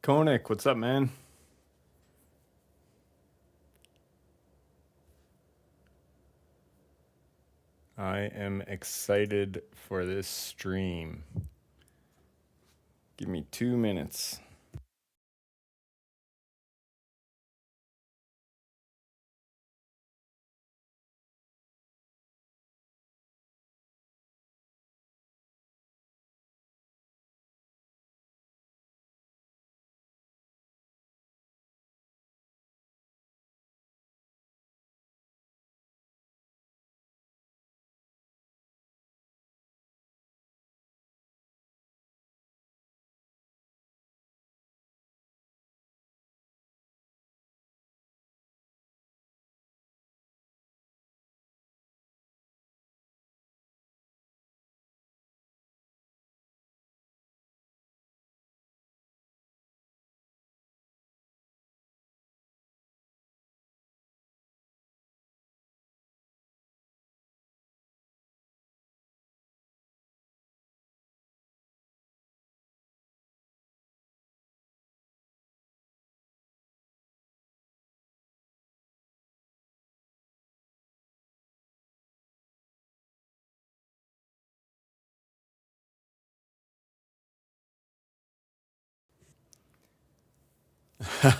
Koenig, what's up, man? I am excited for this stream. Give me 2 minutes.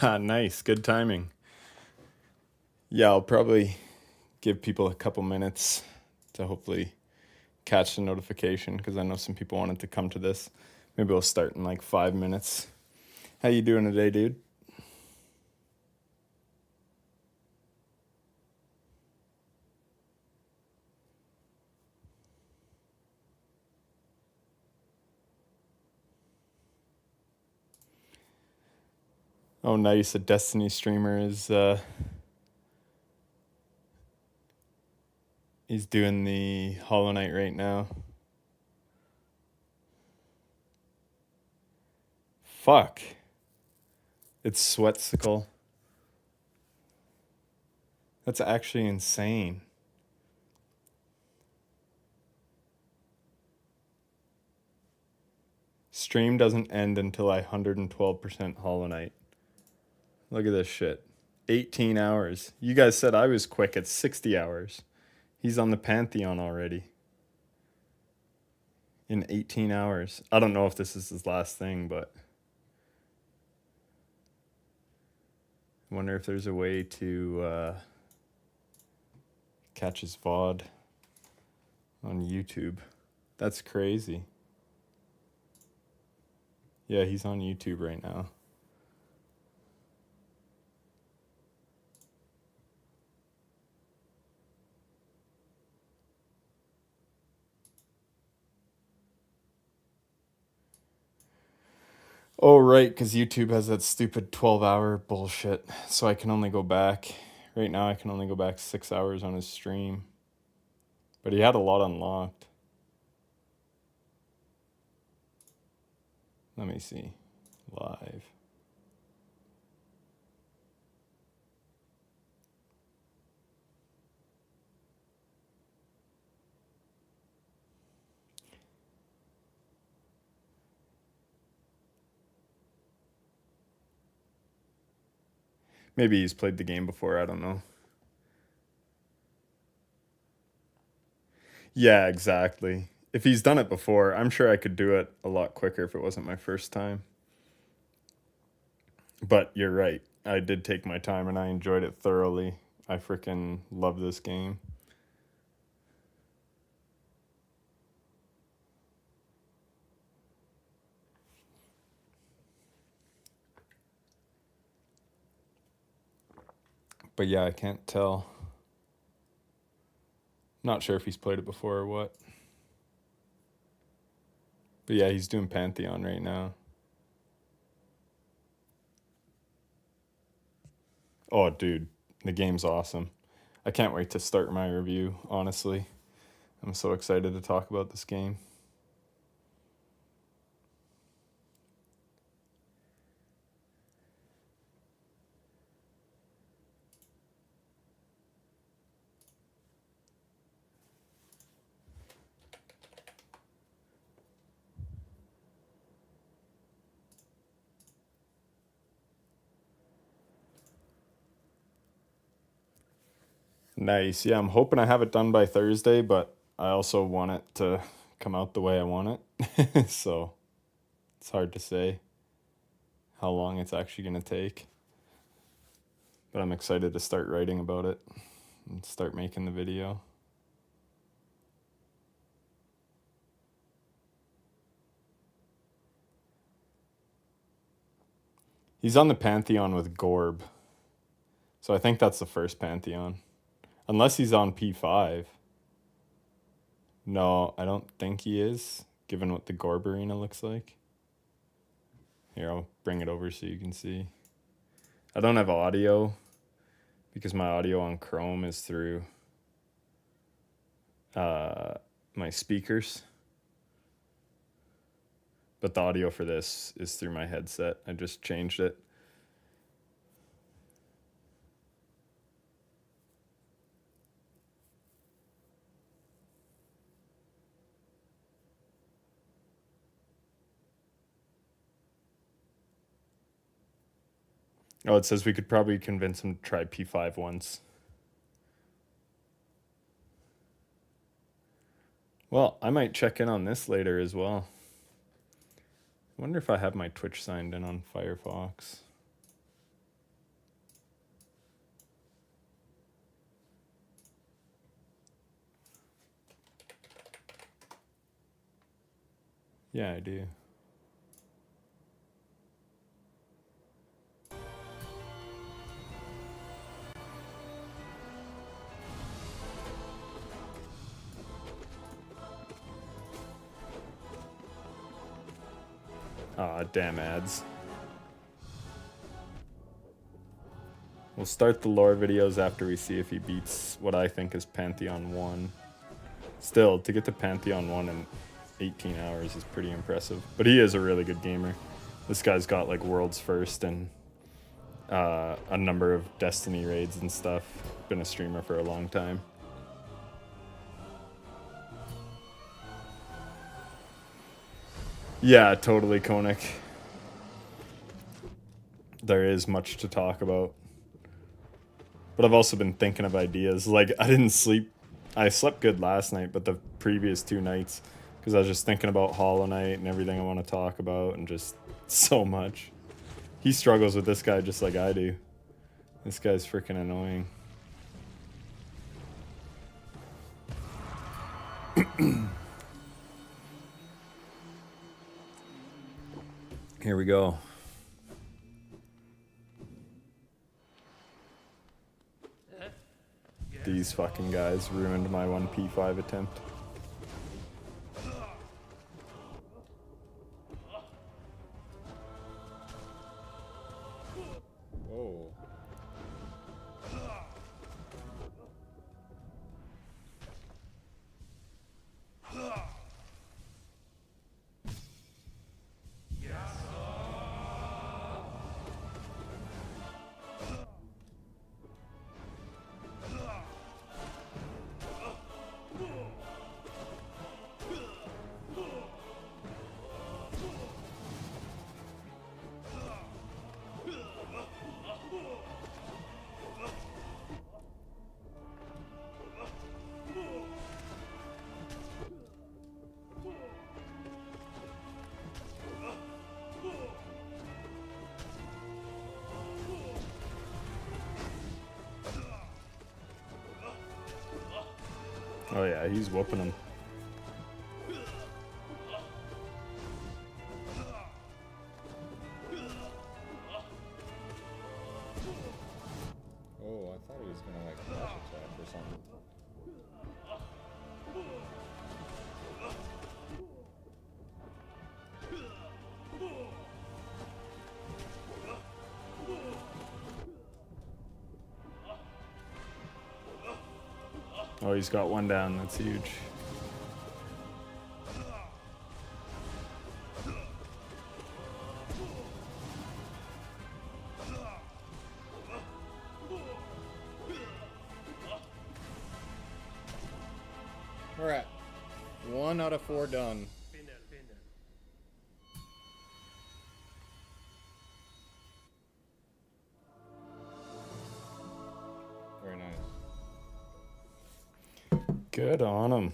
Nice, good timing. Yeah, I'll probably give people a couple minutes to hopefully catch the notification because I know some people wanted to come to this. Maybe we'll start in like 5 minutes. How you doing today, dude? Oh, nice. A Destiny streamer is he's doing the Hollow Knight right now. Fuck. It's Sweatsicle. That's actually insane. Stream doesn't end until I 112% Hollow Knight. Look at this shit. 18 hours. You guys said I was quick at 60 hours. He's on the Pantheon already. In 18 hours. I don't know if this is his last thing, but I wonder if there's a way to catch his VOD on YouTube. That's crazy. Yeah, he's on YouTube right now. Oh, right, because YouTube has that stupid 12-hour bullshit. So I can only go back. Right now, I can only go back 6 hours on his stream. But he had a lot unlocked. Let me see. Live. Maybe he's played the game before, I don't know. Yeah, exactly. If he's done it before, I'm sure I could do it a lot quicker if it wasn't my first time. But you're right. I did take my time and I enjoyed it thoroughly. I freaking love this game. But yeah, I can't tell. Not sure if he's played it before or what. But yeah, he's doing Pantheon right now. Oh, dude, the game's awesome. I can't wait to start my review, honestly. I'm so excited to talk about this game. Nice. Yeah, I'm hoping I have it done by Thursday, but I also want it to come out the way I want it. So it's hard to say how long it's actually going to take. But I'm excited to start writing about it and start making the video. He's on the Pantheon with Gorb. So I think that's the first Pantheon. Unless he's on P5. No, I don't think he is, given what the Gorb arena looks like. Here, I'll bring it over so you can see. I don't have audio because my audio on Chrome is through my speakers. But the audio for this is through my headset. I just changed it. Oh, it says we could probably convince him to try P5 once. Well, I might check in on this later as well. I wonder if I have my Twitch signed in on Firefox. Yeah, I do. Aw, damn ads. We'll start the lore videos after we see if he beats what I think is Pantheon 1. Still, to get to Pantheon 1 in 18 hours is pretty impressive. But he is a really good gamer. This guy's got like world's first and a number of Destiny raids and stuff. Been a streamer for a long time. Yeah, totally, Konik. There is much to talk about. But I've also been thinking of ideas. Like, I didn't sleep. I slept good last night, but the previous 2 nights, because I was just thinking about Hollow Knight and everything I want to talk about, and just so much. He struggles with this guy just like I do. This guy's freaking annoying. Here we go. These fucking guys ruined my 1P5 attempt. Whoa. Oh yeah, he's whooping him. Oh, I thought he was gonna like dash attack or something. Oh, he's got one down. That's huge. We're at 1 out of 4 done. Very nice. Good on him.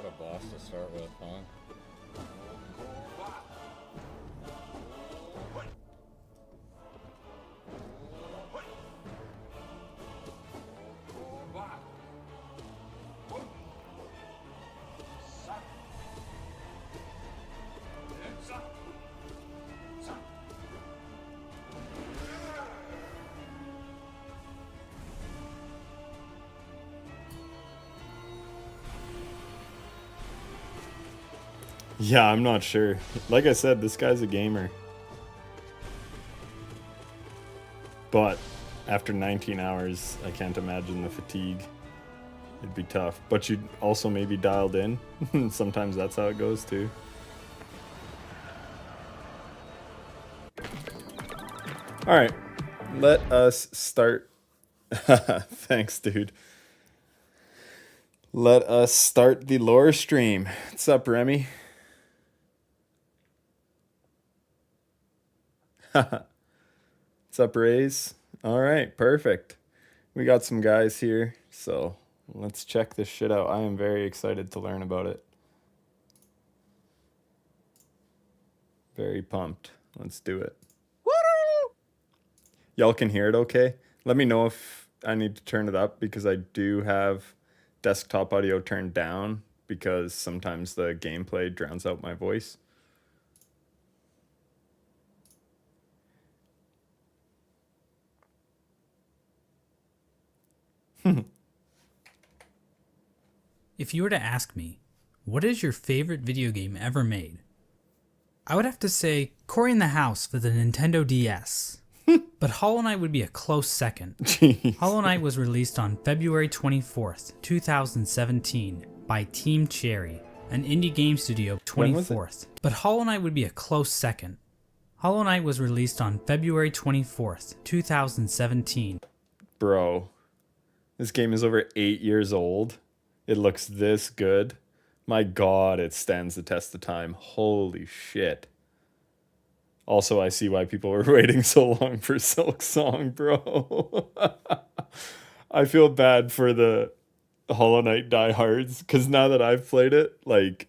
What a boss to start with, huh? Yeah, I'm not sure. Like I said, this guy's a gamer. But after 19 hours, I can't imagine the fatigue. It'd be tough. But you'd also maybe dialed in. Sometimes that's how it goes too. All right, let us start. Thanks, dude. Let us start the lore stream. What's up, Remy? What's up, Rays? All right, perfect. We got some guys here, so let's check this shit out. I am very excited to learn about it. Very pumped. Let's do it. Y'all can hear it okay? Let me know if I need to turn it up, because I do have desktop audio turned down because sometimes the gameplay drowns out my voice. If you were to ask me, what is your favorite video game ever made? I would have to say Cory in the House for the Nintendo DS. But Hollow Knight would be a close second. Jeez. Hollow Knight was released on February 24th, 2017 by Team Cherry, an indie game studio. When was it? 24th. But Hollow Knight would be a close second. Hollow Knight was released on February 24th, 2017. Bro, this game is over 8 years old. It looks this good. My God, it stands the test of time. Holy shit. Also, I see why people were waiting so long for Silk Song, bro. I feel bad for the Hollow Knight diehards, because now that I've played it, like,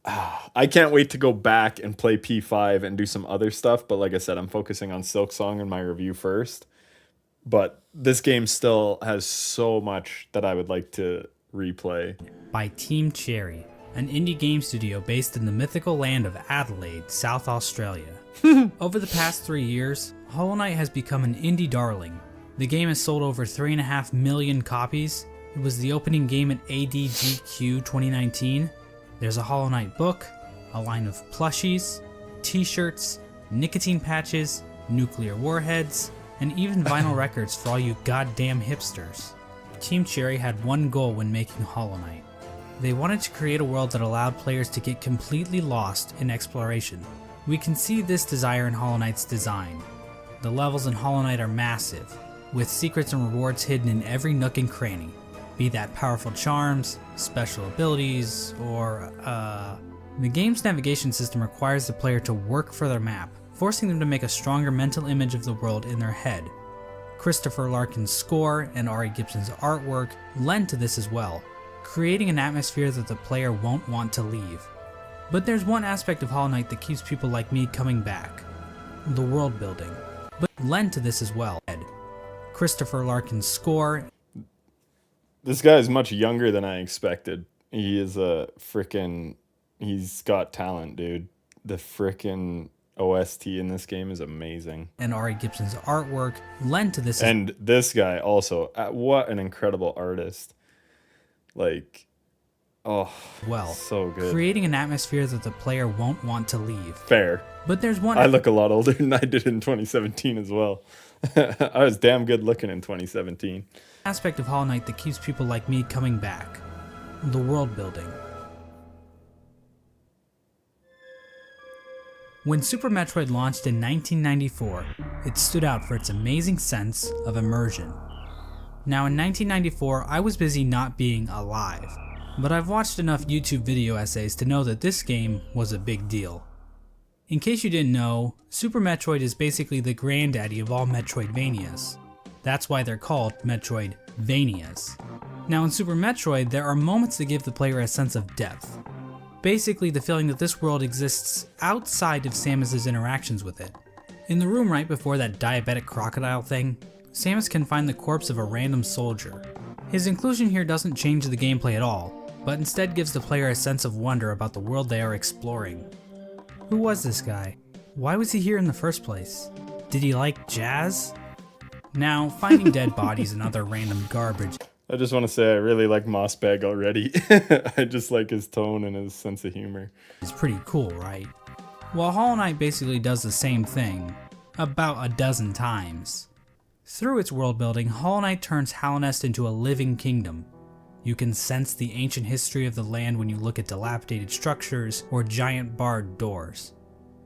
I can't wait to go back and play P5 and do some other stuff. But like I said, I'm focusing on Silk Song in my review first. But this game still has so much that I would like to replay. By Team Cherry, an indie game studio based in the mythical land of Adelaide, South Australia. Over the past 3 years, Hollow Knight has become an indie darling. The game has sold over 3.5 million copies. It was the opening game at ADGQ 2019. There's a Hollow Knight book, a line of plushies, t-shirts, nicotine patches, nuclear warheads, and even vinyl records for all you goddamn hipsters. Team Cherry had one goal when making Hollow Knight. They wanted to create a world that allowed players to get completely lost in exploration. We can see this desire in Hollow Knight's design. The levels in Hollow Knight are massive, with secrets and rewards hidden in every nook and cranny, be that powerful charms, special abilities, or the game's navigation system requires the player to work for their map, forcing them to make a stronger mental image of the world in their head. Christopher Larkin's score and Ari Gibson's artwork lend to this as well, creating an atmosphere that the player won't want to leave. But there's one aspect of Hollow Knight that keeps people like me coming back: the world building. But lend to this as well. Christopher Larkin's score. This guy is much younger than I expected. He is he's got talent, dude. The frickin' OST in this game is amazing. And Ari Gibson's artwork lend to this. And this guy also, what an incredible artist. Like, Oh, well, so good. creating an atmosphere that the player won't want to leave. Fair. But there's one I look a lot older than I did in 2017 as well. I was damn good looking in 2017. aspect of Hollow Knight that keeps people like me coming back: the world building. When Super Metroid launched in 1994, it stood out for its amazing sense of immersion. Now in 1994, I was busy not being alive, but I've watched enough YouTube video essays to know that this game was a big deal. In case you didn't know, Super Metroid is basically the granddaddy of all Metroidvanias. That's why they're called Metroidvanias. Now in Super Metroid, there are moments that give the player a sense of depth. Basically the feeling that this world exists outside of Samus's interactions with it. In the room right before that diabetic crocodile thing, Samus can find the corpse of a random soldier. His inclusion here doesn't change the gameplay at all, but instead gives the player a sense of wonder about the world they are exploring. Who was this guy? Why was he here in the first place? Did he like jazz? Now, finding dead bodies and other random garbage I just want to say I really like Mossbag already. I just like his tone and his sense of humor. is pretty cool, right? Well, Hollow Knight basically does the same thing, about a dozen times. Through its world building, Hollow Knight turns Hallownest into a living kingdom. You can sense the ancient history of the land when you look at dilapidated structures or giant barred doors.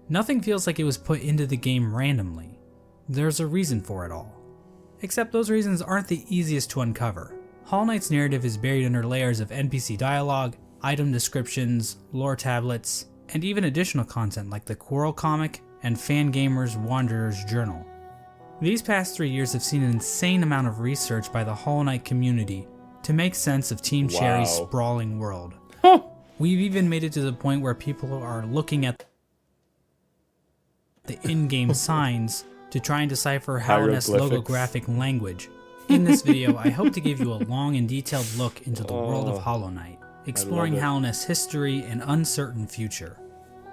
Nothing feels like it was put into the game randomly. There's a reason for it all. Except those reasons aren't the easiest to uncover. Hollow Knight's narrative is buried under layers of NPC dialogue, item descriptions, lore tablets, and even additional content like the Quarrel comic and Fangamer's Wanderer's Journal. These past 3 years have seen an insane amount of research by the Hollow Knight community to make sense of Team Cherry's Wow. sprawling world. We've even made it to the point where people are looking at the in-game signs to try and decipher Hallownest's Hieroglyphics. logographic language. In this video, I hope to give you a long and detailed look into the world of Hollow Knight, exploring it. Hallownest's history and uncertain future.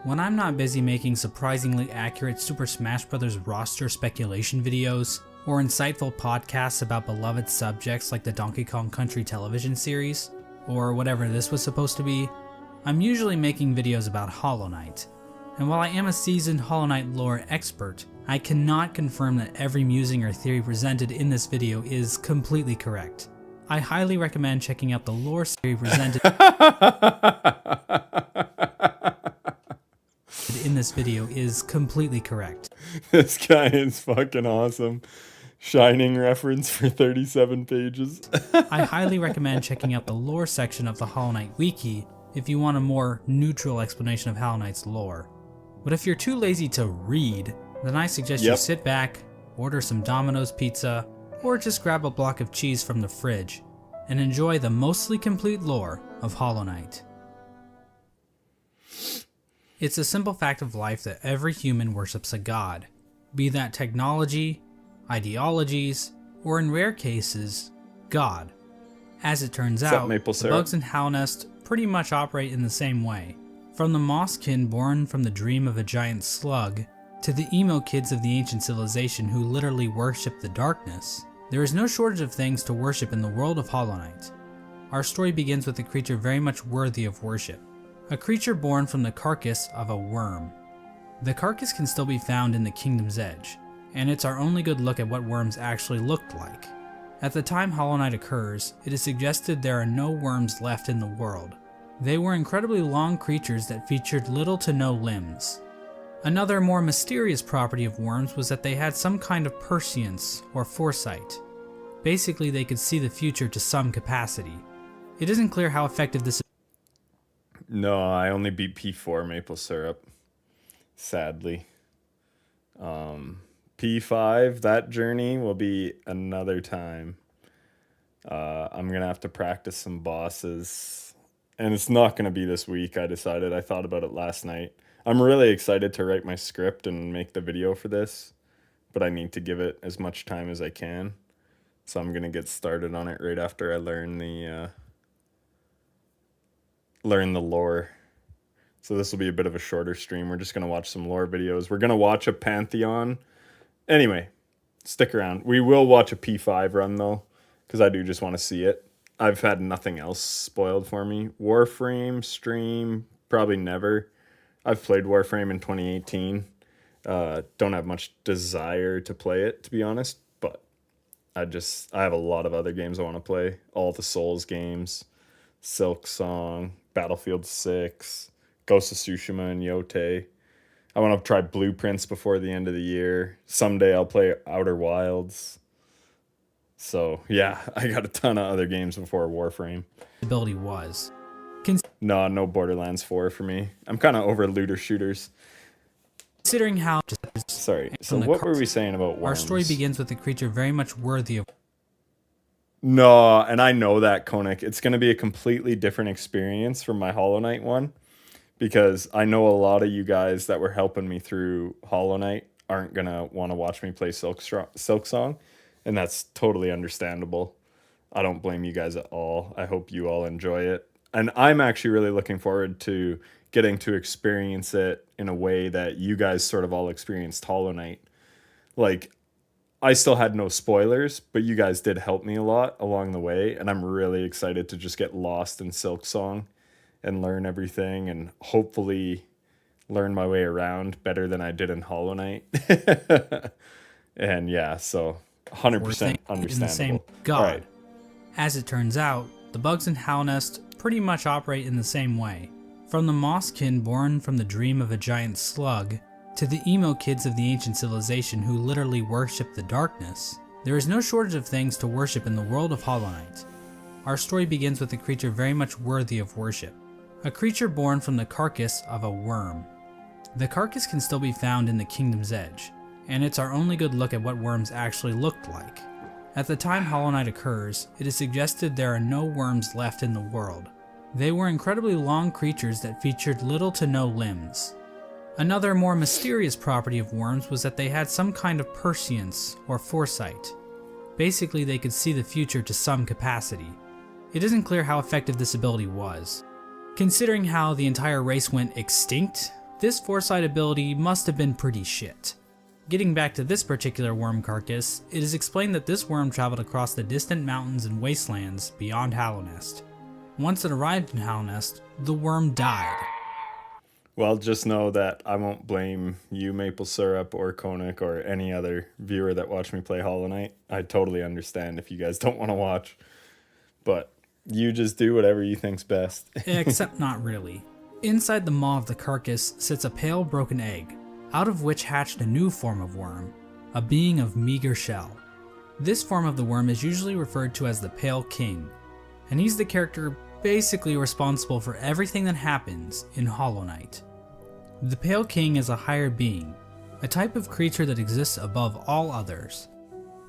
When I'm not busy making surprisingly accurate Super Smash Bros. Roster speculation videos, or insightful podcasts about beloved subjects like the Donkey Kong Country television series, or whatever this was supposed to be, I'm usually making videos about Hollow Knight. And while I am a seasoned Hollow Knight lore expert, I cannot confirm that every musing or theory presented in this video is completely correct. I highly recommend checking out the lore theory presented in this video is completely correct. This guy is fucking awesome. Shining reference for 37 pages. I highly recommend checking out the lore section of the Hollow Knight wiki if you want a more neutral explanation of Hollow Knight's lore. But if you're too lazy to read, then I suggest you Yep. sit back, order some Domino's pizza, or just grab a block of cheese from the fridge and enjoy the mostly complete lore of Hollow Knight. It's a simple fact of life that every human worships a god, be that technology, ideologies, or in rare cases, God. As it turns What's up, out, maple the syrup? bugs in Hallownest pretty much operate in the same way. From the Mosskin born from the dream of a giant slug, to the emo kids of the ancient civilization who literally worship the darkness, there is no shortage of things to worship in the world of Hollow Knight. Our story begins with a creature very much worthy of worship, a creature born from the carcass of a worm. The carcass can still be found in the Kingdom's Edge, and it's our only good look at what worms actually looked like. At the time Hollow Knight occurs, it is suggested there are no worms left in the world. They were incredibly long creatures that featured little to no limbs. Another more mysterious property of worms was that they had some kind of prescience or foresight. Basically, they could see the future to some capacity. It isn't clear how effective this No, I only beat P4 maple syrup. Sadly. P5, that journey will be another time. I'm going to have to practice some bosses. And it's not going to be this week, I decided. I thought about it last night. I'm really excited to write my script and make the video for this. But I need to give it as much time as I can. So I'm going to get started on it right after I learn the lore. So this will be a bit of a shorter stream. We're just going to watch some lore videos. We're going to watch a Pantheon. Anyway, stick around. We will watch a P5 run though, because I do just want to see it. I've had nothing else spoiled for me. Warframe stream, probably never. I've played Warframe in 2018. Don't have much desire to play it, to be honest, but I have a lot of other games I want to play. All the Souls games, Silk Song, Battlefield 6, Ghost of Tsushima and Yote. I want to try Blueprints before the end of the year. Someday I'll play Outer Wilds. So, yeah, I got a ton of other games before Warframe. Ability was. No Borderlands 4 for me. I'm kind of over looter shooters. Considering how... Sorry, so what were we saying about worms? Our story begins with a creature very much worthy of... No, and I know that, Konik. It's going to be a completely different experience from my Hollow Knight one, because I know a lot of you guys that were helping me through Hollow Knight aren't going to want to watch me play Silk Song, and that's totally understandable. I don't blame you guys at all. I hope you all enjoy it. And I'm actually really looking forward to getting to experience it in a way that you guys sort of all experienced Hollow Knight. Like, I still had no spoilers, but you guys did help me a lot along the way, and I'm really excited to just get lost in Silk Song and learn everything and hopefully learn my way around better than I did in Hollow Knight. And yeah, so 100% understandable. In the same god. All right. As it turns out, the bugs in Halnest pretty much operate in the same way. From the Mosskin born from the dream of a giant slug, to the emo kids of the ancient civilization who literally worship the darkness, there is no shortage of things to worship in the world of Hollow Knight. Our story begins with a creature very much worthy of worship. A creature born from the carcass of a worm. The carcass can still be found in the Kingdom's Edge, and it's our only good look at what worms actually looked like. At the time Hollow Knight occurs, it is suggested there are no worms left in the world. They were incredibly long creatures that featured little to no limbs. Another more mysterious property of worms was that they had some kind of prescience or foresight. Basically, they could see the future to some capacity. It isn't clear how effective this ability was. Considering how the entire race went extinct, this foresight ability must have been pretty shit. Getting back to this particular worm carcass, it is explained that this worm traveled across the distant mountains and wastelands beyond Hallownest. Once it arrived in Hallownest, the worm died. Well, just know that I won't blame you, Maple Syrup, or Konik, or any other viewer that watched me play Hollow Knight. I totally understand if you guys don't want to watch, but you just do whatever you think's best. Except not really. Inside the maw of the carcass sits a pale broken egg, out of which hatched a new form of worm, a being of meager shell. This form of the worm is usually referred to as the Pale King, and he's the character basically responsible for everything that happens in Hollow Knight. The Pale King is a higher being, a type of creature that exists above all others.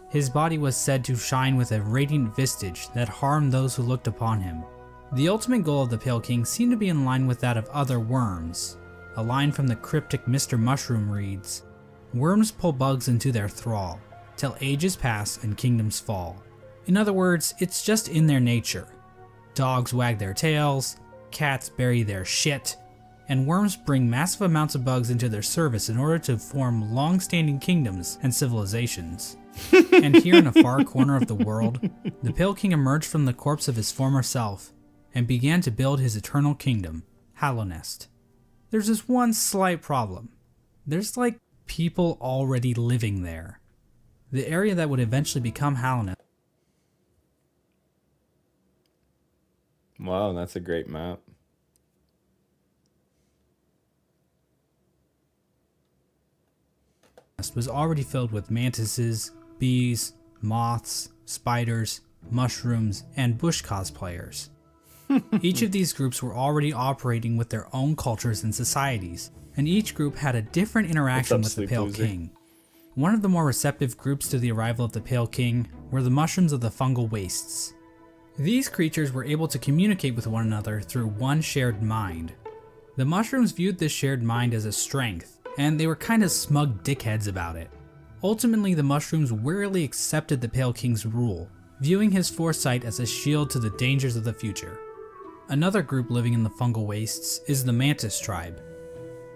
His body was said to shine with a radiant visage that harmed those who looked upon him. The ultimate goal of the Pale King seemed to be in line with that of other worms. A line from the cryptic Mr. Mushroom reads, "Worms pull bugs into their thrall, till ages pass and kingdoms fall." In other words, it's just in their nature. Dogs wag their tails, cats bury their shit, and worms bring massive amounts of bugs into their service in order to form long-standing kingdoms and civilizations. And here in a far corner of the world, the Pale King emerged from the corpse of his former self and began to build his eternal kingdom, Hallownest. There's this one slight problem. There's like people already living there. The area that would eventually become Hallownest. Wow, that's a great map. Was already filled with mantises, bees, moths, spiders, mushrooms, and bush cosplayers. Each of these groups were already operating with their own cultures and societies, and each group had a different interaction with the Pale King. One of the more receptive groups to the arrival of the Pale King were the mushrooms of the fungal wastes. These creatures were able to communicate with one another through one shared mind. The mushrooms viewed this shared mind as a strength, and they were kind of smug dickheads about it. Ultimately, the mushrooms wearily accepted the Pale King's rule, viewing his foresight as a shield to the dangers of the future. Another group living in the fungal wastes is the Mantis tribe.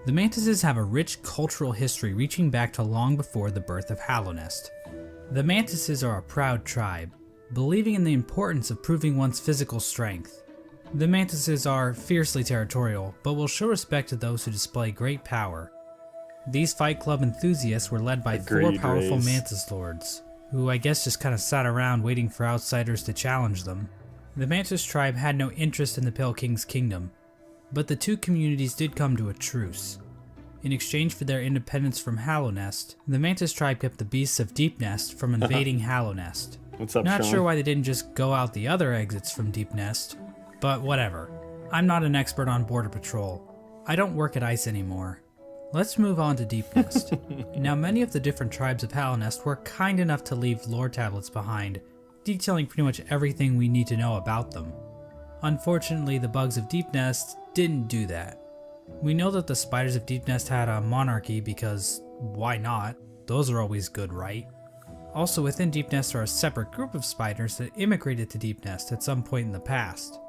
The Mantises have a rich cultural history reaching back to long before the birth of Hallownest. The Mantises are a proud tribe, believing in the importance of proving one's physical strength. The mantises are fiercely territorial, but will show respect to those who display great power. These Fight Club enthusiasts were led by four Agreed, powerful Raze. mantis lords, who I guess just kind of sat around waiting for outsiders to challenge them. The Mantis tribe had no interest in the Pale King's kingdom, but the two communities did come to a truce. In exchange for their independence from Hallownest, the Mantis tribe kept the beasts of Deep Nest from invading Hallownest. What's up, Not Sean? sure why they didn't just go out the other exits from Deep Nest, but whatever. I'm not an expert on border patrol. I don't work at ICE anymore. Let's move on to Deep Nest. Now, many of the different tribes of Hallownest were kind enough to leave lore tablets behind, detailing pretty much everything we need to know about them. Unfortunately, the bugs of Deep Nest didn't do that. We know that the spiders of Deep Nest had a monarchy because why not? Those are always good, right? Also, within Deep Nest are a separate group of spiders that immigrated to Deep Nest at some point in the past.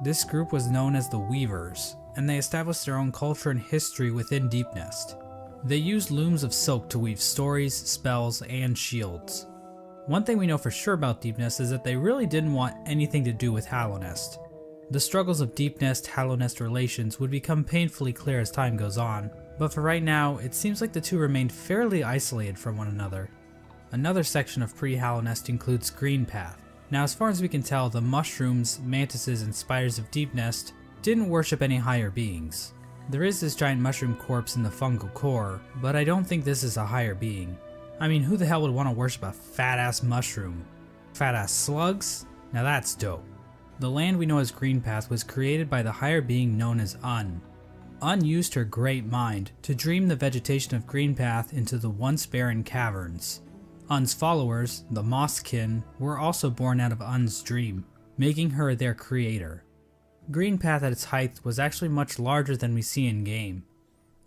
This group was known as the Weavers, and they established their own culture and history within Deep Nest. They used looms of silk to weave stories, spells, and shields. One thing we know for sure about Deep Nest is that they really didn't want anything to do with Hallownest. The struggles of Deep Nest-Hallownest relations would become painfully clear as time goes on, but for right now, it seems like the two remained fairly isolated from one another. Another section of pre-Hallownest includes Greenpath. Now, as far as we can tell, the mushrooms, mantises, and spiders of Deep Nest didn't worship any higher beings. There is this giant mushroom corpse in the fungal core, but I don't think this is a higher being. I mean, who the hell would want to worship a fat-ass mushroom? Fat-ass slugs? Now that's dope. The land we know as Greenpath was created by the higher being known as Un. Un used her great mind to dream the vegetation of Greenpath into the once barren caverns. Un's followers, the Mosskin, were also born out of Un's dream, making her their creator. Greenpath at its height was actually much larger than we see in game.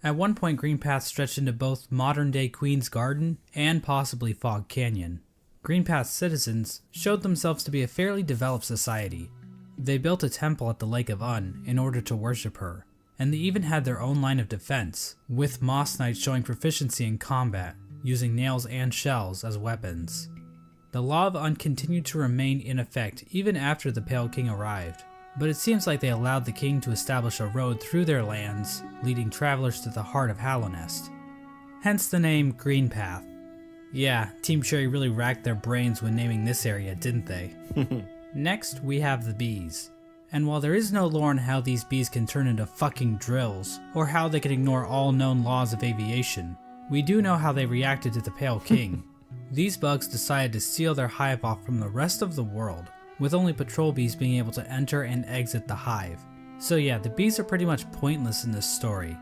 At one point, Greenpath stretched into both modern-day Queen's Garden and possibly Fog Canyon. Greenpath's citizens showed themselves to be a fairly developed society. They built a temple at the Lake of Un in order to worship her, and they even had their own line of defense, with Moss Knights showing proficiency in combat, using nails and shells as weapons. The Law of Un continued to remain in effect even after the Pale King arrived, but it seems like they allowed the king to establish a road through their lands, leading travelers to the heart of Hallownest. Hence the name Greenpath. Yeah, Team Cherry really racked their brains when naming this area, didn't they? Next, we have the bees. And while there is no lore on how these bees can turn into fucking drills, or how they can ignore all known laws of aviation, we do know how they reacted to the Pale King. These bugs decided to seal their hive off from the rest of the world, with only patrol bees being able to enter and exit the hive. So yeah, the bees are pretty much pointless in this story.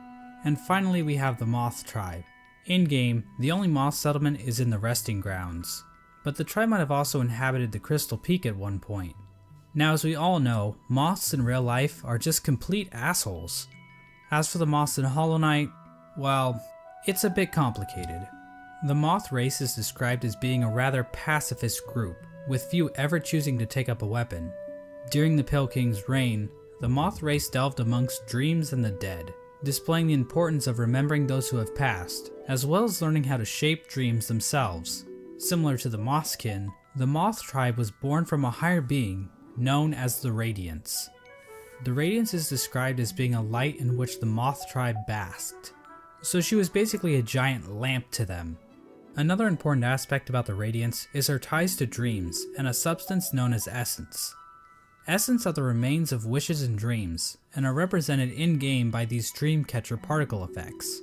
And finally we have the Moth tribe. In-game, the only moth settlement is in the Resting Grounds, but the tribe might have also inhabited the Crystal Peak at one point. Now, as we all know, moths in real life are just complete assholes. As for the moths in Hollow Knight, well, it's a bit complicated. The moth race is described as being a rather pacifist group, with few ever choosing to take up a weapon. During the Pale King's reign, the moth race delved amongst dreams and the dead, displaying the importance of remembering those who have passed, as well as learning how to shape dreams themselves. Similar to the Mosskin, the Moth tribe was born from a higher being, known as the Radiance. The Radiance is described as being a light in which the Moth tribe basked, so she was basically a giant lamp to them. Another important aspect about the Radiance is her ties to dreams and a substance known as Essence. Essence are the remains of wishes and dreams, and are represented in-game by these Dreamcatcher particle effects.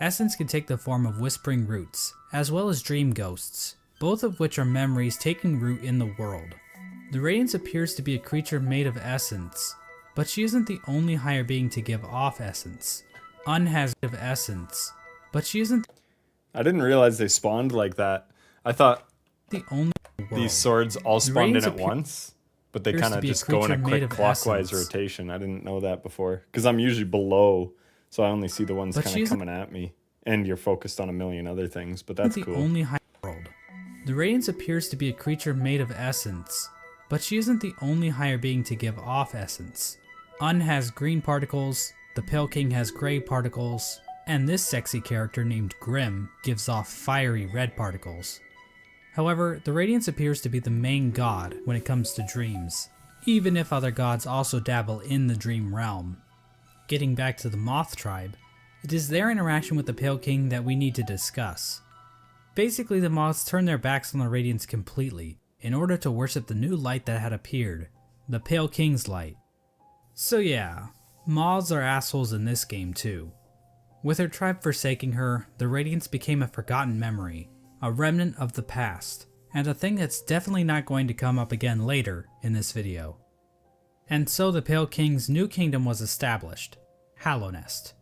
Essence can take the form of whispering roots, as well as dream ghosts, both of which are memories taking root in the world. The Radiance appears to be a creature made of essence, but she isn't the only higher being to give off essence. Un has of essence, but she isn't I didn't realize they spawned like that. I thought the only world. these swords all spawned in Radiance at once, but they appears kind to of be a just go in a creature made quick of clockwise essence. rotation. I didn't know that before because I'm usually below, so I only see the ones But kind she of isn't- coming at me. And you're focused on a million other things, but that's the cool. only higher world. The Radiance appears to be a creature made of essence, but she isn't the only higher being to give off essence. Un has green particles, the Pale King has gray particles, and this sexy character named Grim gives off fiery red particles. However, the Radiance appears to be the main god when it comes to dreams, even if other gods also dabble in the dream realm. Getting back to the Moth tribe, it is their interaction with the Pale King that we need to discuss. Basically, the Moths turned their backs on the Radiance completely in order to worship the new light that had appeared, the Pale King's light. So yeah, Moths are assholes in this game too. With her tribe forsaking her, the Radiance became a forgotten memory, a remnant of the past, and a thing that's definitely not going to come up again later in this video. And so the Pale King's new kingdom was established, Hallownest.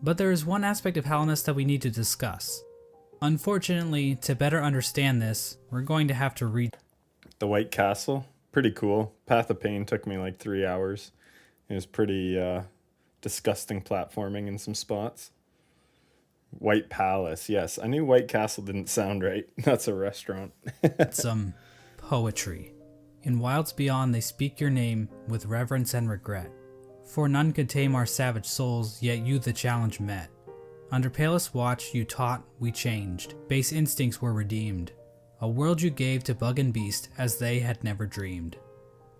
But there is one aspect of Hallownest that we need to discuss. Unfortunately, to better understand this, we're going to have to read The White Castle, pretty cool. Path of Pain took me like 3 hours. It was pretty disgusting platforming in some spots. White Palace, yes. I knew White Castle didn't sound right. That's a restaurant. some poetry. In wilds beyond they speak your name with reverence and regret. For none could tame our savage souls, yet you the challenge met. Under palest watch you taught, we changed. Base instincts were redeemed. A world you gave to bug and beast as they had never dreamed.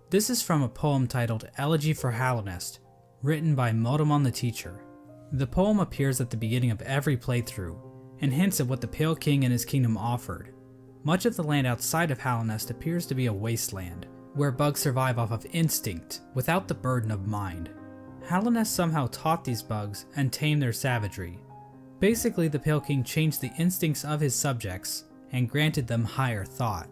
This is from a poem titled Elegy for Hallownest, written by Motomon the Teacher. The poem appears at the beginning of every playthrough, and hints at what the Pale King and his kingdom offered. Much of the land outside of Hallownest appears to be a wasteland, where bugs survive off of instinct, without the burden of mind. Hallownest somehow taught these bugs and tamed their savagery. Basically, the Pale King changed the instincts of his subjects, and granted them higher thought.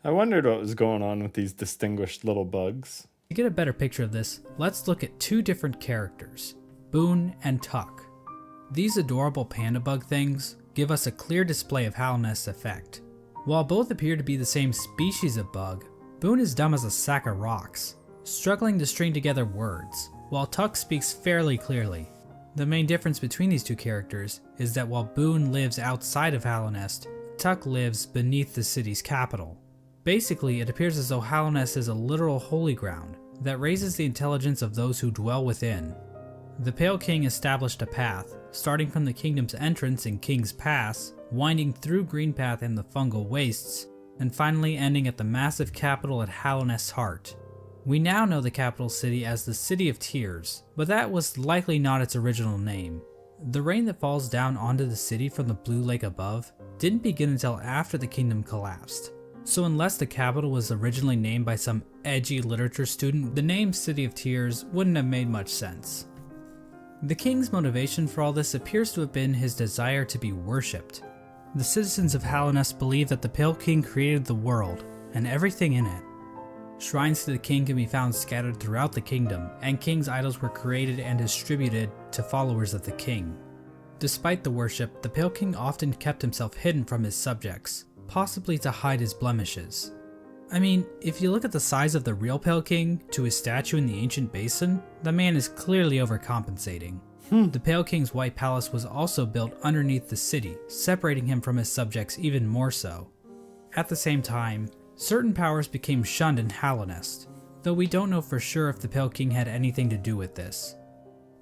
I wondered what was going on with these distinguished little bugs. To get a better picture of this, let's look at two different characters, Boone and Tuck. These adorable panda bug things give us a clear display of Hallownest's effect. While both appear to be the same species of bug, Boone is dumb as a sack of rocks, struggling to string together words, while Tuck speaks fairly clearly. The main difference between these two characters is that while Boone lives outside of Hallownest, Tuck lives beneath the city's capital. Basically, it appears as though Hallownest is a literal holy ground that raises the intelligence of those who dwell within. The Pale King established a path, starting from the kingdom's entrance in King's Pass, winding through Greenpath and the fungal wastes, and finally ending at the massive capital at Hallownest's heart. We now know the capital city as the City of Tears, but that was likely not its original name. The rain that falls down onto the city from the blue lake above didn't begin until after the kingdom collapsed. So unless the capital was originally named by some edgy literature student, the name City of Tears wouldn't have made much sense. The king's motivation for all this appears to have been his desire to be worshipped. The citizens of Hallownest believe that the Pale King created the world and everything in it. Shrines to the king can be found scattered throughout the kingdom, and king's idols were created and distributed to followers of the king. Despite the worship, the Pale King often kept himself hidden from his subjects, possibly to hide his blemishes. I mean, if you look at the size of the real Pale King to his statue in the ancient basin, the man is clearly overcompensating. The Pale King's White Palace was also built underneath the city, separating him from his subjects even more so. At the same time, certain powers became shunned in Hallownest, though we don't know for sure if the Pale King had anything to do with this.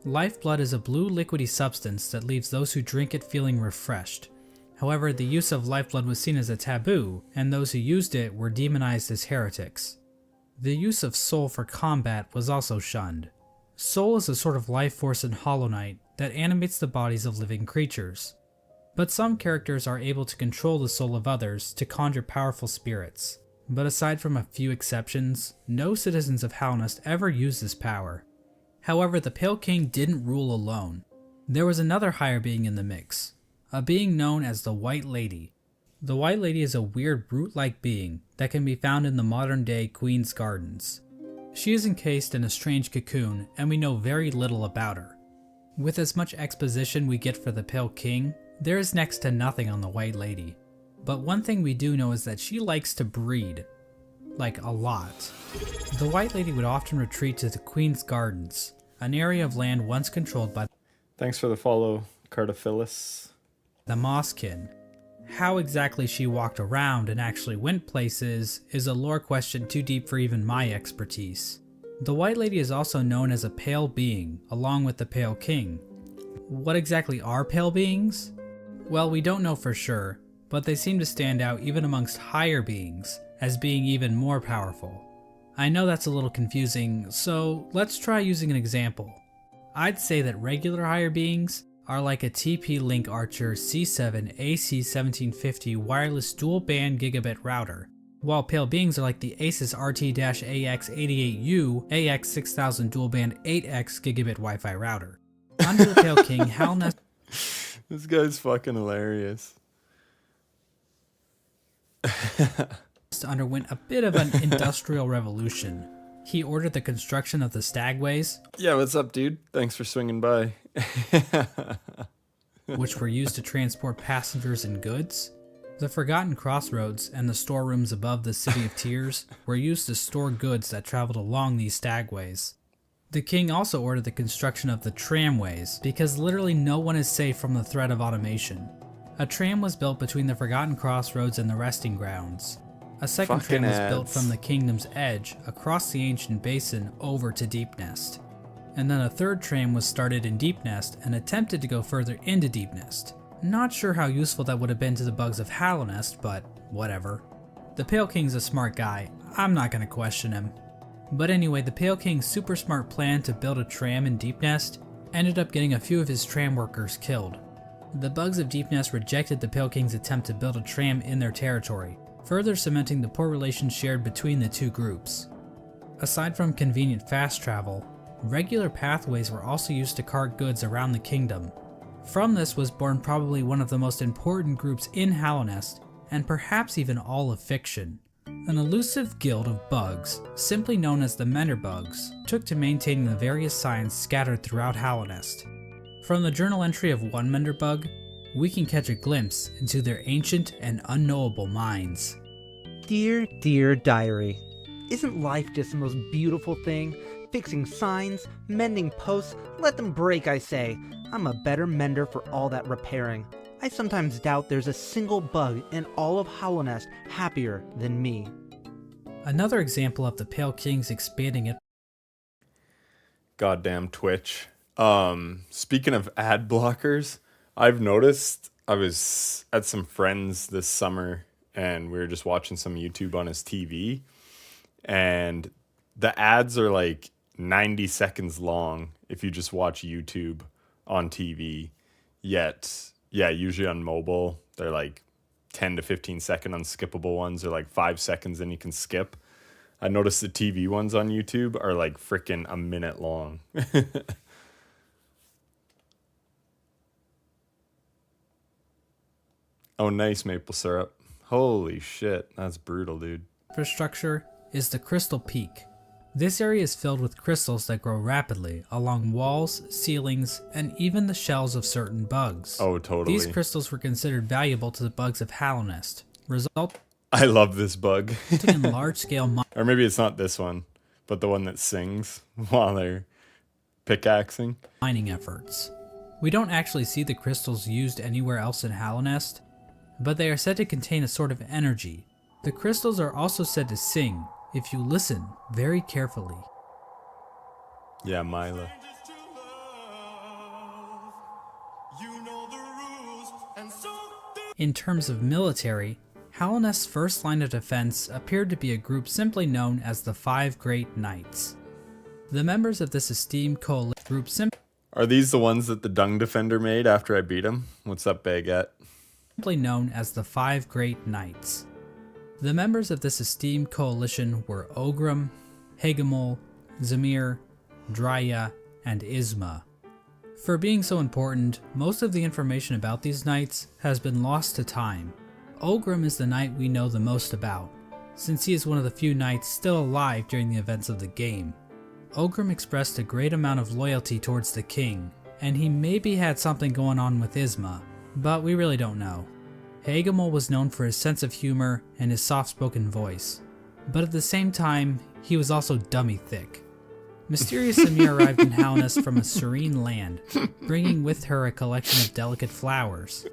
Lifeblood is a blue liquidy substance that leaves those who drink it feeling refreshed. However, the use of lifeblood was seen as a taboo, and those who used it were demonized as heretics. The use of soul for combat was also shunned. Soul is a sort of life force in Hollow Knight that animates the bodies of living creatures. But some characters are able to control the soul of others to conjure powerful spirits. But aside from a few exceptions, no citizens of Hallownest ever used this power. However, the Pale King didn't rule alone. There was another higher being in the mix, a being known as the White Lady. The White Lady is a weird brute-like being that can be found in the modern-day Queen's Gardens. She is encased in a strange cocoon, and we know very little about her. With as much exposition we get for the Pale King, there is next to nothing on the White Lady. But one thing we do know is that she likes to breed. Like, a lot. The White Lady would often retreat to the Queen's Gardens, an area of land once controlled by Thanks for the follow, Cardophilus. the Mosskin. How exactly she walked around and actually went places is a lore question too deep for even my expertise. The White Lady is also known as a pale being, along with the Pale King. What exactly are pale beings? Well, we don't know for sure, but they seem to stand out even amongst higher beings as being even more powerful. I know that's a little confusing, so let's try using an example. I'd say that regular higher beings are like a TP-Link Archer C7 AC1750 wireless dual-band gigabit router, while pale beings are like the Asus RT-AX88U AX6000 dual-band 8X gigabit Wi-Fi router. Under the Pale King, Halnest This guy's fucking hilarious. underwent a bit of an industrial revolution. He ordered the construction of the Stagways, Yeah, what's up, dude? Thanks for swinging by. which were used to transport passengers and goods. The Forgotten Crossroads and the storerooms above the City of Tears were used to store goods that traveled along these Stagways. The king also ordered the construction of the tramways, because literally no one is safe from the threat of automation. A tram was built between the Forgotten Crossroads and the resting grounds. A second Fucking tram was built ads. from the kingdom's edge across the ancient basin over to Deep Nest. And then a third tram was started in Deep Nest and attempted to go further into Deep Nest. Not sure how useful that would have been to the bugs of Hallownest, but whatever. The Pale King's a smart guy, I'm not gonna question him. But anyway, the Pale King's super smart plan to build a tram in Deep Nest ended up getting a few of his tram workers killed. The bugs of Deep Nest rejected the Pale King's attempt to build a tram in their territory, further cementing the poor relations shared between the two groups. Aside from convenient fast travel, regular pathways were also used to cart goods around the kingdom. From this was born probably one of the most important groups in Hallownest, and perhaps even all of fiction. An elusive guild of bugs, simply known as the Menderbugs, took to maintaining the various signs scattered throughout Hallownest. From the journal entry of one Menderbug, we can catch a glimpse into their ancient and unknowable minds. Dear, dear diary, isn't life just the most beautiful thing? Fixing signs, mending posts, let them break, I say. I'm a better mender for all that repairing. I sometimes doubt there's a single bug in all of Hallownest happier than me. Another example of the Pale King's expanding it. Goddamn Twitch. Speaking of ad blockers, I've noticed I was at some friends this summer and we were just watching some YouTube on his TV, and the ads are like 90 seconds long if you just watch YouTube on TV. Yet, yeah, usually on mobile, they're like 10 to 15 second unskippable ones, or like 5 seconds and you can skip. I noticed the TV ones on YouTube are like freaking a minute long. Oh, nice maple syrup. Holy shit, that's brutal, dude. Infrastructure is the Crystal Peak. This area is filled with crystals that grow rapidly along walls, ceilings, and even the shells of certain bugs. Oh, totally. These crystals were considered valuable to the bugs of Hallownest, resulting I love this bug. in large-scale Or maybe it's not this one, but the one that sings while they're pickaxing. mining efforts. We don't actually see the crystals used anywhere else in Hallownest, but they are said to contain a sort of energy. The crystals are also said to sing if you listen very carefully. Yeah, Mila. In terms of military, Hallownest's first line of defense appeared to be a group simply known as the Five Great Knights. The members of this esteemed coalition group Are these the ones that the Dung Defender made after I beat him? What's up, Baguette? simply known as the Five Great Knights. The members of this esteemed coalition were Ogrim, Hagamol, Zamir, Drya, and Isma. For being so important, most of the information about these knights has been lost to time. Ogrim is the knight we know the most about, since he is one of the few knights still alive during the events of the game. Ogrim expressed a great amount of loyalty towards the king, and he maybe had something going on with Isma, but we really don't know. Hagamol was known for his sense of humor and his soft-spoken voice, but at the same time, he was also dummy thick. Mysterious Samir arrived in Hallownest from a serene land, bringing with her a collection of delicate flowers.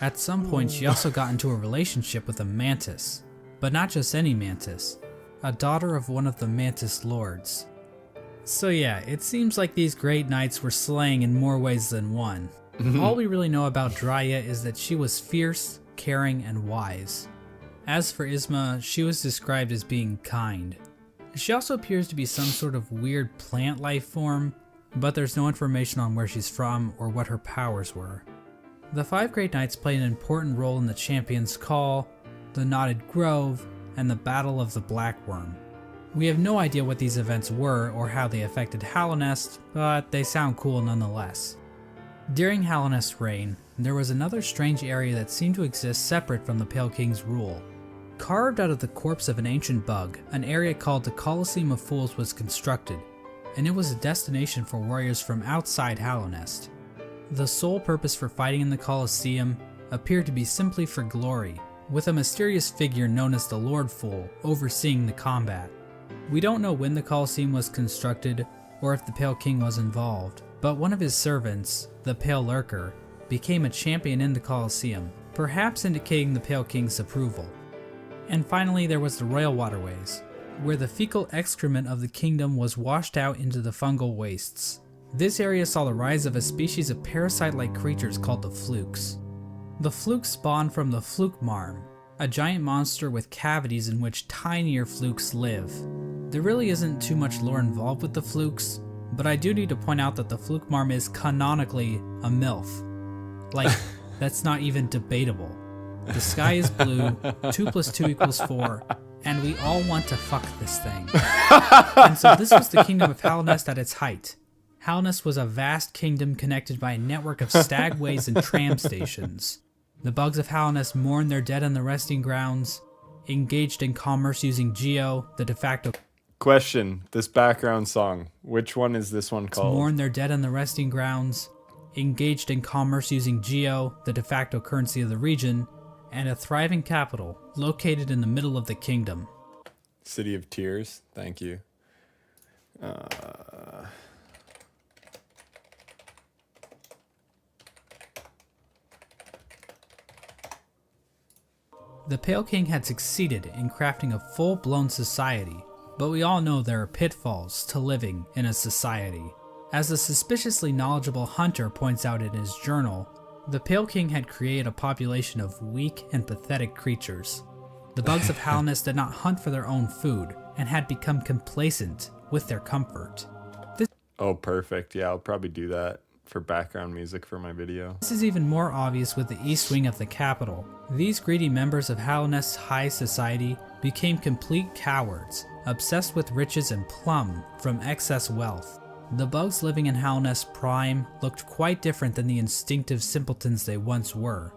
At some point, she also got into a relationship with a mantis, but not just any mantis, a daughter of one of the mantis lords. So yeah, it seems like these great knights were slaying in more ways than one. All we really know about Drya is that she was fierce, caring, and wise. As for Isma, she was described as being kind. She also appears to be some sort of weird plant life form, but there's no information on where she's from or what her powers were. The Five Great Knights play an important role in the Champion's Call, the Knotted Grove, and the Battle of the Blackworm. We have no idea what these events were or how they affected Hallownest, but they sound cool nonetheless. During Hallownest's reign, there was another strange area that seemed to exist separate from the Pale King's rule. Carved out of the corpse of an ancient bug, an area called the Colosseum of Fools was constructed, and it was a destination for warriors from outside Hallownest. The sole purpose for fighting in the Colosseum appeared to be simply for glory, with a mysterious figure known as the Lord Fool overseeing the combat. We don't know when the Colosseum was constructed or if the Pale King was involved, but one of his servants, the Pale Lurker, became a champion in the Colosseum, perhaps indicating the Pale King's approval. And finally, there was the Royal Waterways, where the fecal excrement of the kingdom was washed out into the fungal wastes. This area saw the rise of a species of parasite-like creatures called the Flukes. The Flukes spawned from the Flukemarm, a giant monster with cavities in which tinier Flukes live. There really isn't too much lore involved with the Flukes, but I do need to point out that the Flukemarm is canonically a MILF. Like, that's not even debatable. The sky is blue, 2 + 2 = 4, and we all want to fuck this thing. And so this was the kingdom of Hallownest at its height. Hallownest was a vast kingdom connected by a network of stagways and tram stations. The bugs of Hallownest mourned their dead on the resting grounds, engaged in commerce using Geo, the de facto Question, this background song, which one is this one called? mourned their dead on the resting grounds, engaged in commerce using Geo, the de facto currency of the region, and a thriving capital located in the middle of the kingdom. City of Tears, thank you. The Pale King had succeeded in crafting a full-blown society, but we all know there are pitfalls to living in a society. As the suspiciously knowledgeable Hunter points out in his journal, the Pale King had created a population of weak and pathetic creatures. The bugs of Hallownest did not hunt for their own food, and had become complacent with their comfort. Oh, perfect. Yeah, I'll probably do that for background music for my video. This is even more obvious with the east wing of the capital. These greedy members of Hallownest's high society became complete cowards, obsessed with riches and plum from excess wealth. The bugs living in Hallownest Prime looked quite different than the instinctive simpletons they once were.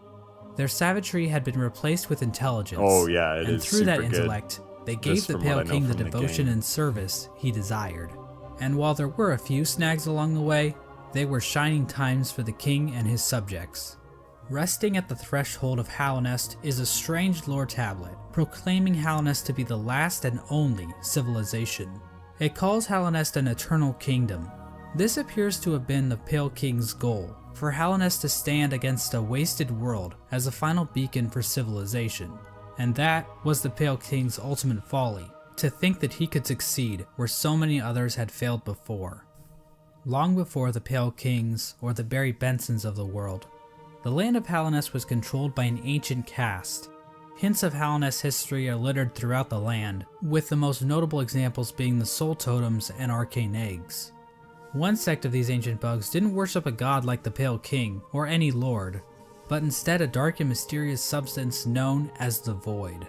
Their savagery had been replaced with intelligence. Oh yeah, it and is through super that good. intellect, they gave Just the from Pale what I know King the from the devotion game. and service he desired. And while there were a few snags along the way, they were shining times for the king and his subjects. Resting at the threshold of Hallownest is a strange lore tablet, proclaiming Hallownest to be the last and only civilization. It calls Hallownest an eternal kingdom. This appears to have been the Pale King's goal, for Hallownest to stand against a wasted world as a final beacon for civilization. And that was the Pale King's ultimate folly, to think that he could succeed where so many others had failed before. Long before the Pale Kings or the Barry Bensons of the world, the land of Hallownest was controlled by an ancient caste. Hints of Hallownest's history are littered throughout the land, with the most notable examples being the soul totems and arcane eggs. One sect of these ancient bugs didn't worship a god like the Pale King or any lord, but instead a dark and mysterious substance known as the Void.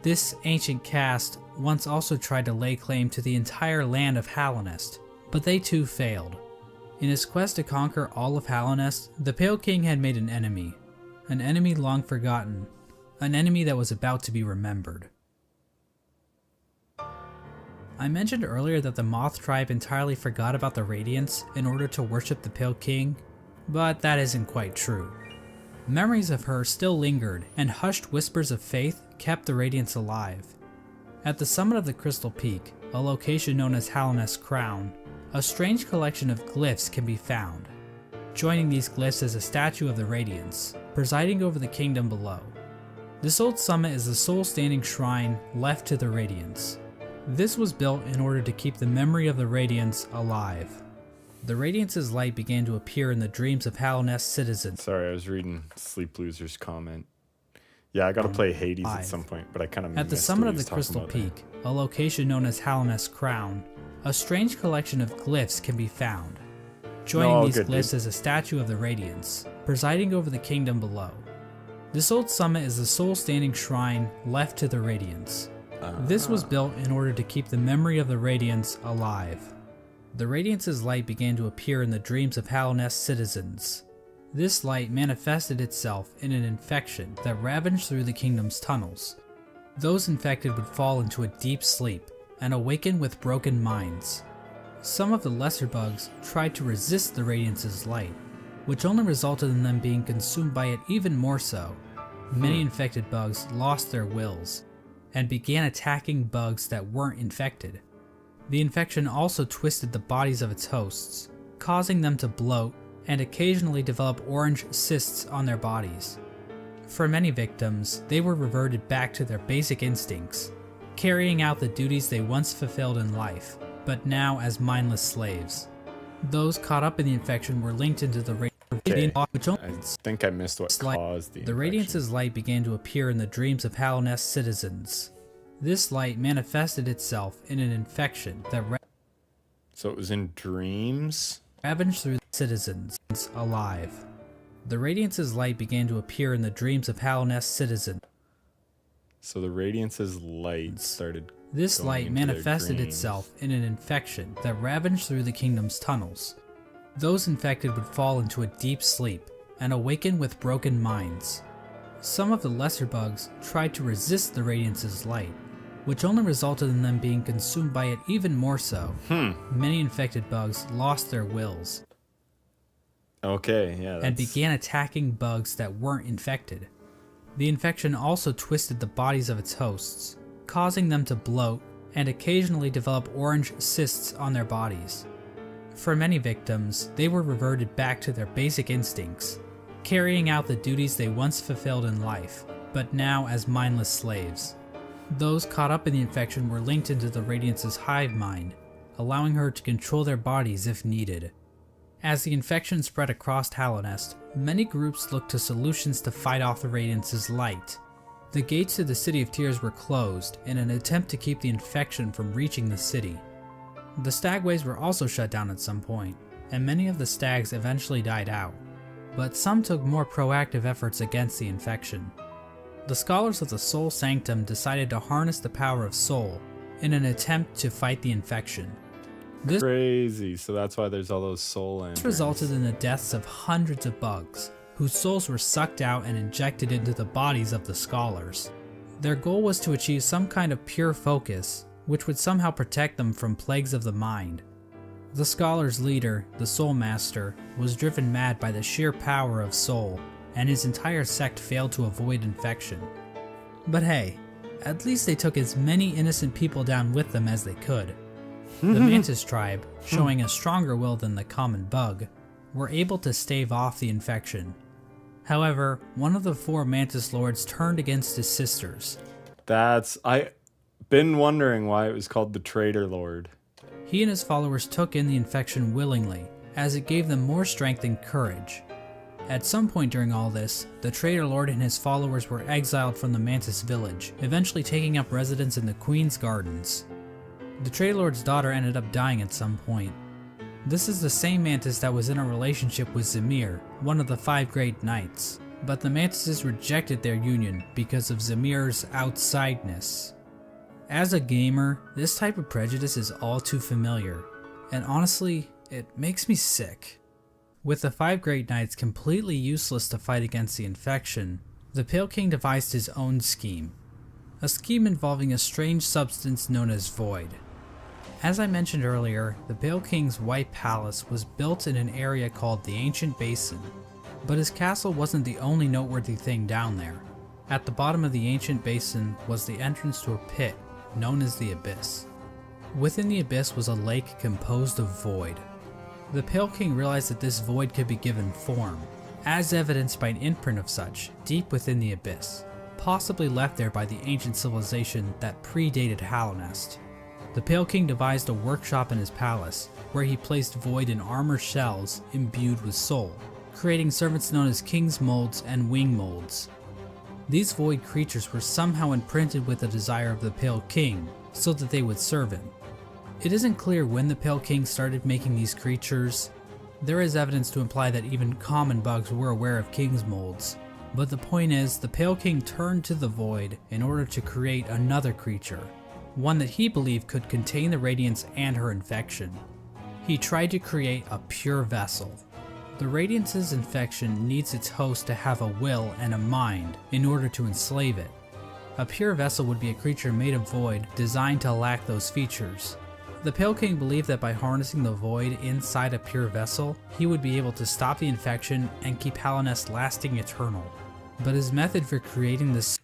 This ancient caste once also tried to lay claim to the entire land of Hallownest, but they too failed. In his quest to conquer all of Hallownest, the Pale King had made an enemy long forgotten, an enemy that was about to be remembered. I mentioned earlier that the Moth tribe entirely forgot about the Radiants in order to worship the Pale King, but that isn't quite true. Memories of her still lingered, and hushed whispers of faith kept the Radiants alive. At the summit of the Crystal Peak, a location known as Hallownest Crown, a strange collection of glyphs can be found. Joining these glyphs is a statue of the Radiants, presiding over the kingdom below. This old summit is the sole standing shrine left to the Radiants. This was built in order to keep the memory of the Radiants alive. The Radiants' light began to appear in the dreams of Hallownest citizens. Sorry, I was reading Sleep Loser's comment. Yeah, I gotta play Hades at Five. some point, but I kind of At the summit of the Crystal Peak, a location known as Hallownest Crown, a strange collection of glyphs can be found. Joining these glyphs is a statue of the Radiance, presiding over the kingdom below. This old summit is the sole standing shrine left to the Radiance. This was built in order to keep the memory of the Radiance alive. The Radiance's light began to appear in the dreams of Hallownest citizens. This light manifested itself in an infection that ravaged through the kingdom's tunnels. Those infected would fall into a deep sleep and awaken with broken minds. Some of the lesser bugs tried to resist the Radiance's light, which only resulted in them being consumed by it even more so. Many infected bugs lost their wills and began attacking bugs that weren't infected. The infection also twisted the bodies of its hosts, causing them to bloat and occasionally develop orange cysts on their bodies. For many victims, they were reverted back to their basic instincts, carrying out the duties they once fulfilled in life, but now as mindless slaves. Those caught up in the infection were linked into the which I think I missed what caused the infection. Radiance's light began to appear in the dreams of Hallownest citizens. This light manifested itself in an infection that So it was in dreams? ravaged through the citizens alive. The Radiance's light began to appear in the dreams of Hallownest citizens. So the Radiance's light started. This going light into their manifested dreams. itself in an infection that ravaged through the kingdom's tunnels. Those infected would fall into a deep sleep and awaken with broken minds. Some of the lesser bugs tried to resist the Radiance's light, which only resulted in them being consumed by it even more so. Many infected bugs lost their wills Okay, yeah. and began attacking bugs that weren't infected. The infection also twisted the bodies of its hosts, causing them to bloat and occasionally develop orange cysts on their bodies. For many victims, they were reverted back to their basic instincts, carrying out the duties they once fulfilled in life, but now as mindless slaves. Those caught up in the infection were linked into the Radiance's hive mind, allowing her to control their bodies if needed. As the infection spread across Hallownest, many groups looked to solutions to fight off the Radiance's light. The gates to the City of Tears were closed in an attempt to keep the infection from reaching the city. The stagways were also shut down at some point, and many of the stags eventually died out, but some took more proactive efforts against the infection. The scholars of the Soul Sanctum decided to harness the power of Soul in an attempt to fight the infection. This Crazy. So that's why there's all those soul lanterns. resulted in the deaths of hundreds of bugs, whose souls were sucked out and injected into the bodies of the scholars. Their goal was to achieve some kind of pure focus, which would somehow protect them from plagues of the mind. The scholars' leader, the Soul Master, was driven mad by the sheer power of Soul, and his entire sect failed to avoid infection. But hey, at least they took as many innocent people down with them as they could. The Mantis tribe, showing a stronger will than the common bug, were able to stave off the infection. However, one of the 4 Mantis lords turned against his sisters. I been wondering why it was called the Traitor Lord. He and his followers took in the infection willingly, as it gave them more strength and courage. At some point during all this, the Traitor Lord and his followers were exiled from the Mantis village, eventually taking up residence in the Queen's Gardens. The Traitor Lord's daughter ended up dying at some point. This is the same Mantis that was in a relationship with Zamir, one of the 5 Great Knights, but the Mantises rejected their union because of Zamir's outsideness. As a gamer, this type of prejudice is all too familiar, and honestly, it makes me sick. With the 5 Great Knights completely useless to fight against the infection, the Pale King devised his own scheme. A scheme involving a strange substance known as Void. As I mentioned earlier, the Pale King's White Palace was built in an area called the Ancient Basin, but his castle wasn't the only noteworthy thing down there. At the bottom of the Ancient Basin was the entrance to a pit known as the Abyss. Within the Abyss was a lake composed of void. The Pale King realized that this void could be given form, as evidenced by an imprint of such deep within the Abyss, possibly left there by the ancient civilization that predated Hallownest. The Pale King devised a workshop in his palace, where he placed void in armor shells imbued with soul, creating servants known as King's Molds and Wing Molds. These void creatures were somehow imprinted with the desire of the Pale King, so that they would serve him. It isn't clear when the Pale King started making these creatures. There is evidence to imply that even common bugs were aware of King's molds, but the point is, the Pale King turned to the void in order to create another creature, one that he believed could contain the Radiance and her infection. He tried to create a pure vessel. The Radiance's infection needs its host to have a will and a mind in order to enslave it. A pure vessel would be a creature made of void designed to lack those features. The Pale King believed that by harnessing the void inside a pure vessel, he would be able to stop the infection and keep Hallownest lasting eternal. But his method for creating this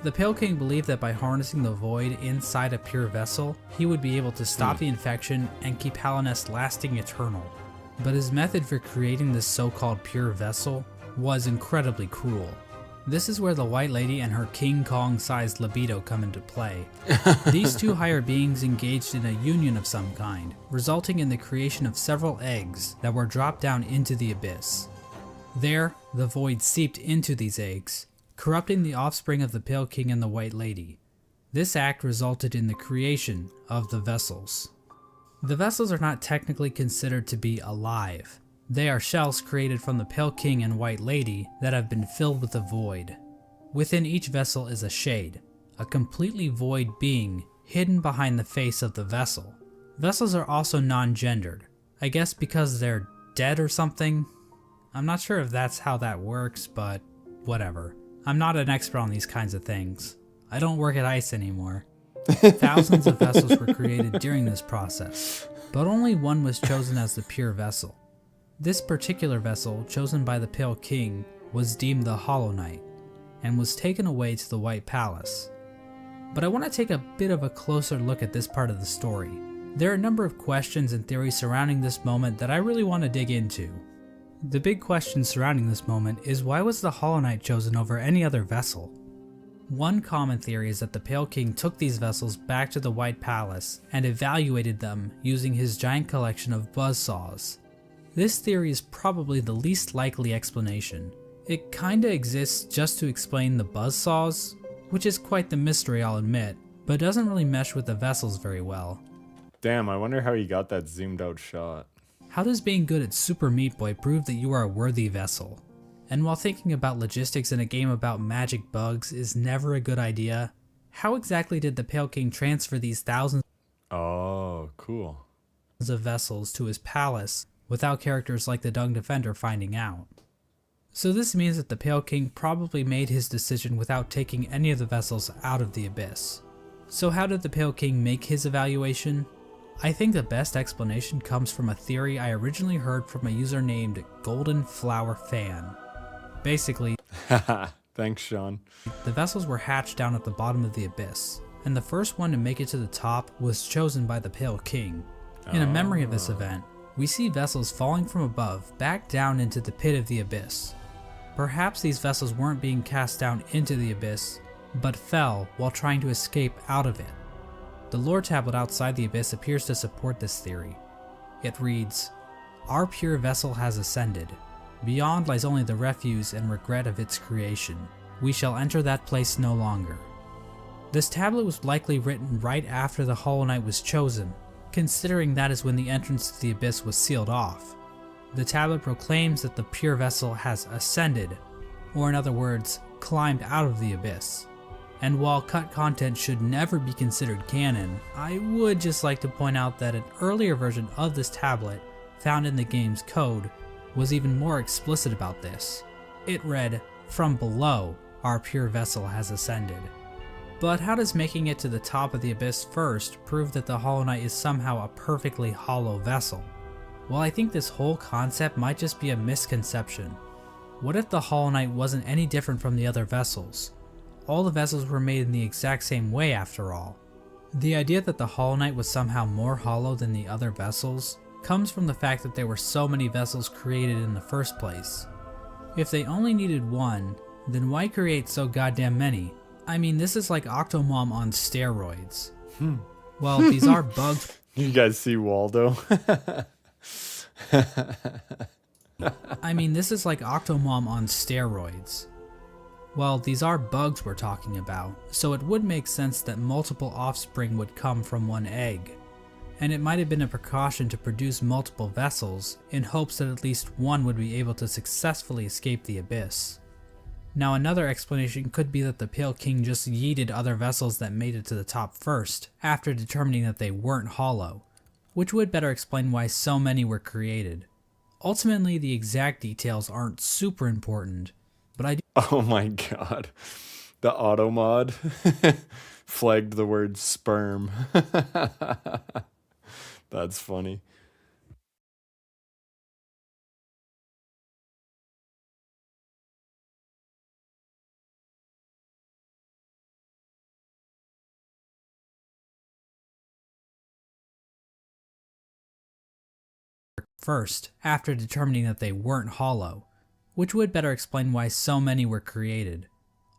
The Pale King believed that by harnessing the void inside a pure vessel, he would be able to stop the infection and keep Hallownest lasting eternal. But his method for creating this so-called pure vessel was incredibly cruel. This is where the White Lady and her King Kong-sized libido come into play. These two higher beings engaged in a union of some kind, resulting in the creation of several eggs that were dropped down into the abyss. There, the void seeped into these eggs, corrupting the offspring of the Pale King and the White Lady. This act resulted in the creation of the vessels. The vessels are not technically considered to be alive. They are shells created from the Pale King and White Lady that have been filled with the void. Within each vessel is a shade, a completely void being hidden behind the face of the vessel. Vessels are also non-gendered, I guess because they're dead or something? I'm not sure if that's how that works, but whatever. I'm not an expert on these kinds of things. I don't work at ICE anymore. Thousands of vessels were created during this process, but only one was chosen as the pure vessel. This particular vessel, chosen by the Pale King, was deemed the Hollow Knight, and was taken away to the White Palace. But I want to take a bit of a closer look at this part of the story. There are a number of questions and theories surrounding this moment that I really want to dig into. The big question surrounding this moment is, why was the Hollow Knight chosen over any other vessel? One common theory is that the Pale King took these vessels back to the White Palace and evaluated them using his giant collection of buzzsaws. This theory is probably the least likely explanation. It kinda exists just to explain the buzzsaws, which is quite the mystery, I'll admit, but doesn't really mesh with the vessels very well. Damn, I wonder how he got that zoomed out shot. How does being good at Super Meat Boy prove that you are a worthy vessel? And while thinking about logistics in a game about magic bugs is never a good idea, how exactly did the Pale King transfer these thousands Oh, cool. of vessels to his palace without characters like the Dung Defender finding out? So this means that the Pale King probably made his decision without taking any of the vessels out of the abyss. So how did the Pale King make his evaluation? I think the best explanation comes from a theory I originally heard from a user named Golden Flower Fan. Basically, Haha, thanks, Sean. the vessels were hatched down at the bottom of the abyss, and the first one to make it to the top was chosen by the Pale King. In a memory of this event, we see vessels falling from above back down into the pit of the abyss. Perhaps these vessels weren't being cast down into the abyss, but fell while trying to escape out of it. The lore tablet outside the abyss appears to support this theory. It reads, "Our pure vessel has ascended. Beyond lies only the refuse and regret of its creation. We shall enter that place no longer." This tablet was likely written right after the Hollow Knight was chosen, considering that is when the entrance to the abyss was sealed off. The tablet proclaims that the pure vessel has ascended, or in other words, climbed out of the abyss. And while cut content should never be considered canon, I would just like to point out that an earlier version of this tablet, found in the game's code, was even more explicit about this. It read, "From below, our pure vessel has ascended." But how does making it to the top of the abyss first prove that the Hollow Knight is somehow a perfectly hollow vessel? Well, I think this whole concept might just be a misconception. What if the Hollow Knight wasn't any different from the other vessels? All the vessels were made in the exact same way after all. The idea that the Hollow Knight was somehow more hollow than the other vessels comes from the fact that there were so many vessels created in the first place. If they only needed one, then why create so goddamn many? I mean, this is like Octomom on steroids. Well, these are bugs. You guys see Waldo? I mean, this is like Octomom on steroids. Well, these are bugs we're talking about, so it would make sense that multiple offspring would come from one egg. And it might have been a precaution to produce multiple vessels in hopes that at least one would be able to successfully escape the abyss. Now another explanation could be that the Pale King just yeeted other vessels that made it to the top first, after determining that they weren't hollow, which would better explain why so many were created. Ultimately, the exact details aren't super important, but I do Oh my god. The auto mod flagged the word sperm. That's funny. first, after determining that they weren't hollow, which would better explain why so many were created.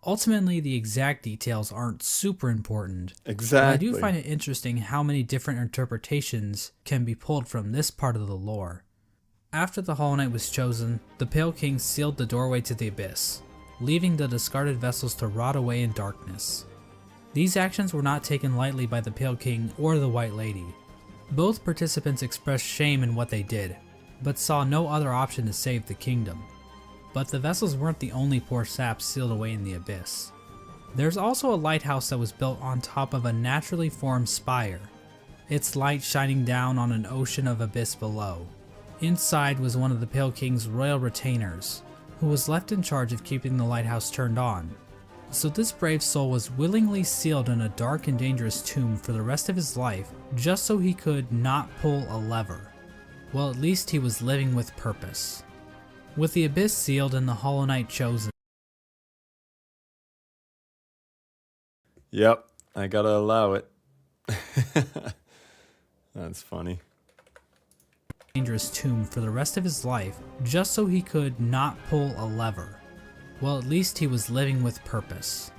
Ultimately, the exact details aren't super important, but I Exactly. do find it interesting how many different interpretations can be pulled from this part of the lore. After the Hollow Knight was chosen, the Pale King sealed the doorway to the abyss, leaving the discarded vessels to rot away in darkness. These actions were not taken lightly by the Pale King or the White Lady. Both participants expressed shame in what they did, but saw no other option to save the kingdom. But the vessels weren't the only poor saps sealed away in the abyss. There's also a lighthouse that was built on top of a naturally formed spire, its light shining down on an ocean of abyss below. Inside was one of the Pale King's royal retainers, who was left in charge of keeping the lighthouse turned on. So this brave soul was willingly sealed in a dark and dangerous tomb for the rest of his life, just so he could not pull a lever. Well, at least he was living with purpose. With the abyss sealed and the Hollow Knight chosen, Yep, I gotta allow it. That's funny. dangerous tomb for the rest of his life, just so he could not pull a lever. Well, at least he was living with purpose.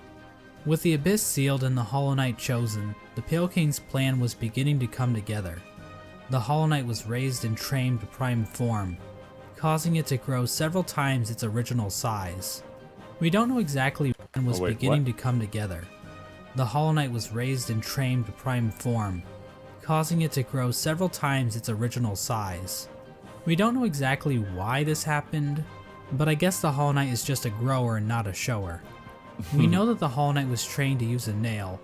With the abyss sealed and the Hollow Knight chosen, the Pale King's plan was beginning to come together. The Hollow Knight was raised and trained to prime form, causing it to grow several times its original size. We don't know exactly when it was Oh, wait, beginning what? to come together. The Hollow Knight was raised and trained to prime form, causing it to grow several times its original size. We don't know exactly why this happened, but I guess the Hollow Knight is just a grower and not a shower. We know that the Hollow Knight was trained to use a nail,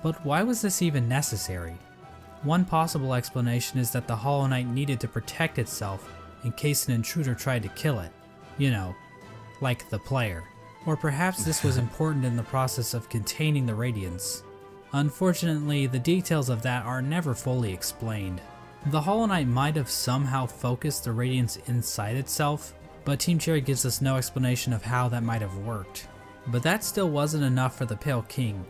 but why was this even necessary? One possible explanation is that the Hollow Knight needed to protect itself in case an intruder tried to kill it. You know, like the player. Or perhaps this was important in the process of containing the Radiance. Unfortunately, the details of that are never fully explained. The Hollow Knight might have somehow focused the Radiance inside itself, but Team Cherry gives us no explanation of how that might have worked. But that still wasn't enough for the Pale King.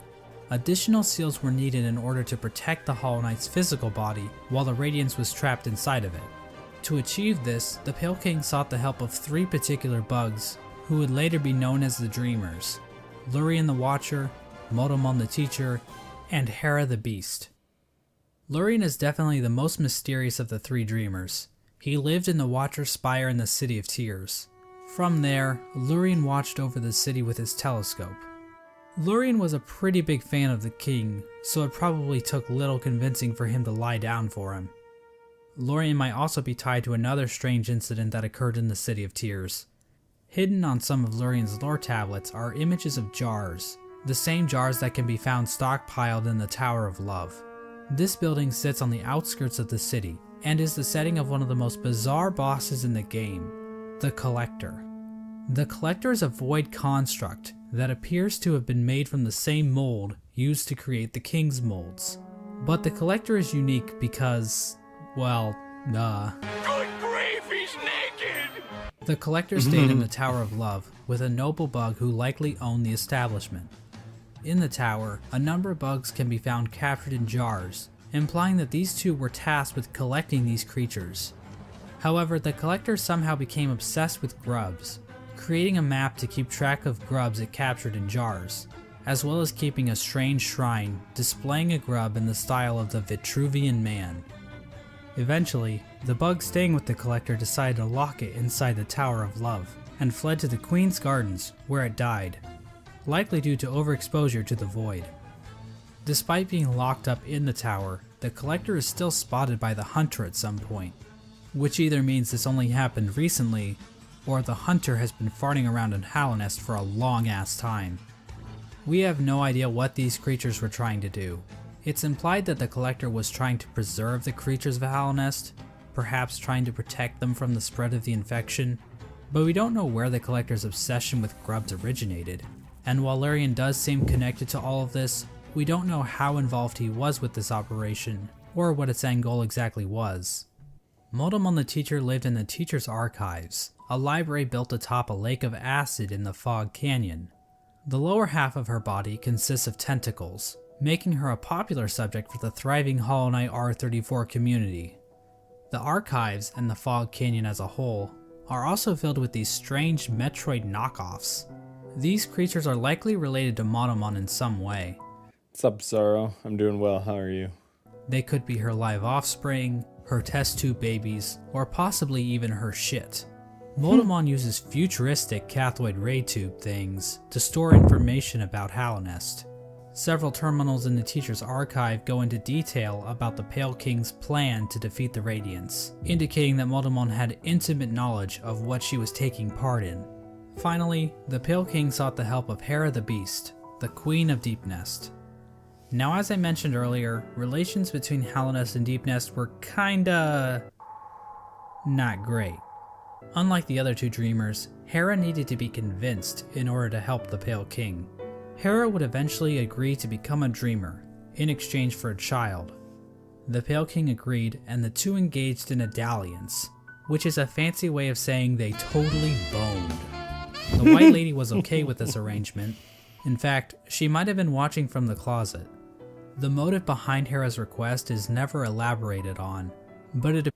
Additional seals were needed in order to protect the Hollow Knight's physical body while the Radiance was trapped inside of it. To achieve this, the Pale King sought the help of 3 particular bugs, who would later be known as the Dreamers: Lurien the Watcher, Motomon the Teacher, and Hera the Beast. Lurien is definitely the most mysterious of the 3 Dreamers. He lived in the Watcher's Spire in the City of Tears. From there, Lurien watched over the city with his telescope. Lurien was a pretty big fan of the king, so it probably took little convincing for him to lie down for him. Lurien might also be tied to another strange incident that occurred in the City of Tears. Hidden on some of Lurien's lore tablets are images of jars, the same jars that can be found stockpiled in the Tower of Love. This building sits on the outskirts of the city, and is the setting of one of the most bizarre bosses in the game, the Collector. The Collector is a void construct that appears to have been made from the same mold used to create the King's molds. But the Collector is unique because, well, Good grief, he's naked! The Collector stayed in the Tower of Love with a noble bug who likely owned the establishment. In the tower, a number of bugs can be found captured in jars, implying that these two were tasked with collecting these creatures. However, the Collector somehow became obsessed with grubs, creating a map to keep track of grubs it captured in jars, as well as keeping a strange shrine displaying a grub in the style of the Vitruvian Man. Eventually, the bug staying with the Collector decided to lock it inside the Tower of Love, and fled to the Queen's Gardens, where it died. likely due to overexposure to the void. Despite being locked up in the tower, the Collector is still spotted by the Hunter at some point, which either means this only happened recently, or the Hunter has been farting around in Hallownest for a long ass time. We have no idea what these creatures were trying to do. It's implied that the Collector was trying to preserve the creatures of Hallownest, perhaps trying to protect them from the spread of the infection, but we don't know where the Collector's obsession with grubs originated, and while Larian does seem connected to all of this, we don't know how involved he was with this operation, or what its end goal exactly was. Motomon the teacher lived in the Teacher's Archives, a library built atop a lake of acid in the Fog Canyon. The lower half of her body consists of tentacles, making her a popular subject for the thriving Hollow Knight R34 community. The Archives and the Fog Canyon as a whole are also filled with these strange Metroid knockoffs. These creatures are likely related to Motomon in some way. What's up, Zaro? I'm doing well. How are you? They could be her live offspring, her test tube babies, or possibly even her shit. Motomon uses futuristic cathode ray tube things to store information about Hallownest. Several terminals in the Teacher's Archive go into detail about the Pale King's plan to defeat the Radiants, indicating that Motomon had intimate knowledge of what she was taking part in. Finally, the Pale King sought the help of Hera the Beast, the Queen of Deepnest. Now, as I mentioned earlier, relations between Hallownest and Deepnest were kinda not great. Unlike the other two dreamers, Hera needed to be convinced in order to help the Pale King. Hera would eventually agree to become a dreamer, in exchange for a child. The Pale King agreed, and the two engaged in a dalliance, which is a fancy way of saying they totally boned. The White Lady was okay with this arrangement. In fact, she might have been watching from the closet. The motive behind Hera's request is never elaborated on, but it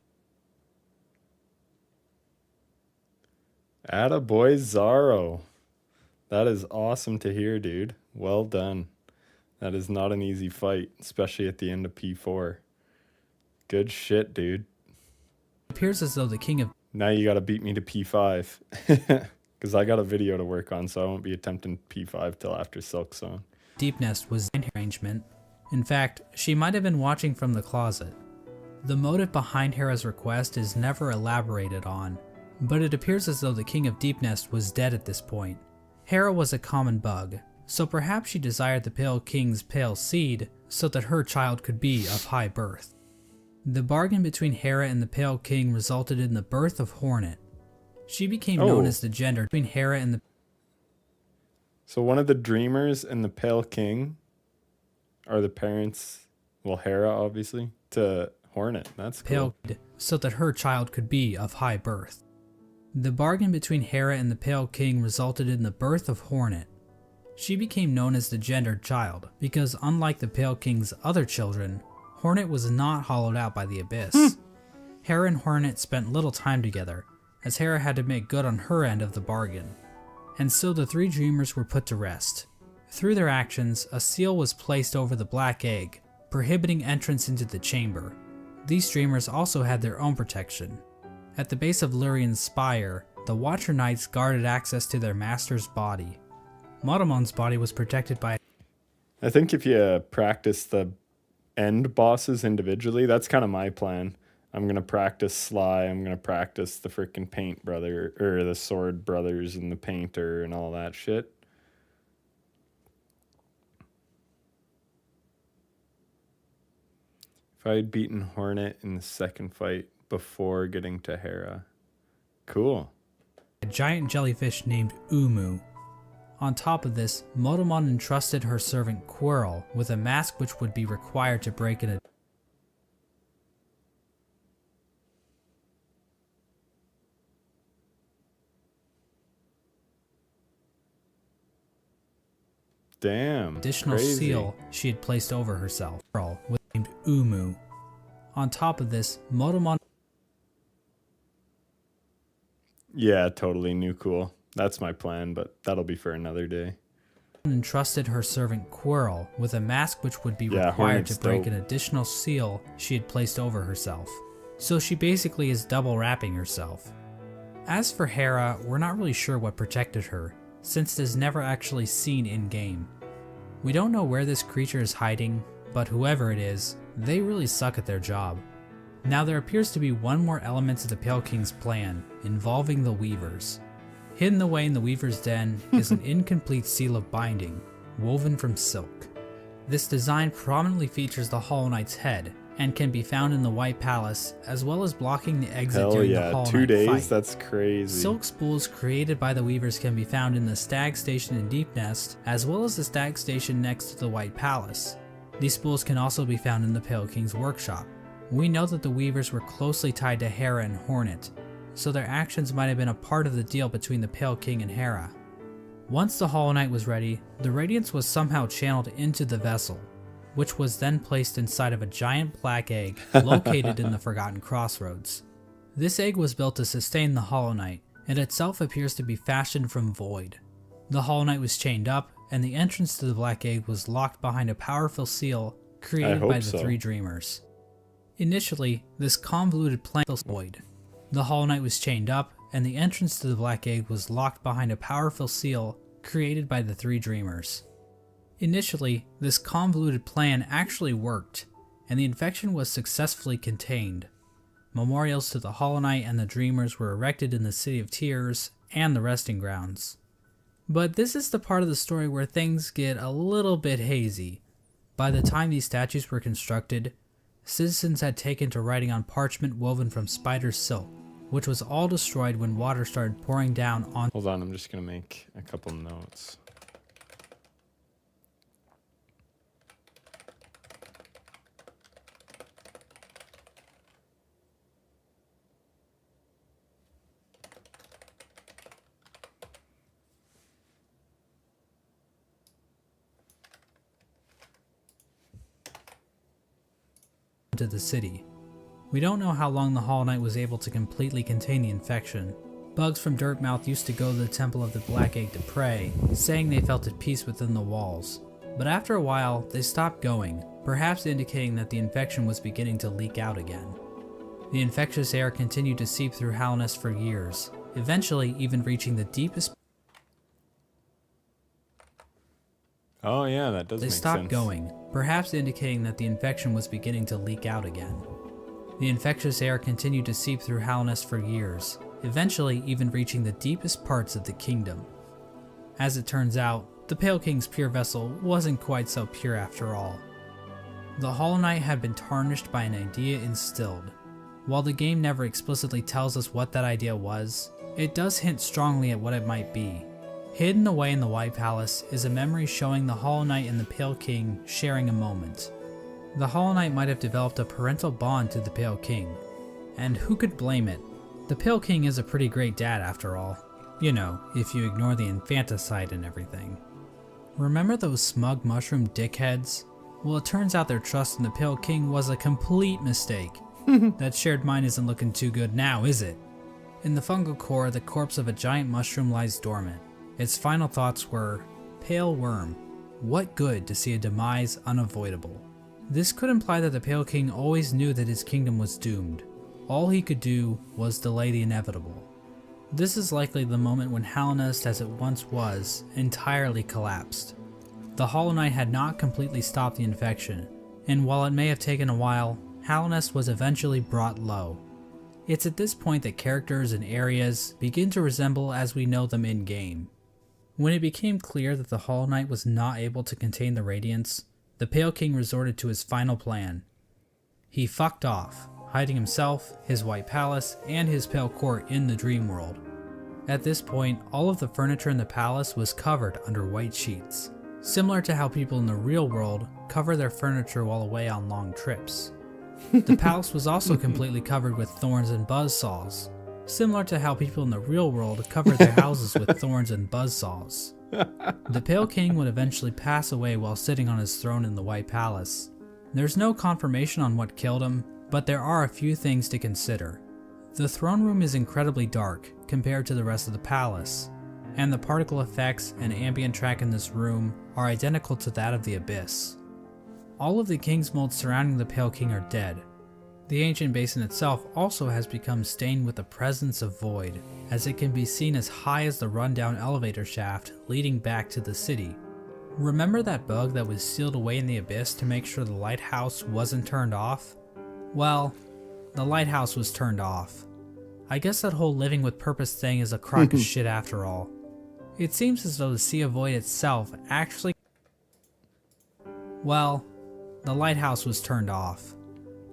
Attaboy Zaro. That is awesome to hear, dude. Well done. That is not an easy fight, especially at the end of P4. Good shit, dude. appears as though the King of Now you gotta beat me to P5. Because I got a video to work on, so I won't be attempting P5 till after Silksong. Deepnest was in her arrangement. In fact, she might have been watching from the closet. The motive behind Hera's request is never elaborated on, but it appears as though the King of Deepnest was dead at this point. Hera was a common bug, so perhaps she desired the Pale King's pale seed so that her child could be of high birth. The bargain between Hera and the Pale King resulted in the birth of Hornet. She became known as the gender between Hera and the So one of the dreamers and the Pale King are the parents, well, Hera obviously, to Hornet. That's cool. Pale so that her child could be of high birth. The bargain between Hera and the Pale King resulted in the birth of Hornet. She became known as the gendered child because, unlike the Pale King's other children, Hornet was not hollowed out by the Abyss. Hera and Hornet spent little time together, as Hera had to make good on her end of the bargain. And so the three dreamers were put to rest. Through their actions, a seal was placed over the Black Egg, prohibiting entrance into the chamber. These dreamers also had their own protection. At the base of Lurian's spire, the Watcher Knights guarded access to their master's body. Motomon's body was protected by I think if you practice the end bosses individually, that's kind of my plan. I'm going to practice Sly. I'm going to practice the freaking Paint Brother, or the Sword Brothers and the Painter and all that shit. If I had beaten Hornet in the second fight before getting to Hera. Cool. a giant jellyfish named Umu. On top of this, Motomon entrusted her servant Quirrell with a mask which would be required to break in a Damn. additional crazy. seal she had placed over herself, Quirrell, named Umu. On top of this, Motomon Yeah, totally new cool. That's my plan, but that'll be for another day. entrusted her servant Quirrell with a mask which would be Yeah, required Hornet's to break dope. an additional seal she had placed over herself. So she basically is double wrapping herself. As for Hera, we're not really sure what protected her. since it is never actually seen in-game. We don't know where this creature is hiding, but whoever it is, they really suck at their job. Now there appears to be one more element to the Pale King's plan, involving the Weavers. Hidden away in the Weaver's den is an incomplete seal of binding, woven from silk. This design prominently features the Hollow Knight's head, and can be found in the White Palace, as well as blocking the exit Hell during the yeah, Hollow 2 Knight days? fight. That's crazy. Silk spools created by the Weavers can be found in the Stag Station in Deep Nest, as well as the Stag Station next to the White Palace. These spools can also be found in the Pale King's workshop. We know that the Weavers were closely tied to Hera and Hornet, so their actions might have been a part of the deal between the Pale King and Hera. Once the Hollow Knight was ready, the Radiance was somehow channeled into the vessel, which was then placed inside of a giant black egg located in the Forgotten Crossroads. This egg was built to sustain the Hollow Knight, and itself appears to be fashioned from void. The Hollow Knight was chained up, and the entrance to the black egg was locked behind a powerful seal created by the Three Dreamers. Initially, this convoluted plan was void. The Hollow Knight was chained up, and the entrance to the black egg was locked behind a powerful seal created by the Three Dreamers. Initially, this convoluted plan actually worked, and the infection was successfully contained. Memorials to the Hollow Knight and the Dreamers were erected in the City of Tears and the Resting Grounds. But this is the part of the story where things get a little bit hazy. By the time these statues were constructed, citizens had taken to writing on parchment woven from spider silk, which was all destroyed when water started pouring down on. Hold on, I'm just gonna make a couple notes. To the city. We don't know how long the Hollow Knight was able to completely contain the infection. Bugs from Dirtmouth used to go to the Temple of the Black Egg to pray, saying they felt at peace within the walls. But after a while, they stopped going, perhaps indicating that the infection was beginning to leak out again. The infectious air continued to seep through Hallownest for years, eventually even reaching the deepest. Oh yeah, that does They make stopped sense. going, perhaps indicating that the infection was beginning to leak out again. The infectious air continued to seep through Hallownest for years, eventually even reaching the deepest parts of the kingdom. As it turns out, the Pale King's pure vessel wasn't quite so pure after all. The Hollow Knight had been tarnished by an idea instilled. While the game never explicitly tells us what that idea was, it does hint strongly at what it might be. Hidden away in the White Palace is a memory showing the Hollow Knight and the Pale King sharing a moment. The Hollow Knight might have developed a parental bond to the Pale King, and who could blame it? The Pale King is a pretty great dad after all. You know, if you ignore the infanticide and everything. Remember those smug mushroom dickheads? Well, it turns out their trust in the Pale King was a complete mistake. That shared mind isn't looking too good now, is it? In the fungal core, the corpse of a giant mushroom lies dormant. Its final thoughts were, "Pale worm, what good to see a demise unavoidable?" This could imply that the Pale King always knew that his kingdom was doomed. All he could do was delay the inevitable. This is likely the moment when Hallownest as it once was entirely collapsed. The Hollow Knight had not completely stopped the infection, and while it may have taken a while, Hallownest was eventually brought low. It's at this point that characters and areas begin to resemble as we know them in-game. When it became clear that the Hollow Knight was not able to contain the Radiance, the Pale King resorted to his final plan. He fucked off, hiding himself, his White Palace, and his Pale Court in the Dream World. At this point, all of the furniture in the palace was covered under white sheets, similar to how people in the real world cover their furniture while away on long trips. The palace was also completely covered with thorns and buzzsaws, similar to how people in the real world cover their houses with thorns and buzzsaws. The Pale King would eventually pass away while sitting on his throne in the White Palace. There's no confirmation on what killed him, but there are a few things to consider. The throne room is incredibly dark compared to the rest of the palace, and the particle effects and ambient track in this room are identical to that of the Abyss. All of the king's molds surrounding the Pale King are dead. The ancient basin itself also has become stained with the presence of void, as it can be seen as high as the rundown elevator shaft leading back to the city. Remember that bug that was sealed away in the abyss to make sure the lighthouse wasn't turned off? Well, the lighthouse was turned off. I guess that whole living with purpose thing is a crock of shit after all. It seems as though the Sea of Void itself actually... Well, the lighthouse was turned off.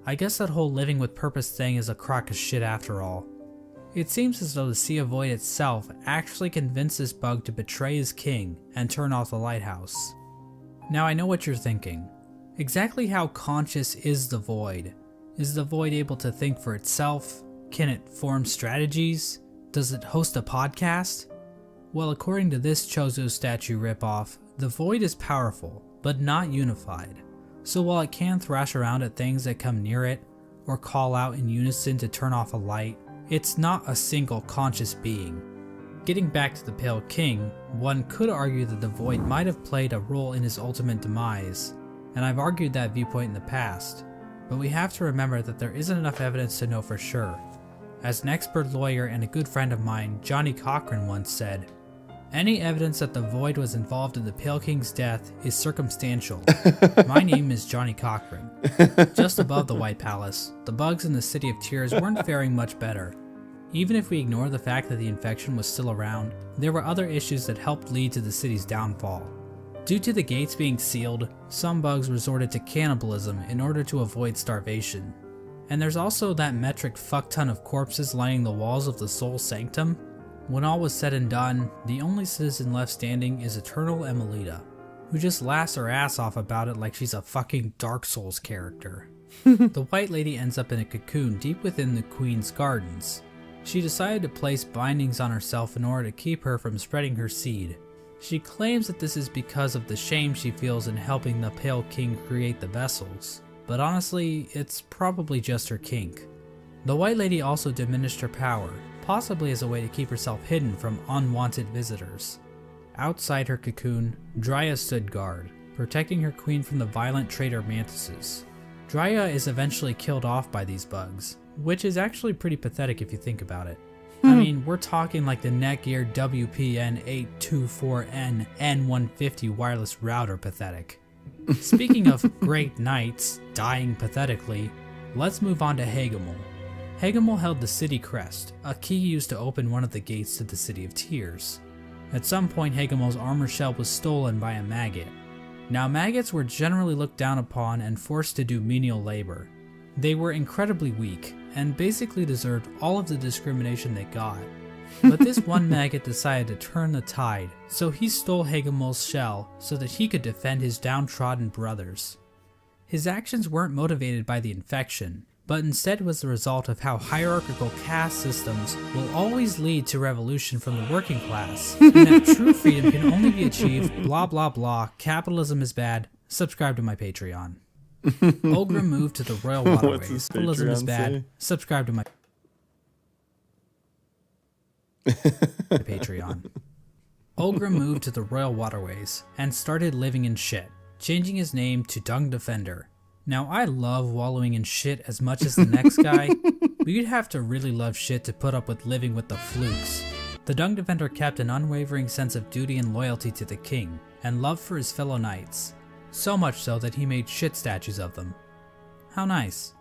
I guess that whole living with purpose thing is a crock of shit after all. It seems as though the Sea of Void itself actually convinced this bug to betray his king and turn off the lighthouse. Now I know what you're thinking. Exactly how conscious is the Void? Is the Void able to think for itself? Can it form strategies? Does it host a podcast? Well, according to this Chozo statue ripoff, the Void is powerful, but not unified. So while it can thrash around at things that come near it, or call out in unison to turn off a light, it's not a single conscious being. Getting back to the Pale King, one could argue that the Void might have played a role in his ultimate demise, and I've argued that viewpoint in the past, but we have to remember that there isn't enough evidence to know for sure. As an expert lawyer and a good friend of mine, Johnny Cochran, once said, "Any evidence that the Void was involved in the Pale King's death is circumstantial." My name is Johnny Cochran. Just above the White Palace, the bugs in the City of Tears weren't faring much better. Even if we ignore the fact that the infection was still around, there were other issues that helped lead to the city's downfall. Due to the gates being sealed, some bugs resorted to cannibalism in order to avoid starvation. And there's also that metric fuckton of corpses lining the walls of the Soul Sanctum. When all was said and done, the only citizen left standing is Eternal Emelita, who just laughs her ass off about it like she's a fucking Dark Souls character. The White Lady ends up in a cocoon deep within the Queen's gardens. She decided to place bindings on herself in order to keep her from spreading her seed. She claims that this is because of the shame she feels in helping the Pale King create the vessels, but honestly, it's probably just her kink. The White Lady also diminished her power, possibly as a way to keep herself hidden from unwanted visitors. Outside her cocoon, Dryia stood guard, protecting her queen from the violent traitor mantises. Dryia is eventually killed off by these bugs, which is actually pretty pathetic if you think about it. I mean, we're talking like the Netgear WPN824N N150 wireless router pathetic. Speaking of great knights dying pathetically, let's move on to Hagemul. Hagemul held the city crest, a key used to open one of the gates to the City of Tears. At some point, Hagemul's armor shell was stolen by a maggot. Now, maggots were generally looked down upon and forced to do menial labor. They were incredibly weak, and basically deserved all of the discrimination they got. But this one maggot decided to turn the tide, so he stole Hagemul's shell so that he could defend his downtrodden brothers. His actions weren't motivated by the infection, but instead was the result of how hierarchical caste systems will always lead to revolution from the working class, and that true freedom can only be achieved, blah blah blah, capitalism is bad, subscribe to my Patreon. Ogrim moved to the Royal Waterways, capitalism is bad, subscribe to my Patreon. Ogrim moved to the Royal Waterways and started living in shit, changing his name to Dung Defender. Now, I love wallowing in shit as much as the next guy, but you'd have to really love shit to put up with living with the flukes. The Dung Defender kept an unwavering sense of duty and loyalty to the king, and love for his fellow knights, so much so that he made shit statues of them. How nice.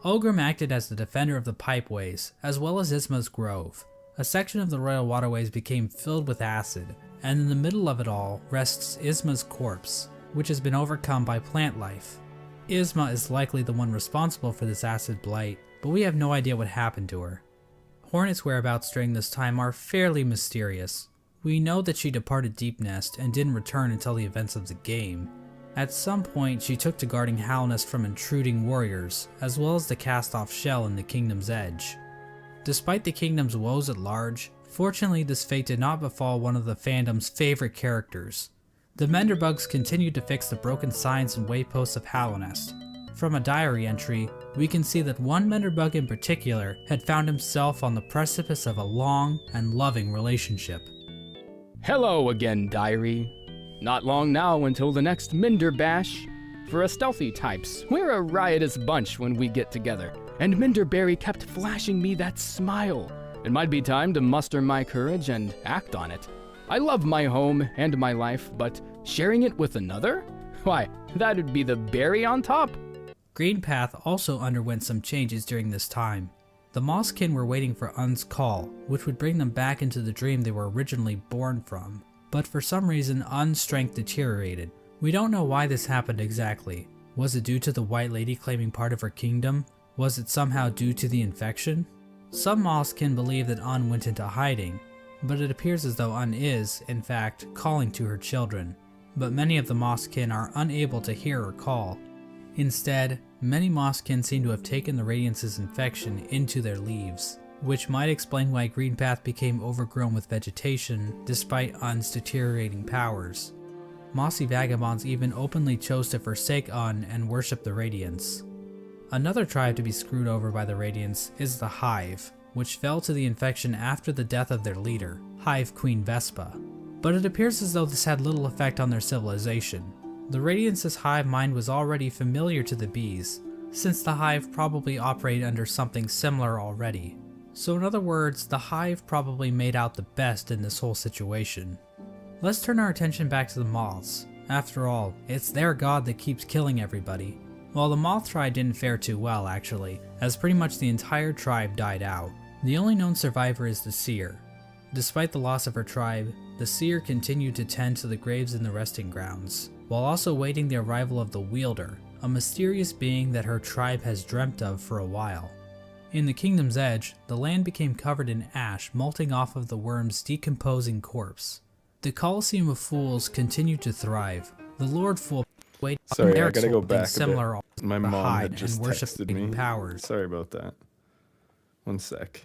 Ogrim acted as the defender of the pipeways, as well as Isma's Grove. A section of the Royal Waterways became filled with acid, and in the middle of it all rests Isma's corpse, which has been overcome by plant life. Isma is likely the one responsible for this acid blight, but we have no idea what happened to her. Hornet's whereabouts during this time are fairly mysterious. We know that she departed Deep Nest and didn't return until the events of the game. At some point, she took to guarding Halnest from intruding warriors, as well as the cast-off shell in the Kingdom's Edge. Despite the Kingdom's woes at large, fortunately this fate did not befall one of the fandom's favorite characters. The Menderbugs continued to fix the broken signs and wayposts of Halnest. From a diary entry, we can see that one Menderbug in particular had found himself on the precipice of a long and loving relationship. Hello again, diary. Not long now until the next Minder Bash. For us stealthy types, we're a riotous bunch when we get together, and Minderberry kept flashing me that smile. It might be time to muster my courage and act on it. I love my home and my life, but sharing it with another? Why, that'd be the berry on top. Greenpath also underwent some changes during this time. The Mosskin were waiting for Un's call, which would bring them back into the dream they were originally born from. But for some reason, Un's strength deteriorated. We don't know why this happened exactly. Was it due to the White Lady claiming part of her kingdom? Was it somehow due to the infection? Some Mosskin believe that Un went into hiding, but it appears as though Un is, in fact, calling to her children. But many of the Mosskin are unable to hear her call. Instead, many Mosskin seem to have taken the Radiance's infection into their leaves, which might explain why Greenpath became overgrown with vegetation despite Un's deteriorating powers. Mossy Vagabonds even openly chose to forsake Un and worship the Radiance. Another tribe to be screwed over by the Radiance is the Hive, which fell to the infection after the death of their leader, Hive Queen Vespa. But it appears as though this had little effect on their civilization. The Radiance's hive mind was already familiar to the bees, since the hive probably operated under something similar already. So in other words, the hive probably made out the best in this whole situation. Let's turn our attention back to the moths. After all, it's their god that keeps killing everybody. Well, the moth tribe didn't fare too well actually, as pretty much the entire tribe died out. The only known survivor is the seer. Despite the loss of her tribe, the seer continued to tend to the graves in the resting grounds, while also waiting the arrival of the wielder, a mysterious being that her tribe has dreamt of for a while. In the Kingdom's Edge, the land became covered in ash melting off of the worm's decomposing corpse. The Colosseum of Fools continued to thrive. The Lord Fool waited Sorry, their I gotta go something back a similar bit. My to mom hide had just and worship texted me. powers. Sorry about that. One sec.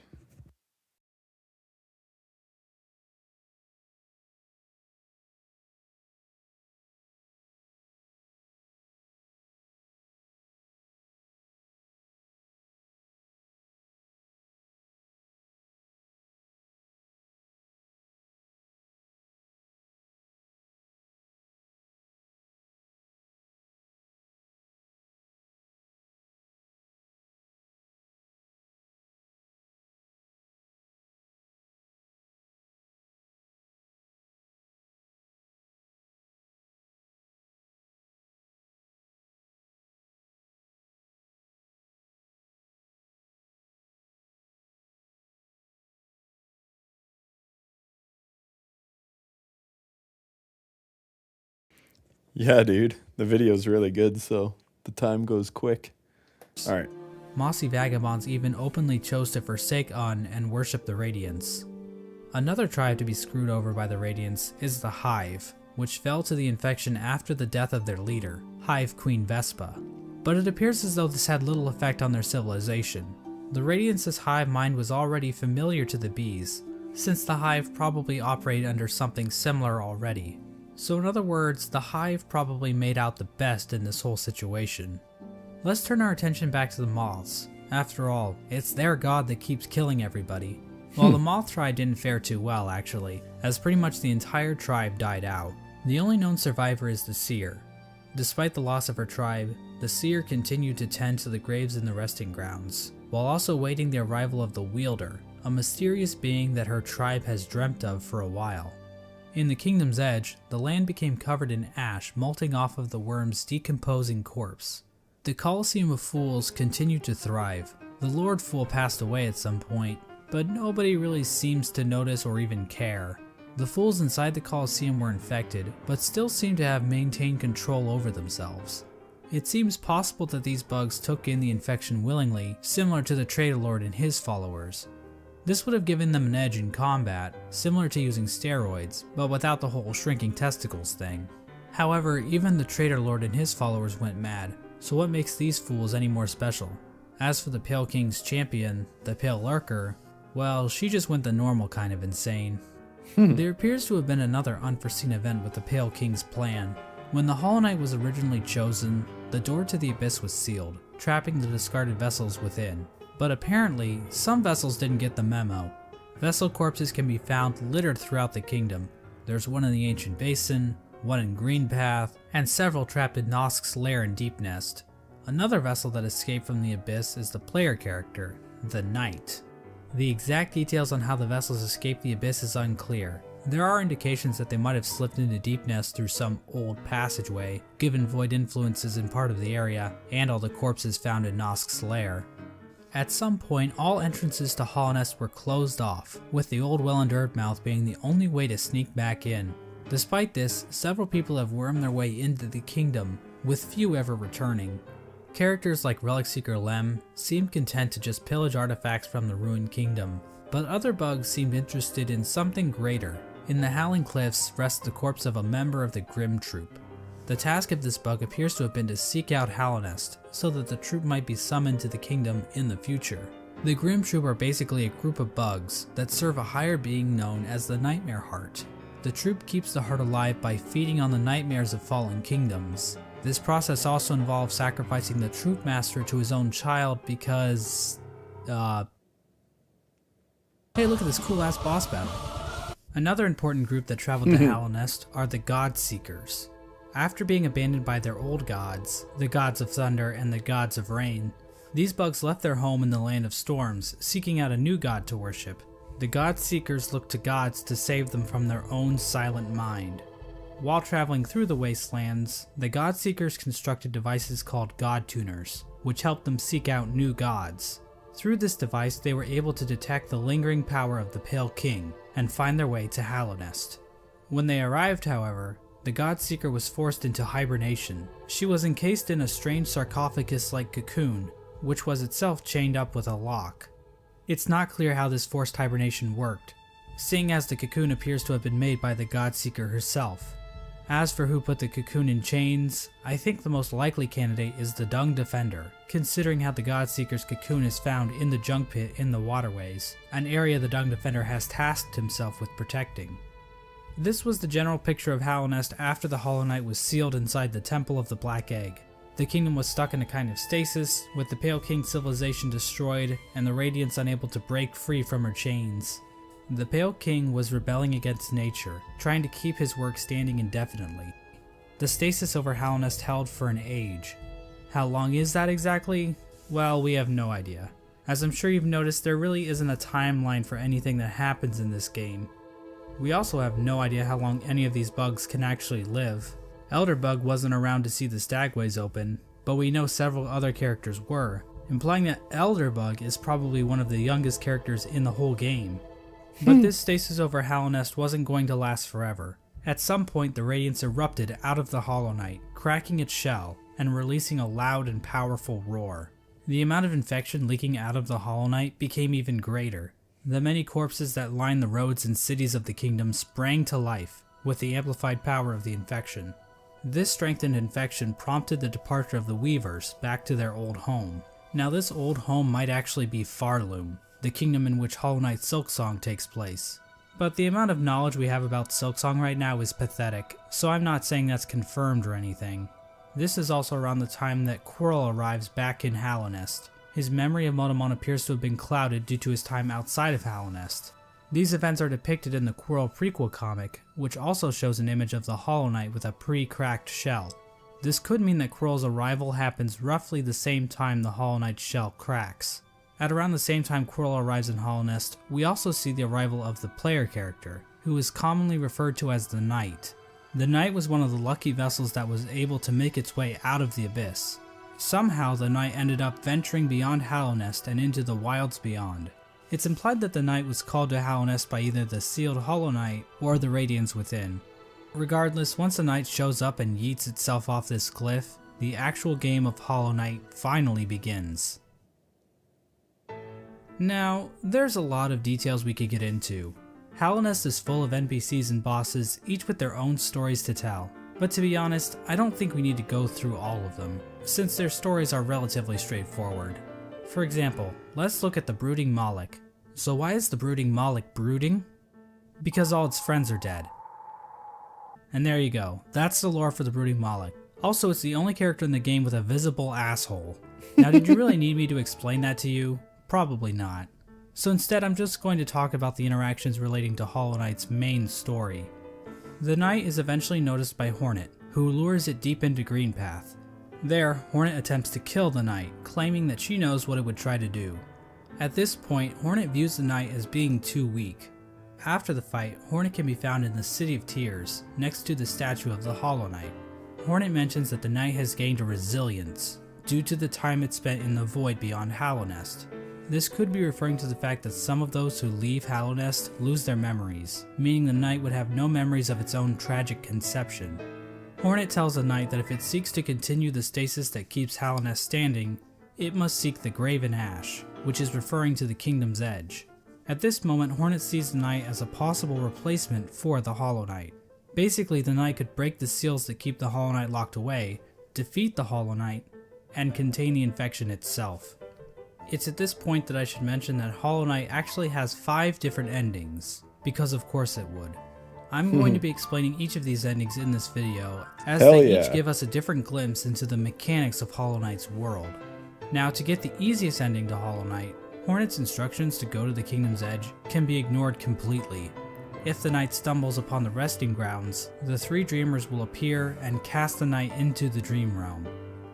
Yeah, dude. The video's really good, so the time goes quick. Alright. Mossy Vagabonds even openly chose to forsake Un and worship the Radiance. Another tribe to be screwed over by the Radiance is the Hive, which fell to the infection after the death of their leader, Hive Queen Vespa. But it appears as though this had little effect on their civilization. The Radiance's hive mind was already familiar to the bees, since the hive probably operated under something similar already. So in other words, the hive probably made out the best in this whole situation. Let's turn our attention back to the moths. After all, it's their god that keeps killing everybody. Well, the moth tribe didn't fare too well actually, as pretty much the entire tribe died out. The only known survivor is the seer. Despite the loss of her tribe, the seer continued to tend to the graves in the resting grounds, while also waiting the arrival of the wielder, a mysterious being that her tribe has dreamt of for a while. In the Kingdom's Edge, the land became covered in ash melting off of the worm's decomposing corpse. The Colosseum of Fools continued to thrive. The Lord Fool passed away at some point, but nobody really seems to notice or even care. The fools inside the Colosseum were infected, but still seem to have maintained control over themselves. It seems possible that these bugs took in the infection willingly, similar to the Traitor Lord and his followers. This would have given them an edge in combat, similar to using steroids, but without the whole shrinking testicles thing. However, even the Traitor Lord and his followers went mad, so what makes these fools any more special? As for the Pale King's champion, the Pale Lurker, well, she just went the normal kind of insane. There appears to have been another unforeseen event with the Pale King's plan. When the Hollow Knight was originally chosen, the door to the Abyss was sealed, trapping the discarded vessels within. But apparently, some vessels didn't get the memo. Vessel corpses can be found littered throughout the kingdom. There's one in the Ancient Basin, one in Greenpath, and several trapped in Nosk's lair in Deep Nest. Another vessel that escaped from the abyss is the player character, the Knight. The exact details on how the vessels escaped the abyss is unclear. There are indications that they might have slipped into Deepnest through some old passageway, given void influences in part of the area, and all the corpses found in Nosk's lair. At some point, all entrances to Hallownest were closed off, with the old well and Earthmouth being the only way to sneak back in. Despite this, several people have wormed their way into the kingdom, with few ever returning. Characters like Relic Seeker Lem seemed content to just pillage artifacts from the ruined kingdom, but other bugs seemed interested in something greater. In the Howling Cliffs rests the corpse of a member of the Grim Troop. The task of this bug appears to have been to seek out Hallownest, so that the troop might be summoned to the kingdom in the future. The Grim Troop are basically a group of bugs that serve a higher being known as the Nightmare Heart. The troop keeps the heart alive by feeding on the nightmares of fallen kingdoms. This process also involves sacrificing the troop master to his own child because, hey, look at this cool ass boss battle. Another important group that traveled to Hallownest are the God Seekers. After being abandoned by their old gods, the gods of thunder and the gods of rain, these bugs left their home in the Land of Storms, seeking out a new god to worship. The God Seekers looked to gods to save them from their own silent mind. While traveling through the wastelands, the God Seekers constructed devices called God Tuners, which helped them seek out new gods. Through this device, they were able to detect the lingering power of the Pale King and find their way to Hallownest. When they arrived, however, the God Seeker was forced into hibernation. She was encased in a strange sarcophagus-like cocoon, which was itself chained up with a lock. It's not clear how this forced hibernation worked, seeing as the cocoon appears to have been made by the God Seeker herself. As for who put the cocoon in chains, I think the most likely candidate is the Dung Defender, considering how the God Seeker's cocoon is found in the junk pit in the waterways, an area the Dung Defender has tasked himself with protecting. This was the general picture of Hallownest after the Hollow Knight was sealed inside the Temple of the Black Egg. The kingdom was stuck in a kind of stasis, with the Pale King civilization destroyed and the Radiance unable to break free from her chains. The Pale King was rebelling against nature, trying to keep his work standing indefinitely. The stasis over Hallownest held for an age. How long is that exactly? Well, we have no idea. As I'm sure you've noticed, there really isn't a timeline for anything that happens in this game. We also have no idea how long any of these bugs can actually live. Elderbug wasn't around to see the Stagways open, but we know several other characters were, implying that Elderbug is probably one of the youngest characters in the whole game. But this stasis over Hallownest wasn't going to last forever. At some point, the Radiance erupted out of the Hollow Knight, cracking its shell and releasing a loud and powerful roar. The amount of infection leaking out of the Hollow Knight became even greater. The many corpses that lined the roads and cities of the kingdom sprang to life with the amplified power of the infection. This strengthened infection prompted the departure of the Weavers back to their old home. Now this old home might actually be Farloom, the kingdom in which Hollow Knight Silksong takes place. But the amount of knowledge we have about Silksong right now is pathetic, so I'm not saying that's confirmed or anything. This is also around the time that Quirrell arrives back in Hallownest. His memory of Motomon appears to have been clouded due to his time outside of Hallownest. These events are depicted in the Quirrell prequel comic, which also shows an image of the Hollow Knight with a pre-cracked shell. This could mean that Quirrell's arrival happens roughly the same time the Hollow Knight's shell cracks. At around the same time Quirrell arrives in Hallownest, we also see the arrival of the player character, who is commonly referred to as the Knight. The Knight was one of the lucky vessels that was able to make its way out of the abyss. Somehow the Knight ended up venturing beyond Hallownest and into the wilds beyond. It's implied that the Knight was called to Hallownest by either the sealed Hollow Knight or the Radiance within. Regardless, once the Knight shows up and yeets itself off this cliff, the actual game of Hollow Knight finally begins. Now, there's a lot of details we could get into. Hallownest is full of NPCs and bosses, each with their own stories to tell. But to be honest, I don't think we need to go through all of them, since their stories are relatively straightforward. For example, let's look at the Brooding Moloch. So why is the Brooding Moloch brooding? Because all its friends are dead. And there you go, that's the lore for the Brooding Moloch. Also, it's the only character in the game with a visible asshole. Now, did you really need me to explain that to you? Probably not. So instead, I'm just going to talk about the interactions relating to Hollow Knight's main story. The Knight is eventually noticed by Hornet, who lures it deep into Greenpath. There, Hornet attempts to kill the knight, claiming that she knows what it would try to do. At this point, Hornet views the knight as being too weak. After the fight, Hornet can be found in the City of Tears, next to the statue of the Hollow Knight. Hornet mentions that the knight has gained a resilience, due to the time it spent in the void beyond Hallownest. This could be referring to the fact that some of those who leave Hallownest lose their memories, meaning the knight would have no memories of its own tragic conception. Hornet tells the knight that if it seeks to continue the stasis that keeps Hallownest standing, it must seek the Graven Ash, which is referring to the Kingdom's Edge. At this moment, Hornet sees the knight as a possible replacement for the Hollow Knight. Basically, the knight could break the seals that keep the Hollow Knight locked away, defeat the Hollow Knight, and contain the infection itself. It's at this point that I should mention that Hollow Knight actually has 5 different endings, because of course it would. I'm going to be explaining each of these endings in this video, as Hell they yeah. each give us a different glimpse into the mechanics of Hollow Knight's world. Now, to get the easiest ending to Hollow Knight, Hornet's instructions to go to the Kingdom's Edge can be ignored completely. If the knight stumbles upon the resting grounds, the 3 dreamers will appear and cast the knight into the dream realm.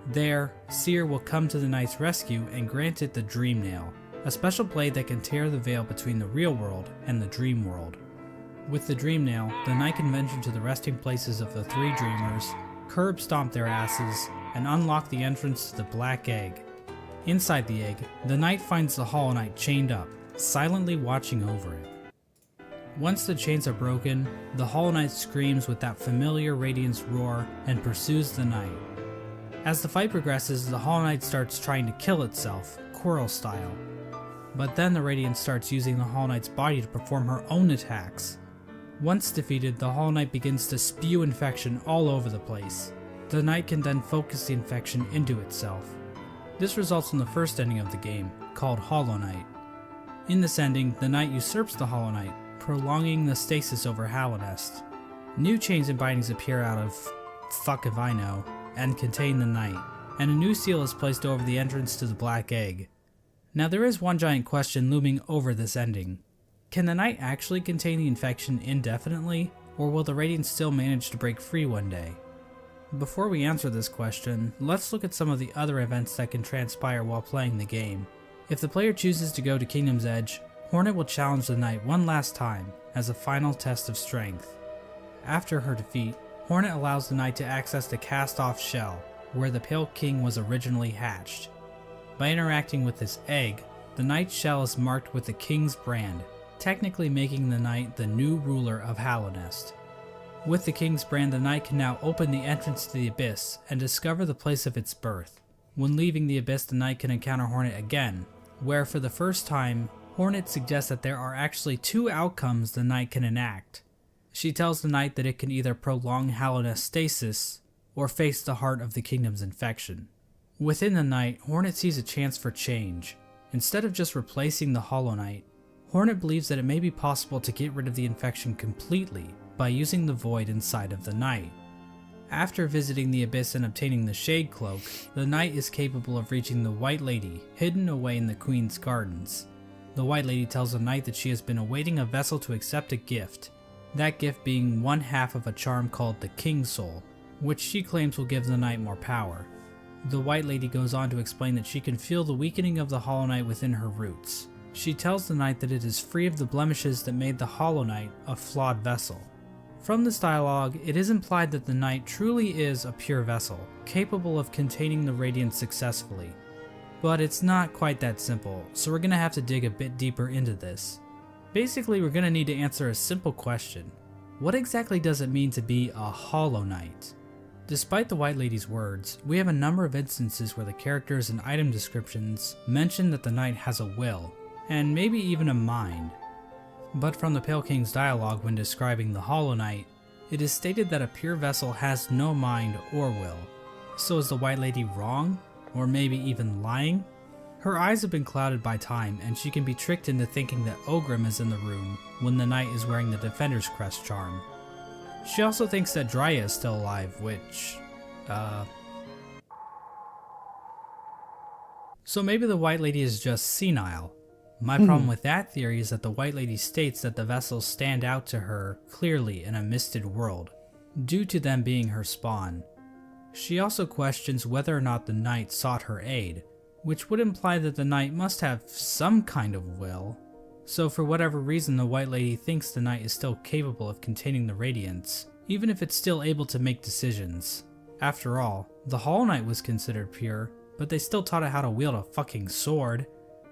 There, Seer will come to the knight's rescue and grant it the Dream Nail, a special blade that can tear the veil between the real world and the dream world. With the Dream Nail, the knight can venture to the resting places of the 3 dreamers, curb stomp their asses, and unlock the entrance to the Black Egg. Inside the egg, the knight finds the Hollow Knight chained up, silently watching over it. Once the chains are broken, the Hollow Knight screams with that familiar Radiance roar and pursues the knight. As the fight progresses, the Hollow Knight starts trying to kill itself, Quirrell style. But then the Radiance starts using the Hollow Knight's body to perform her own attacks. Once defeated, the Hollow Knight begins to spew infection all over the place. The knight can then focus the infection into itself. This results in the first ending of the game, called Hollow Knight. In this ending, the knight usurps the Hollow Knight, prolonging the stasis over Hallownest. New chains and bindings appear out of fuck if I know, and contain the knight, and a new seal is placed over the entrance to the Black Egg. Now there is one giant question looming over this ending. Can the knight actually contain the infection indefinitely, or will the Radiance still manage to break free one day? Before we answer this question, let's look at some of the other events that can transpire while playing the game. If the player chooses to go to Kingdom's Edge, Hornet will challenge the knight one last time as a final test of strength. After her defeat, Hornet allows the knight to access the cast-off shell, where the Pale King was originally hatched. By interacting with this egg, the knight's shell is marked with the King's brand, technically making the knight the new ruler of Hallownest. With the King's brand, the knight can now open the entrance to the Abyss and discover the place of its birth. When leaving the Abyss, the knight can encounter Hornet again, where for the first time, Hornet suggests that there are actually 2 outcomes the knight can enact. She tells the knight that it can either prolong Hallownest stasis, or face the heart of the Kingdom's infection. Within the knight, Hornet sees a chance for change. Instead of just replacing the Hollow Knight, Hornet believes that it may be possible to get rid of the infection completely by using the void inside of the knight. After visiting the Abyss and obtaining the Shade Cloak, the knight is capable of reaching the White Lady, hidden away in the Queen's Gardens. The White Lady tells the knight that she has been awaiting a vessel to accept a gift, that gift being 1/2 of a charm called the King's Soul, which she claims will give the knight more power. The White Lady goes on to explain that she can feel the weakening of the Hollow Knight within her roots. She tells the knight that it is free of the blemishes that made the Hollow Knight a flawed vessel. From this dialogue, it is implied that the knight truly is a pure vessel, capable of containing the Radiance successfully. But it's not quite that simple, so we're going to have to dig a bit deeper into this. Basically, we're going to need to answer a simple question. What exactly does it mean to be a Hollow Knight? Despite the White Lady's words, we have a number of instances where the characters and item descriptions mention that the knight has a will, and maybe even a mind. But from the Pale King's dialogue when describing the Hollow Knight, it is stated that a pure vessel has no mind or will. So is the White Lady wrong? Or maybe even lying? Her eyes have been clouded by time, and she can be tricked into thinking that Ogrim is in the room when the knight is wearing the Defender's Crest charm. She also thinks that Dryia is still alive, which... So maybe the White Lady is just senile. My problem with that theory is that the White Lady states that the vessels stand out to her clearly in a misted world, due to them being her spawn. She also questions whether or not the knight sought her aid, which would imply that the knight must have some kind of will. So for whatever reason, the White Lady thinks the knight is still capable of containing the radiance, even if it's still able to make decisions. After all, the Hollow Knight was considered pure, but they still taught it how to wield a fucking sword.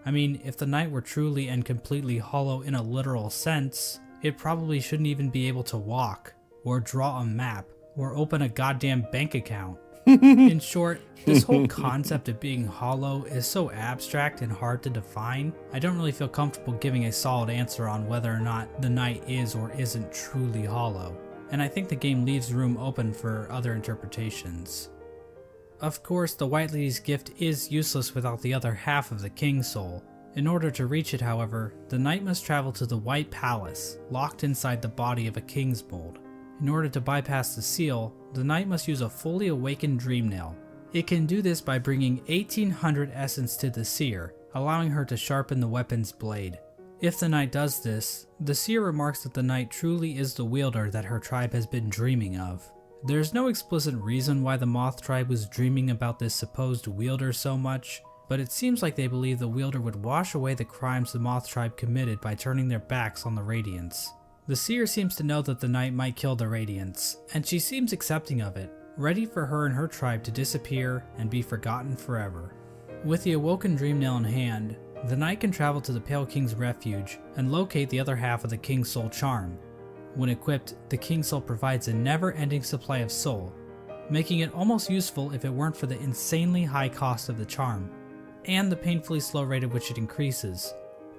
I mean, if the knight were truly and completely hollow in a literal sense, it probably shouldn't even be able to walk, or draw a map, or open a goddamn bank account. In short, this whole concept of being hollow is so abstract and hard to define, I don't really feel comfortable giving a solid answer on whether or not the knight is or isn't truly hollow, and I think the game leaves room open for other interpretations. Of course, the White Lady's gift is useless without the other half of the King Soul. In order to reach it, however, the knight must travel to the White Palace, locked inside the body of a King's Mold. In order to bypass the seal, the knight must use a fully awakened Dreamnail. It can do this by bringing 1800 essence to the seer, allowing her to sharpen the weapon's blade. If the knight does this, the seer remarks that the knight truly is the wielder that her tribe has been dreaming of. There's no explicit reason why the Moth tribe was dreaming about this supposed wielder so much, but it seems like they believe the wielder would wash away the crimes the Moth tribe committed by turning their backs on the Radiance. The seer seems to know that the knight might kill the Radiance, and she seems accepting of it, ready for her and her tribe to disappear and be forgotten forever. With the awoken Dreamnail in hand, the knight can travel to the Pale King's refuge and locate the other half of the King's Soul charm. When equipped, the King's Soul provides a never-ending supply of soul, making it almost useful if it weren't for the insanely high cost of the charm, and the painfully slow rate at which it increases,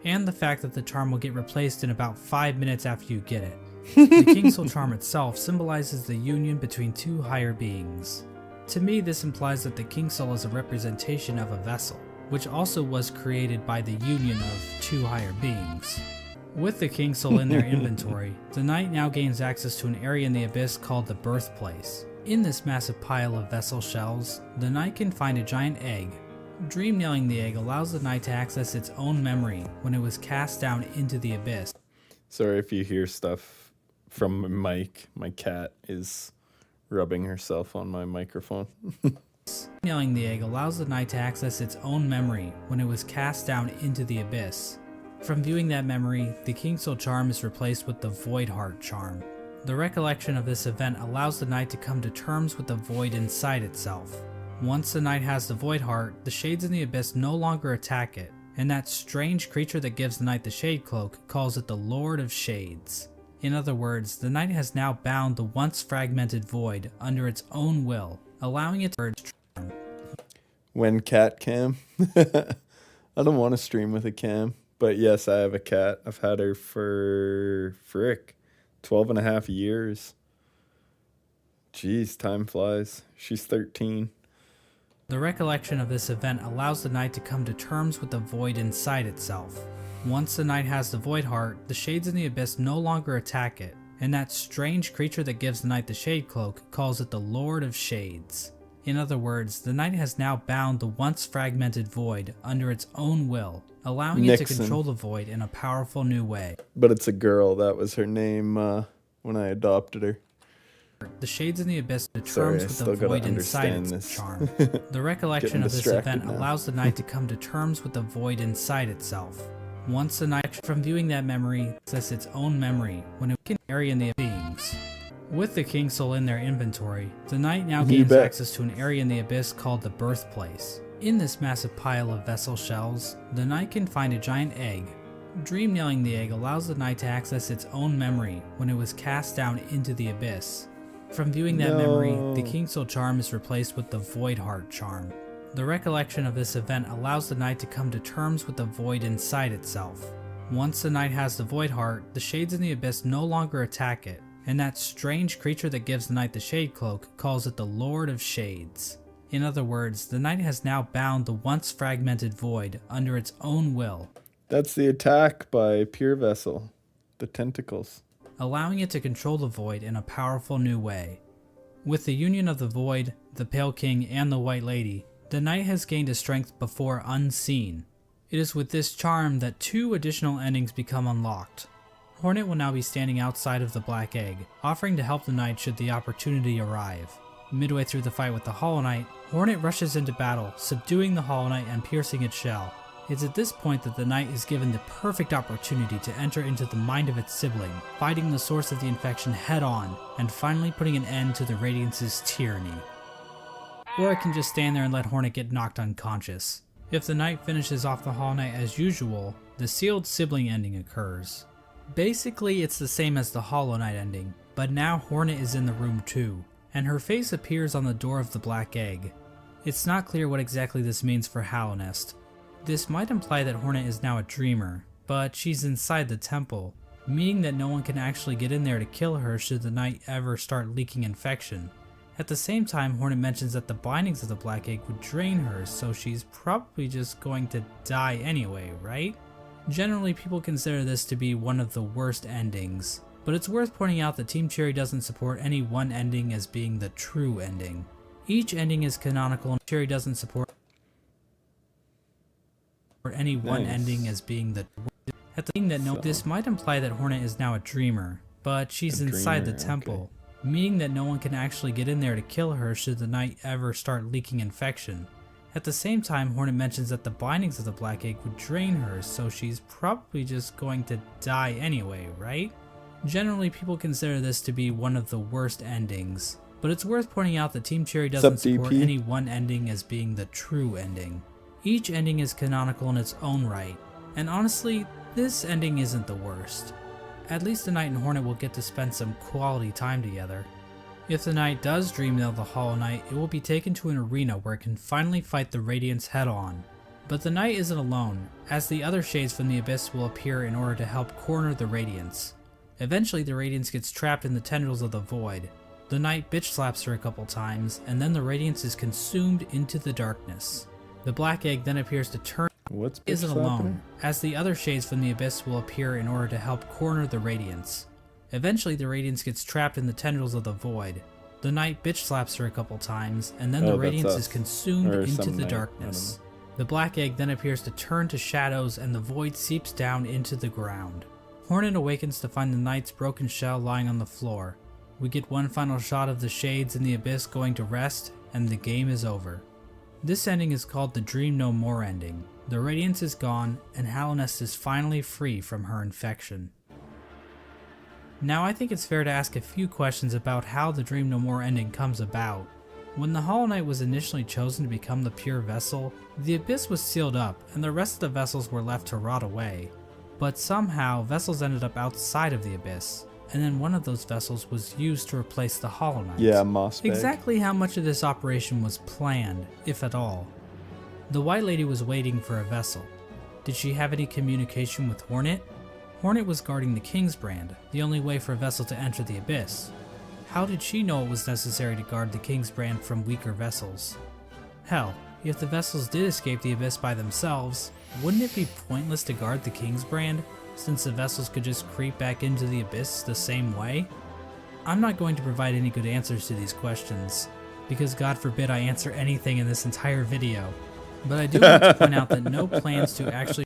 and the fact that the charm will get replaced in about 5 minutes after you get it. The King's Soul charm itself symbolizes the union between two higher beings. To me, this implies that the King's Soul is a representation of a vessel, which also was created by the union of two higher beings. With the King's Soul in their inventory, the knight now gains access to an area in the abyss called the Birthplace. In this massive pile of vessel shells, the knight can find a giant egg. Dreamnailing the egg allows the knight to access its own memory when it was cast down into the abyss. Sorry if you hear stuff from my mic. My cat is rubbing herself on my microphone. Dreamnailing the egg allows the knight to access its own memory when it was cast down into the abyss. From viewing that memory, the King's Soul charm is replaced with the Void Heart charm. The recollection of this event allows the knight to come to terms with the void inside itself. Once the knight has the Void Heart, the shades in the abyss no longer attack it, and that strange creature that gives the knight the Shade Cloak calls it the Lord of Shades. In other words, the knight has now bound the once fragmented void under its own will, allowing it to merge. When cat cam. I don't want to stream with a cam. But yes, I have a cat. I've had her for 12 and a half years. Jeez, time flies. She's 13. The recollection of this event allows the knight to come to terms with the void inside itself. Once the knight has the Void Heart, the shades in the abyss no longer attack it, and that strange creature that gives the knight the Shade Cloak calls it the Lord of Shades. In other words, the knight has now bound the once fragmented void under its own will, allowing it to control the void in a powerful new way. But it's a girl. That was her name when I adopted her. The shades in the abyss to terms with the void inside its charm. The recollection of this event allows the knight to come to terms with the void inside itself. Once the knight, from viewing that memory, access its own memory when it can area in the beings. With the King's Soul in their inventory, the knight now gains access to an area in the abyss called the Birthplace. In this massive pile of vessel shells, the knight can find a giant egg. Dreamnailing the egg allows the knight to access its own memory when it was cast down into the abyss. From viewing that memory, the King's Soul charm is replaced with the Void Heart charm. The recollection of this event allows the knight to come to terms with the void inside itself. Once the knight has the Void Heart, the shades in the abyss no longer attack it, and that strange creature that gives the knight the Shade Cloak calls it the Lord of Shades. In other words, the knight has now bound the once fragmented void under its own will. That's the attack by Pure Vessel. The tentacles. Allowing it to control the void in a powerful new way. With the union of the void, the Pale King, and the White Lady, the knight has gained a strength before unseen. It is with this charm that 2 additional endings become unlocked. Hornet will now be standing outside of the Black Egg, offering to help the knight should the opportunity arrive. Midway through the fight with the Hollow Knight, Hornet rushes into battle, subduing the Hollow Knight and piercing its shell. It's at this point that the Knight is given the perfect opportunity to enter into the mind of its sibling, fighting the source of the infection head on, and finally putting an end to the Radiance's tyranny. Or I can just stand there and let Hornet get knocked unconscious. If the Knight finishes off the Hollow Knight as usual, the sealed sibling ending occurs. Basically, it's the same as the Hollow Knight ending, but now Hornet is in the room too, and her face appears on the door of the Black Egg. It's not clear what exactly this means for Hallownest. This might imply that Hornet is now a dreamer, but she's inside the temple, meaning that no one can actually get in there to kill her should the Knight ever start leaking infection. At the same time, Hornet mentions that the bindings of the Black Egg would drain her, so she's probably just going to die anyway, right? Generally, people consider this to be one of the worst endings, but it's worth pointing out that Team Cherry doesn't support any one ending as being the true ending. Each ending is canonical, and Cherry doesn't support any one ending as being the at the thing that no. This might imply that Hornet is now a dreamer, but she's inside the temple, meaning that no one can actually get in there to kill her should the Knight ever start leaking infection. At the same time, Hornet mentions that the bindings of the Black Egg would drain her, so she's probably just going to die anyway, right? Generally, people consider this to be one of the worst endings, but it's worth pointing out that Team Cherry doesn't support any one ending as being the true ending. Each ending is canonical in its own right, and honestly, this ending isn't the worst. At least the Knight and Hornet will get to spend some quality time together. If the Knight does dream of the Hollow Knight, it will be taken to an arena where it can finally fight the Radiance head on. But the Knight isn't alone, as the other shades from the Abyss will appear in order to help corner the Radiance. Eventually the Radiance gets trapped in the tendrils of the Void. The Knight bitch slaps her a couple times, and then the Radiance is consumed into the darkness. The Black Egg then appears to turn isn't alone, as the other shades from the Abyss will appear in order to help corner the Radiance. Eventually the Radiance gets trapped in the tendrils of the Void. The Knight bitch slaps her a couple times, and then the Radiance is consumed into the darkness. The Black Egg then appears to turn to shadows, and the Void seeps down into the ground. Hornet awakens to find the Knight's broken shell lying on the floor. We get one final shot of the shades in the Abyss going to rest, and the game is over. This ending is called the Dream No More ending. The Radiance is gone, and Hallownest is finally free from her infection. Now I think it's fair to ask a few questions about how the Dream No More ending comes about. When the Hollow Knight was initially chosen to become the pure vessel, the Abyss was sealed up and the rest of the vessels were left to rot away. But somehow, vessels ended up outside of the Abyss, and then one of those vessels was used to replace the Hollow Knight. Yeah, moss bag. Exactly how much of this operation was planned, if at all? The White Lady was waiting for a vessel. Did she have any communication with Hornet? Hornet was guarding the Kingsbrand, the only way for a vessel to enter the Abyss. How did she know it was necessary to guard the Kingsbrand from weaker vessels? Hell, if the vessels did escape the Abyss by themselves, wouldn't it be pointless to guard the Kingsbrand, since the vessels could just creep back into the Abyss the same way? I'm not going to provide any good answers to these questions, because God forbid I answer anything in this entire video, but I do want to point out that no plans to actually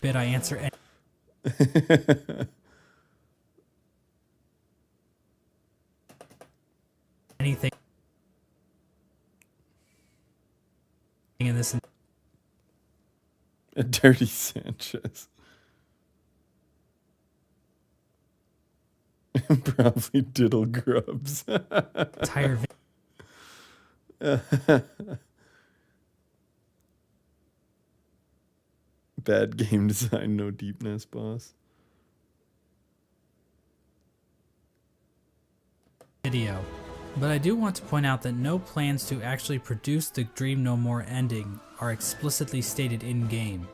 anything in this. A dirty Sanchez. Probably diddle grubs. Entire Bad game design, no deepness, boss. video. But I do want to point out that no plans to actually produce the Dream No More ending are explicitly stated in-game.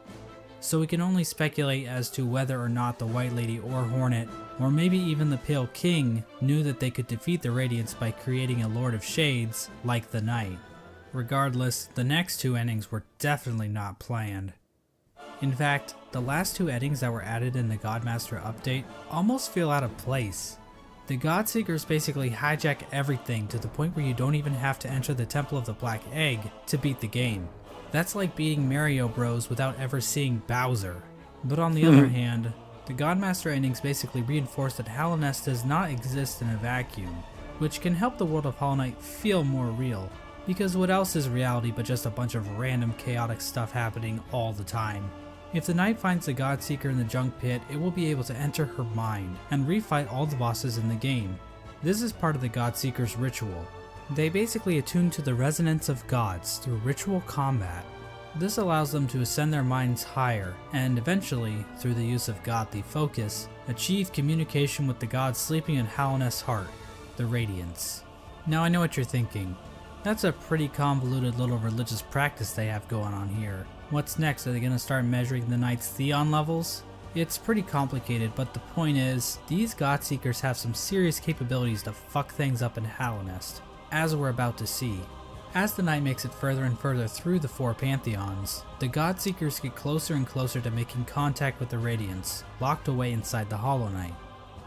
So we can only speculate as to whether or not the White Lady or Hornet, or maybe even the Pale King, knew that they could defeat the Radiance by creating a Lord of Shades like the Knight. Regardless, the next two endings were definitely not planned. In fact, the last two endings that were added in the Godmaster update almost feel out of place. The Godseekers basically hijack everything to the point where you don't even have to enter the Temple of the Black Egg to beat the game. That's like beating Mario Bros without ever seeing Bowser. But on the other hand, the Godmaster endings basically reinforce that Hallownest does not exist in a vacuum. which can help the world of Hollow Knight feel more real. Because what else is reality but just a bunch of random chaotic stuff happening all the time? If the knight finds the Godseeker in the junk pit, it will be able to enter her mind and refight all the bosses in the game. This is part of the Godseeker's ritual. They basically attune to the resonance of gods through ritual combat. This allows them to ascend their minds higher and eventually, through the use of godly focus, achieve communication with the god sleeping in Hallownest's heart, the Radiance. Now I know what you're thinking. That's a pretty convoluted little religious practice they have going on here. What's next? Are they going to start measuring the knight's Theon levels? It's pretty complicated, but the point is, these Godseekers have some serious capabilities to fuck things up in Hallownest, as we're about to see. As the knight makes it further and further through the 4 pantheons, the Godseekers get closer and closer to making contact with the Radiance, locked away inside the Hollow Knight.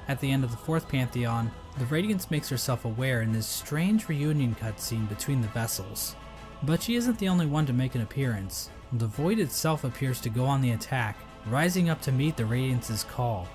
At the end of the 4th pantheon, the Radiance makes herself aware in this strange reunion cutscene between the vessels. But she isn't the only one to make an appearance. The Void itself appears to go on the attack, rising up to meet the Radiance's call.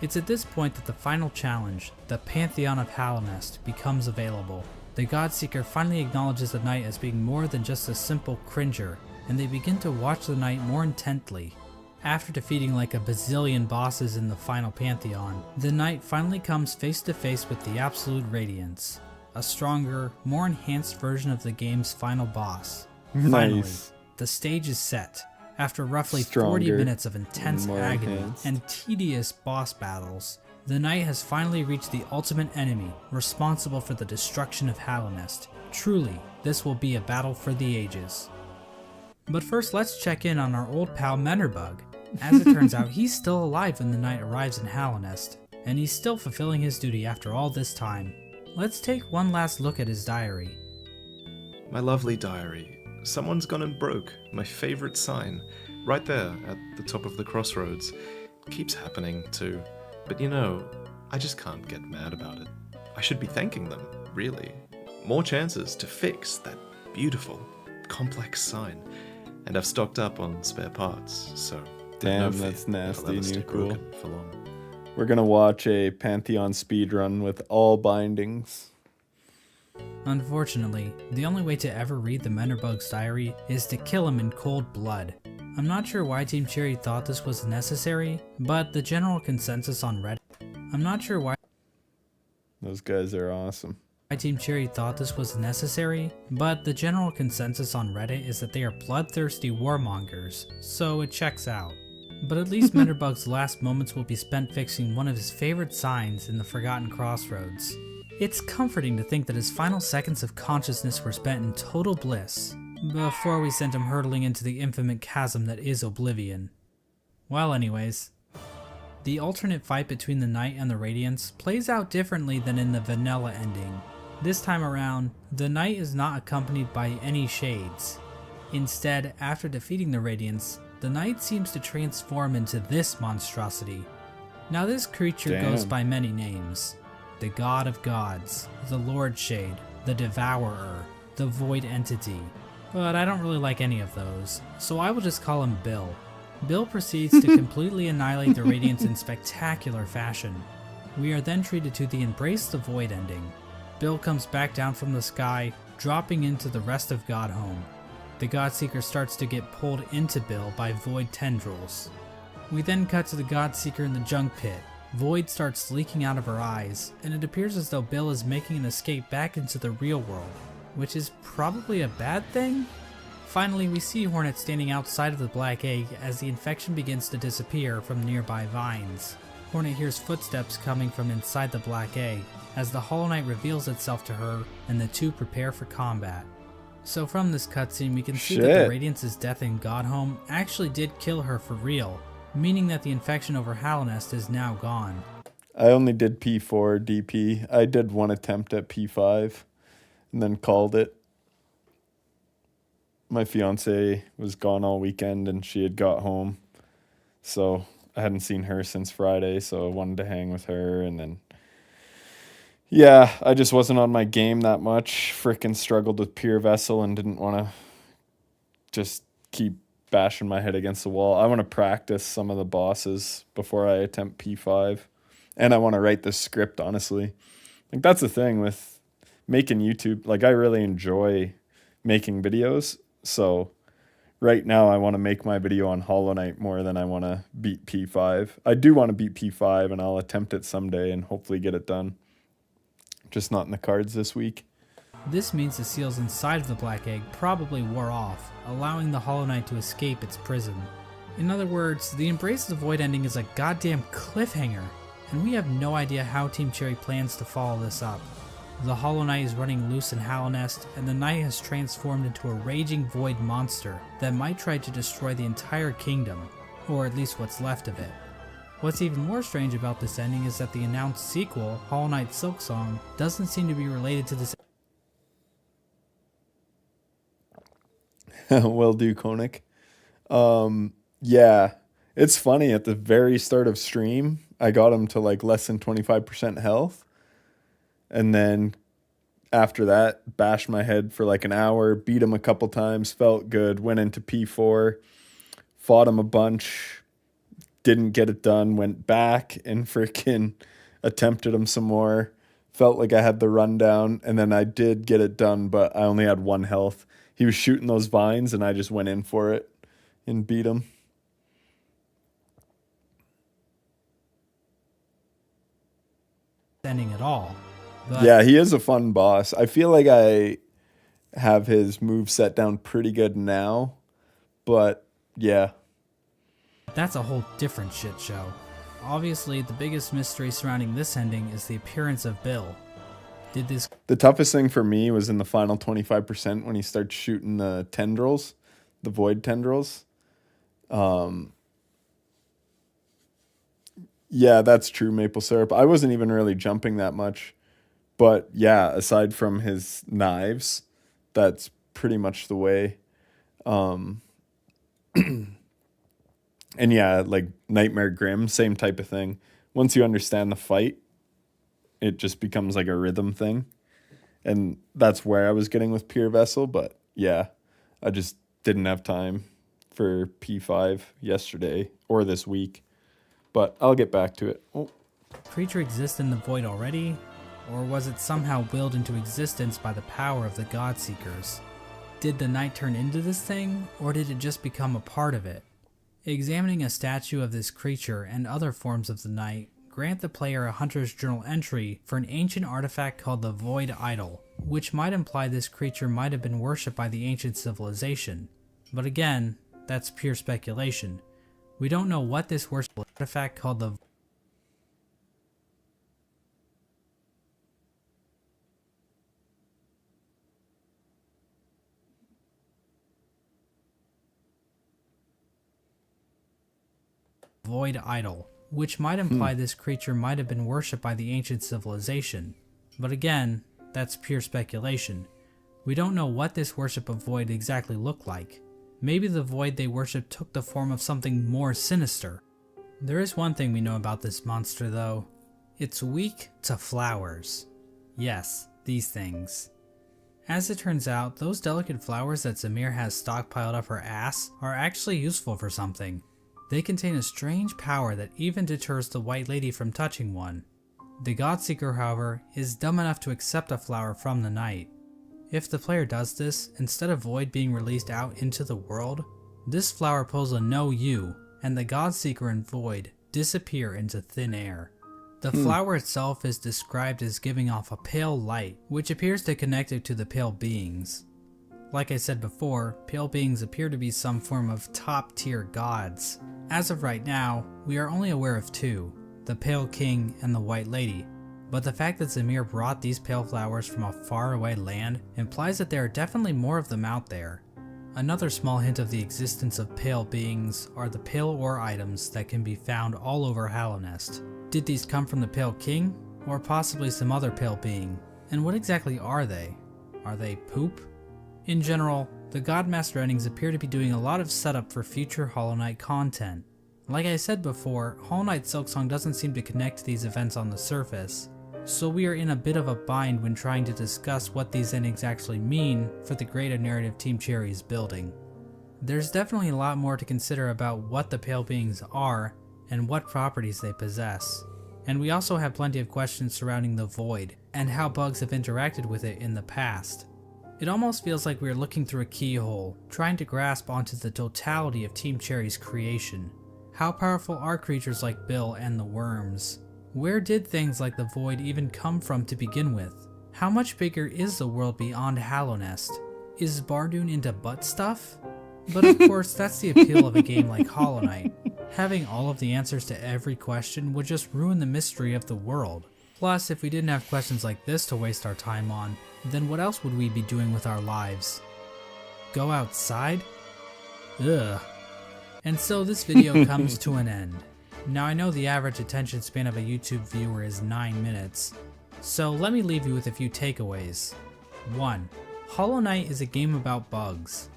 It's at this point that the final challenge, the Pantheon of Hallownest, becomes available. The Godseeker finally acknowledges the knight as being more than just a simple cringer, and they begin to watch the knight more intently. After defeating like a bazillion bosses in the final pantheon, the knight finally comes face to face with the Absolute Radiance, a stronger, more enhanced version of the game's final boss. Finally, Nice. the stage is set. After roughly 40 Stronger minutes of intense and more agony enhanced. and tedious boss battles, the knight has finally reached the ultimate enemy responsible for the destruction of Hallownest. Truly, this will be a battle for the ages. But first, let's check in on our old pal Menderbug. As it turns out, he's still alive when the knight arrives in Hallownest, and he's still fulfilling his duty after all this time. Let's take one last look at his diary. My lovely diary. Someone's gone and broke my favorite sign. Right there at the top of the crossroads. Keeps happening too. But you know, I just can't get mad about it. I should be thanking them, really. More chances to fix that beautiful, complex sign. And I've stocked up on spare parts, so... Damn, no fear that's they'll nasty ever and stay cool. broken for long. We're gonna watch a Pantheon speedrun with all bindings. Unfortunately, the only way to ever read the Menderbug's diary is to kill him in cold blood. I'm not sure why Team Cherry thought this was necessary, but the general consensus on Reddit... Those guys are awesome. Team Cherry thought this was necessary, but the general consensus on Reddit is that they are bloodthirsty warmongers, so it checks out. But at least Menderbug's last moments will be spent fixing one of his favorite signs in the Forgotten Crossroads. It's comforting to think that his final seconds of consciousness were spent in total bliss, before we sent him hurtling into the infinite chasm that is Oblivion. Well anyways, the alternate fight between the Knight and the Radiance plays out differently than in the vanilla ending. This time around, the Knight is not accompanied by any shades. Instead, after defeating the Radiance, the Knight seems to transform into this monstrosity. Now this creature goes Damn. by many names. The God of Gods, the Lord Shade, the Devourer, the Void Entity. But I don't really like any of those, so I will just call him Bill. Bill proceeds to completely annihilate the Radiance in spectacular fashion. We are then treated to the Embrace the Void ending. Bill comes back down from the sky, dropping into the rest of Godhome. The Godseeker starts to get pulled into Bill by Void tendrils. We then cut to the Godseeker in the junk pit. Void starts leaking out of her eyes, and it appears as though Bill is making an escape back into the real world, which is probably a bad thing? Finally, we see Hornet standing outside of the Black Egg as the infection begins to disappear from nearby vines. Hornet hears footsteps coming from inside the Black Egg as the Hollow Knight reveals itself to her and the two prepare for combat. So from this cutscene we can see that the Shit. Radiance's death in Godhome actually did kill her for real, meaning that the infection over Hallownest is now gone. I only did P4 DP. I did one attempt at P5 and then called it. My fiance was gone all weekend and she had got home. So I hadn't seen her since Friday, so I wanted to hang with her. And then, yeah, I just wasn't on my game that much. Frickin' struggled with Pure Vessel and didn't want to just keep bashing my head against the wall. I want to practice some of the bosses before I attempt P5. And I want to write the script, honestly. Like, that's the thing with making YouTube. Like, I really enjoy making videos. So right now I want to make my video on Hollow Knight more than I want to beat P5. I do want to beat P5, and I'll attempt it someday and hopefully get it done. Just not in the cards this week. This means the seals inside of the Black Egg probably wore off, allowing the Hollow Knight to escape its prison. In other words, the Embrace the Void ending is a goddamn cliffhanger, and we have no idea how Team Cherry plans to follow this up. The Hollow Knight is running loose in Hallownest, and the Knight has transformed into a raging void monster that might try to destroy the entire kingdom, or at least what's left of it. What's even more strange about this ending is that the announced sequel, Hollow Knight Silksong, doesn't seem to be related to this. Will do, Koenig. Yeah, it's funny. At the very start of stream, I got him to like less than 25% health. And then after that, bashed my head for like an hour, beat him a couple times, felt good, went into P4, fought him a bunch, didn't get it done, went back and freaking attempted him some more. Felt like I had the rundown, and then I did get it done, but I only had 1 health. He was shooting those vines, and I just went in for it and beat him. Ending at all. But Yeah, he is a fun boss. I feel like I have his move set down pretty good now, but yeah. that's a whole different shit show. Obviously, the biggest mystery surrounding this ending is the appearance of Bill. Did this The toughest thing for me was in the final 25% when he starts shooting the tendrils, the void tendrils. Yeah, that's true, Maple Syrup. I wasn't even really jumping that much. But yeah, aside from his knives, that's pretty much the way. And yeah, like Nightmare Grim, same type of thing. Once you understand the fight, it just becomes like a rhythm thing. And that's where I was getting with Pure Vessel. But yeah, I just didn't have time for P5 yesterday or this week. But I'll get back to it. Oh. creature exist in the void already? Or was it somehow willed into existence by the power of the Godseekers? Did the Knight turn into this thing, or did it just become a part of it? Examining a statue of this creature and other forms of the Knight grant the player a Hunter's Journal entry for an ancient artifact called the Void Idol, which might imply this creature might have been worshipped by the ancient civilization. But again, that's pure speculation. We don't know what this worshipful artifact called the Void Idol, which might imply this creature might have been worshipped by the ancient civilization. But again, that's pure speculation. We don't know what this worship of Void exactly looked like. Maybe the Void they worshipped took the form of something more sinister. There is one thing we know about this monster though. It's weak to flowers. Yes, these things. As it turns out, those delicate flowers that Zamir has stockpiled up her ass are actually useful for something. They contain a strange power that even deters the White Lady from touching one. The Godseeker, however, is dumb enough to accept a flower from the Knight. If the player does this, instead of Void being released out into the world, this flower pulls a no you, and the Godseeker and Void disappear into thin air. The flower itself is described as giving off a pale light, which appears to connect it to the pale beings. Like I said before, pale beings appear to be some form of top-tier gods. As of right now, we are only aware of 2, the Pale King and the White Lady, but the fact that Zamir brought these pale flowers from a faraway land implies that there are definitely more of them out there. Another small hint of the existence of pale beings are the pale ore items that can be found all over Hallownest. Did these come from the Pale King, or possibly some other pale being? And what exactly are they? Are they poop? In general, the Godmaster endings appear to be doing a lot of setup for future Hollow Knight content. Like I said before, Hollow Knight Silksong doesn't seem to connect to these events on the surface, so we are in a bit of a bind when trying to discuss what these endings actually mean for the greater narrative Team Cherry is building. There's definitely a lot more to consider about what the Pale Beings are and what properties they possess, and we also have plenty of questions surrounding the Void. and how bugs have interacted with it in the past. It almost feels like we are looking through a keyhole, trying to grasp onto the totality of Team Cherry's creation. How powerful are creatures like Bill and the worms? Where did things like the Void even come from to begin with? How much bigger is the world beyond Hallownest? Is Bardoon into butt stuff? But of course, that's the appeal of a game like Hollow Knight. Having all of the answers to every question would just ruin the mystery of the world. Plus, if we didn't have questions like this to waste our time on, then what else would we be doing with our lives? Go outside? Ugh. And so this video comes to an end. Now I know the average attention span of a YouTube viewer is 9 minutes, so let me leave you with a few takeaways. 1. Hollow Knight is a game about bugs.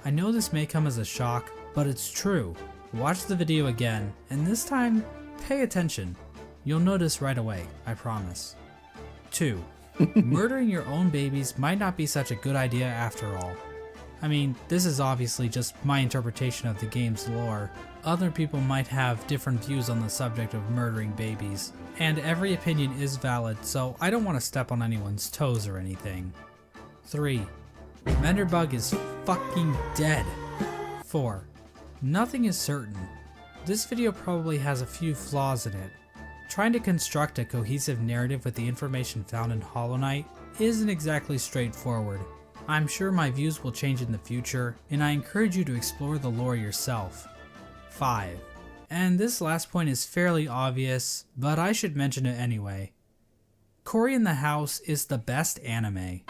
I know this may come as a shock, but it's true. Watch the video again, and this time, pay attention. You'll notice right away, I promise. 2. Murdering your own babies might not be such a good idea after all. I mean, this is obviously just my interpretation of the game's lore. Other people might have different views on the subject of murdering babies, and every opinion is valid, so I don't want to step on anyone's toes or anything. 3. Menderbug is fucking dead. 4. Nothing is certain. This video probably has a few flaws in it. Trying to construct a cohesive narrative with the information found in Hollow Knight isn't exactly straightforward. I'm sure my views will change in the future, and I encourage you to explore the lore yourself. 5. And this last point is fairly obvious, but I should mention it anyway. Cory in the House is the best anime.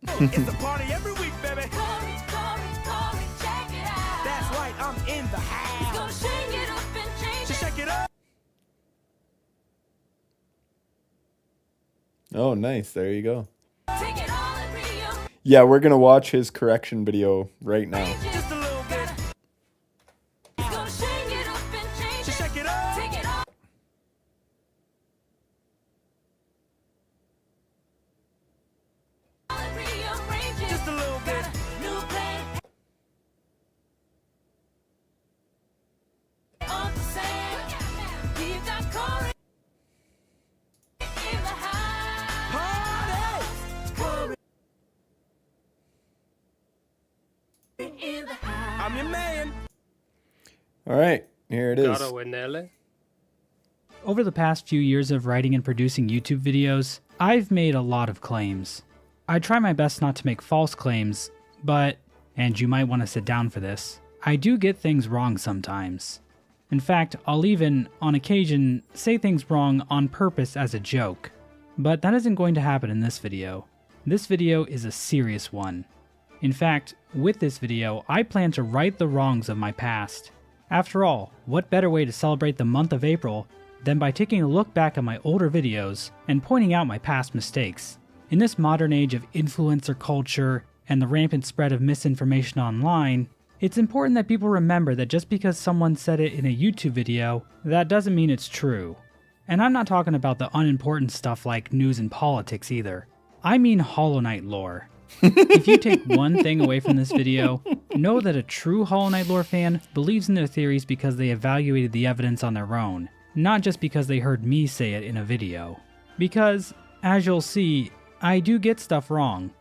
It's a party every week, baby. That's right, I'm in the house. So shake it up. Oh, nice. There you go. Yeah, we're going to watch his correction video right now. Just a little bit. So shake it up. Just a little bit. I'm your man. All right, here it is. Over the past few years of writing and producing YouTube videos, I've made a lot of claims. I try my best not to make false claims, but, and you might want to sit down for this, I do get things wrong sometimes. In fact, I'll even, on occasion, say things wrong on purpose as a joke. But that isn't going to happen in this video. This video is a serious one. In fact, with this video, I plan to right the wrongs of my past. After all, what better way to celebrate the month of April than by taking a look back at my older videos and pointing out my past mistakes. In this modern age of influencer culture and the rampant spread of misinformation online, it's important that people remember that just because someone said it in a YouTube video, that doesn't mean it's true. And I'm not talking about the unimportant stuff like news and politics either. I mean Hollow Knight lore. If you take one thing away from this video, know that a true Hollow Knight lore fan believes in their theories because they evaluated the evidence on their own, not just because they heard me say it in a video. Because, as you'll see, I do get stuff wrong.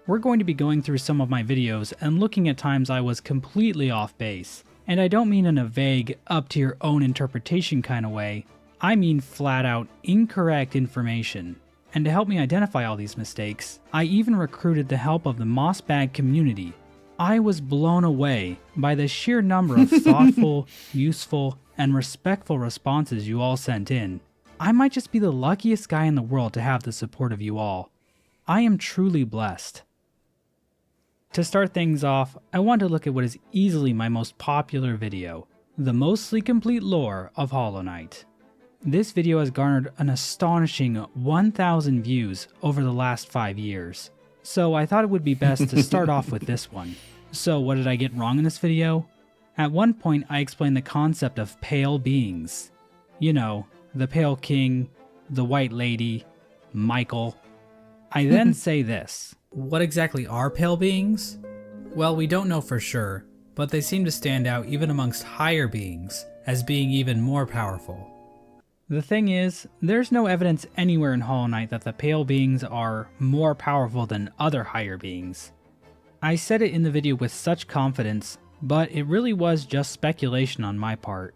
We're going to be going through some of my videos and looking at times I was completely off base. And I don't mean in a vague, up to your own interpretation kind of way. I mean flat out incorrect information. And to help me identify all these mistakes, I even recruited the help of the Mossbag community. I was blown away by the sheer number of thoughtful, useful, and respectful responses you all sent in. I might just be the luckiest guy in the world to have the support of you all. I am truly blessed. To start things off, I want to look at what is easily my most popular video, the mostly complete lore of Hollow Knight. This video has garnered an astonishing 1,000 views over the last 5 years, so I thought it would be best to start off with this one. So what did I get wrong in this video? At one point I explained the concept of pale beings. You know, the Pale King, the White Lady, Michael. I then say this. What exactly are pale beings? Well, we don't know for sure, but they seem to stand out even amongst higher beings as being even more powerful. The thing is, there's no evidence anywhere in Hollow Knight that the Pale Beings are more powerful than other higher beings. I said it in the video with such confidence, but it really was just speculation on my part.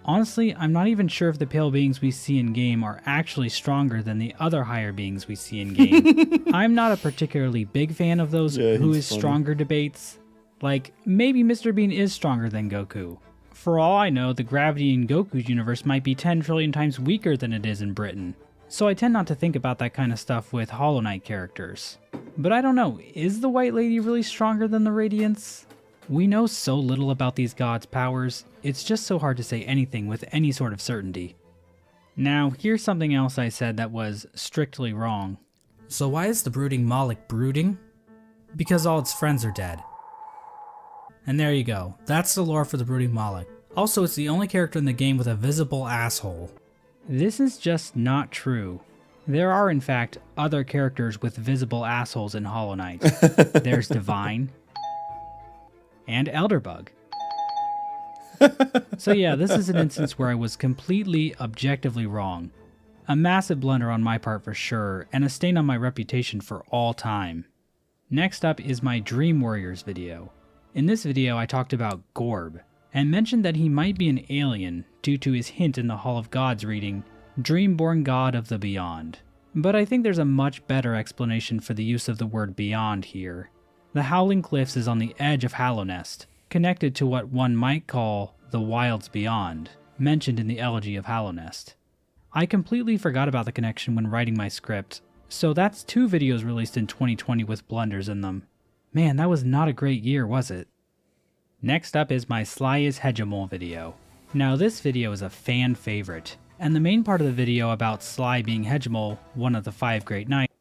Honestly, I'm not even sure if the Pale Beings we see in-game are actually stronger than the other higher beings we see in-game. I'm not a particularly big fan of those who is stronger debates. Like, maybe Mr. Bean is stronger than Goku. For all I know, the gravity in Goku's universe might be 10 trillion times weaker than it is in Britain. So I tend not to think about that kind of stuff with Hollow Knight characters. But I don't know, is the White Lady really stronger than the Radiants? We know so little about these gods' powers, it's just so hard to say anything with any sort of certainty. Now, here's something else I said that was strictly wrong. So why is the brooding Moloch brooding? Because all its friends are dead. And there you go, that's the lore for the brooding Moloch. Also, it's the only character in the game with a visible asshole. This is just not true. There are in fact other characters with visible assholes in Hollow Knight. There's Divine, and Elderbug. So yeah, this is an instance where I was completely objectively wrong. A massive blunder on my part for sure, and a stain on my reputation for all time. Next up is my Dream Warriors video. In this video I talked about Gorb, and mentioned that he might be an alien due to his hint in the Hall of Gods reading, Dreamborn God of the Beyond. But I think there's a much better explanation for the use of the word beyond here. The Howling Cliffs is on the edge of Hallownest, connected to what one might call the Wilds Beyond, mentioned in the Elegy of Hallownest. I completely forgot about the connection when writing my script, so that's 2 videos released in 2020 with blunders in them. Man, that was not a great year, was it? Next up is my Sly is Hegemol video. Now this video is a fan favorite, and the main part of the video about Sly being Hegemol, one of the 5 great knights,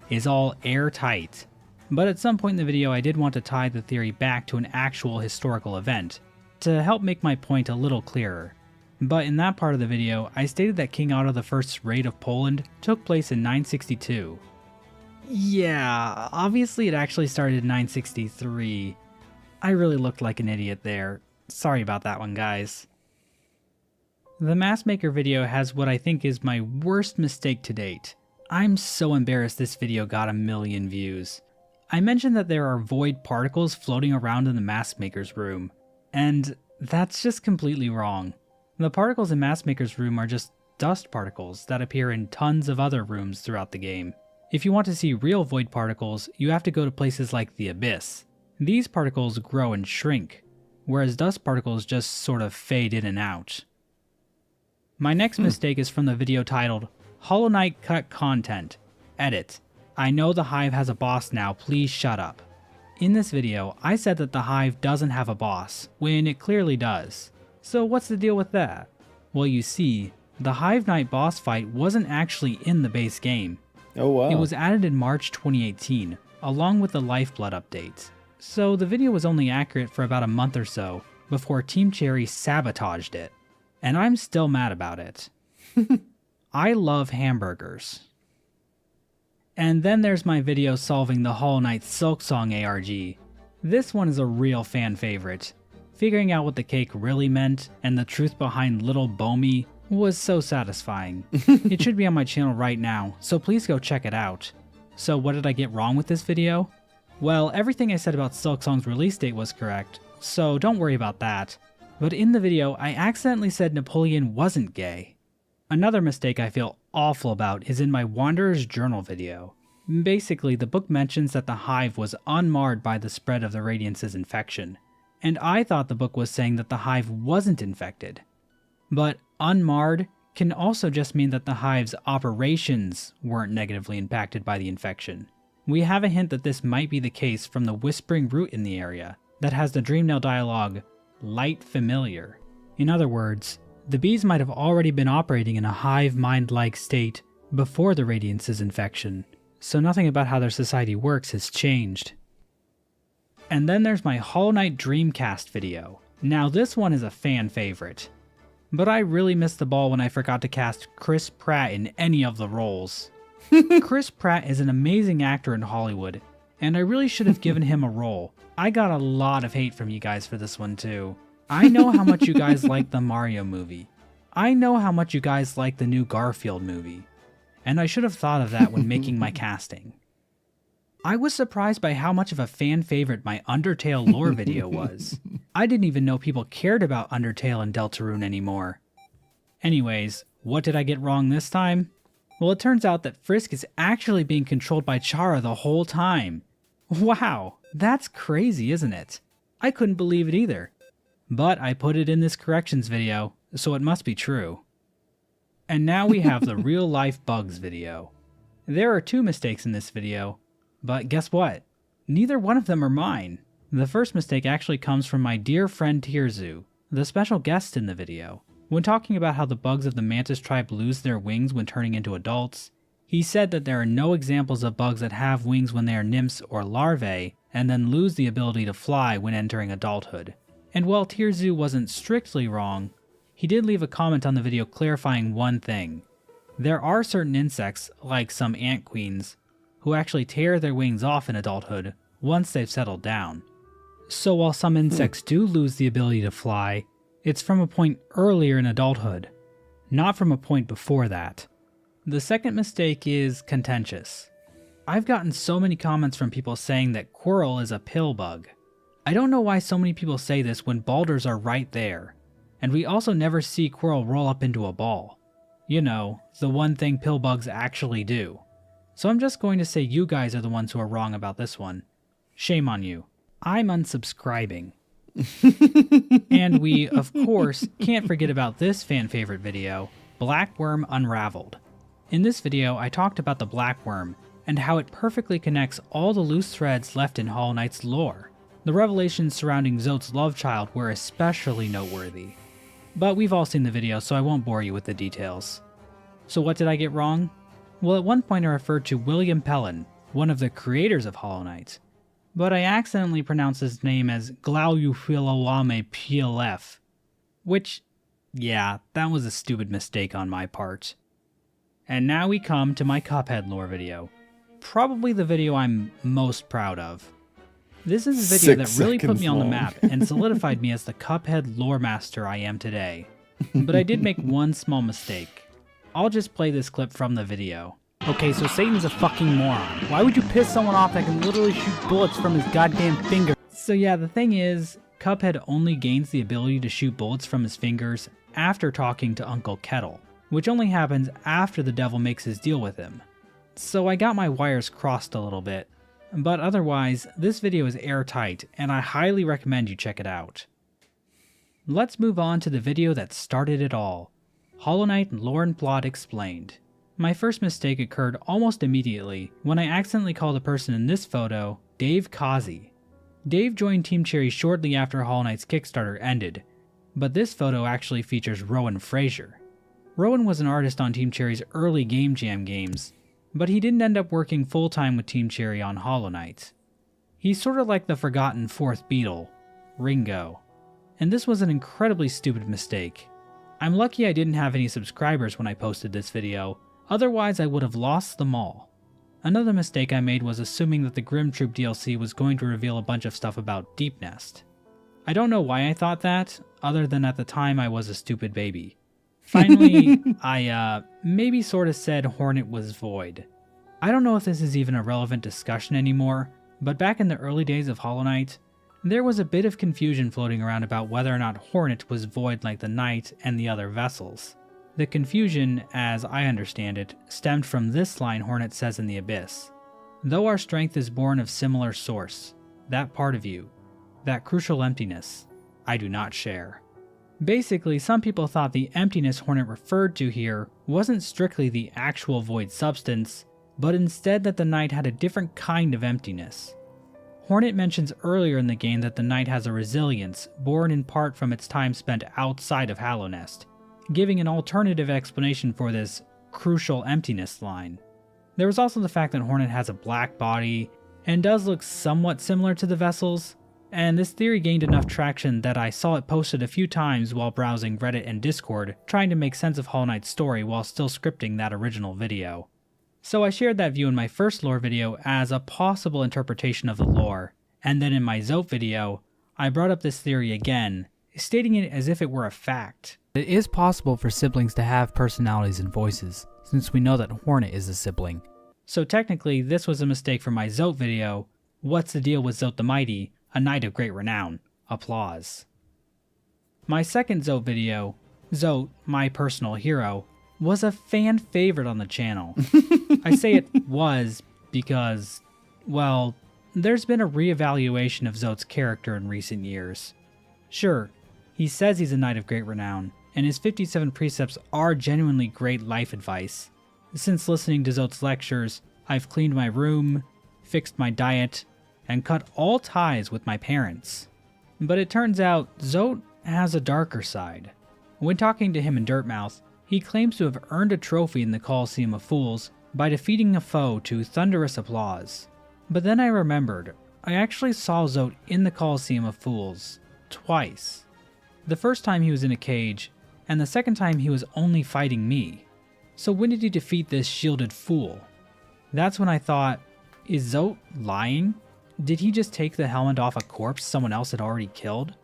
is all airtight. But at some point in the video I did want to tie the theory back to an actual historical event, to help make my point a little clearer. But in that part of the video, I stated that King Otto I's raid of Poland took place in 962. Yeah, obviously it actually started in 963. I really looked like an idiot there. Sorry about that one, guys. The Maskmaker video has what I think is my worst mistake to date. I'm so embarrassed this video got 1 million views. I mentioned that there are void particles floating around in the Maskmaker's room, and that's just completely wrong. The particles in Maskmaker's room are just dust particles that appear in tons of other rooms throughout the game. If you want to see real void particles, you have to go to places like the Abyss. These particles grow and shrink, whereas dust particles just sort of fade in and out. My next mistake is from the video titled, Hollow Knight Cut Content. Edit. I know the Hive has a boss now, please shut up. In this video, I said that the Hive doesn't have a boss, when it clearly does. So what's the deal with that? Well, you see, the Hive Knight boss fight wasn't actually in the base game. Oh wow. It was added in March 2018, along with the Lifeblood updates. So the video was only accurate for about a month or so, before Team Cherry sabotaged it. And I'm still mad about it. I love hamburgers. And then there's my video solving the Hollow Knight Silksong ARG. This one is a real fan favorite. Figuring out what the cake really meant, and the truth behind Little Bomi, was so satisfying. It should be on my channel right now, so please go check it out. So what did I get wrong with this video? Well, everything I said about Silksong's release date was correct, so don't worry about that. But in the video, I accidentally said Napoleon wasn't gay. Another mistake I feel awful about is in my Wanderer's Journal video. Basically, the book mentions that the Hive was unmarred by the spread of the Radiance's infection, and I thought the book was saying that the Hive wasn't infected. But unmarred can also just mean that the Hive's operations weren't negatively impacted by the infection. We have a hint that this might be the case from the Whispering Root in the area that has the Dreamnail dialogue, Light Familiar. In other words, the bees might have already been operating in a hive mind-like state before the Radiance's infection, so nothing about how their society works has changed. And then there's my Hollow Knight Dreamcast video. Now this one is a fan favorite, but I really missed the ball when I forgot to cast Chris Pratt in any of the roles. Chris Pratt is an amazing actor in Hollywood, and I really should have given him a role. I got a lot of hate from you guys for this one too. I know how much you guys like the Mario movie. I know how much you guys like the new Garfield movie. And I should have thought of that when making my casting. I was surprised by how much of a fan favorite my Undertale lore video was. I didn't even know people cared about Undertale and Deltarune anymore. Anyways, what did I get wrong this time? Well, it turns out that Frisk is actually being controlled by Chara the whole time. Wow, that's crazy, isn't it? I couldn't believe it either. But I put it in this corrections video, so it must be true. And now we have the real life bugs video. There are 2 mistakes in this video, but guess what? Neither one of them are mine. The first mistake actually comes from my dear friend Tirzu, the special guest in the video. When talking about how the bugs of the Mantis tribe lose their wings when turning into adults, he said that there are no examples of bugs that have wings when they are nymphs or larvae, and then lose the ability to fly when entering adulthood. And while Tirzu wasn't strictly wrong, he did leave a comment on the video clarifying one thing. There are certain insects, like some ant queens, who actually tear their wings off in adulthood once they've settled down. So while some insects do lose the ability to fly, it's from a point earlier in adulthood, not from a point before that. The second mistake is contentious. I've gotten so many comments from people saying that Quirrell is a pill bug. I don't know why so many people say this when boulders are right there, and we also never see Quirrell roll up into a ball. You know, the one thing pill bugs actually do. So I'm just going to say you guys are the ones who are wrong about this one. Shame on you. I'm unsubscribing. And we, of course, can't forget about this fan favorite video, Black Worm Unraveled. In this video, I talked about the Black Worm and how it perfectly connects all the loose threads left in Hollow Knight's lore. The revelations surrounding Zote's love child were especially noteworthy. But we've all seen the video, so I won't bore you with the details. So what did I get wrong? Well, at one point I referred to William Pellin, one of the creators of Hollow Knight, but I accidentally pronounced his name as Glaufilawame PLF, which, yeah, that was a stupid mistake on my part. And now we come to my Cuphead lore video, probably the video I'm most proud of. This is a video that really put me on the map and solidified me as the Cuphead lore master I am today. But I did make one small mistake. I'll just play this clip from the video. Okay, so Satan's a fucking moron. Why would you piss someone off that can literally shoot bullets from his goddamn finger? So yeah, the thing is, Cuphead only gains the ability to shoot bullets from his fingers after talking to Uncle Kettle, which only happens after the devil makes his deal with him. So I got my wires crossed a little bit. But otherwise, this video is airtight, and I highly recommend you check it out. Let's move on to the video that started it all. Hollow Knight Lore and Plot Explained. My first mistake occurred almost immediately when I accidentally called the person in this photo Dave Kazi. Dave joined Team Cherry shortly after Hollow Knight's Kickstarter ended, but this photo actually features Rowan Fraser. Rowan was an artist on Team Cherry's early Game Jam games, but he didn't end up working full-time with Team Cherry on Hollow Knight. He's sort of like the forgotten fourth Beatle, Ringo. And this was an incredibly stupid mistake. I'm lucky I didn't have any subscribers when I posted this video, otherwise I would have lost them all. Another mistake I made was assuming that the Grim Troop DLC was going to reveal a bunch of stuff about Deep Nest. I don't know why I thought that, other than at the time I was a stupid baby. Finally, I maybe sort of said Hornet was void. I don't know if this is even a relevant discussion anymore, but back in the early days of Hollow Knight, there was a bit of confusion floating around about whether or not Hornet was void like the Knight and the other vessels. The confusion, as I understand it, stemmed from this line Hornet says in the Abyss. Though our strength is born of similar source, that part of you, that crucial emptiness, I do not share. Basically, some people thought the emptiness Hornet referred to here wasn't strictly the actual void substance, but instead that the Knight had a different kind of emptiness. Hornet mentions earlier in the game that the Knight has a resilience born in part from its time spent outside of Hallownest, giving an alternative explanation for this crucial emptiness line. There was also the fact that Hornet has a black body and does look somewhat similar to the vessels, and this theory gained enough traction that I saw it posted a few times while browsing Reddit and Discord, trying to make sense of Hollow Knight's story while still scripting that original video. So I shared that view in my first lore video as a possible interpretation of the lore, and then in my Zote video, I brought up this theory again, stating it as if it were a fact. It is possible for siblings to have personalities and voices, since we know that Hornet is a sibling. So technically, this was a mistake for my Zote video, What's the Deal with Zote the Mighty, a Knight of Great Renown? Applause. My second Zote video, Zote, My Personal Hero, was a fan favorite on the channel. I say it was because, well, there's been a reevaluation of Zote's character in recent years. Sure, he says he's a Knight of Great Renown, and his 57 precepts are genuinely great life advice. Since listening to Zote's lectures, I've cleaned my room, fixed my diet, and cut all ties with my parents. But it turns out Zote has a darker side. When talking to him in Dirtmouth, he claims to have earned a trophy in the Coliseum of Fools by defeating a foe to thunderous applause. But then I remembered, I actually saw Zote in the Coliseum of Fools twice. The first time he was in a cage, and the second time he was only fighting me. So when did he defeat this shielded fool? That's when I thought, is Zote lying? Did he just take the helmet off a corpse someone else had already killed?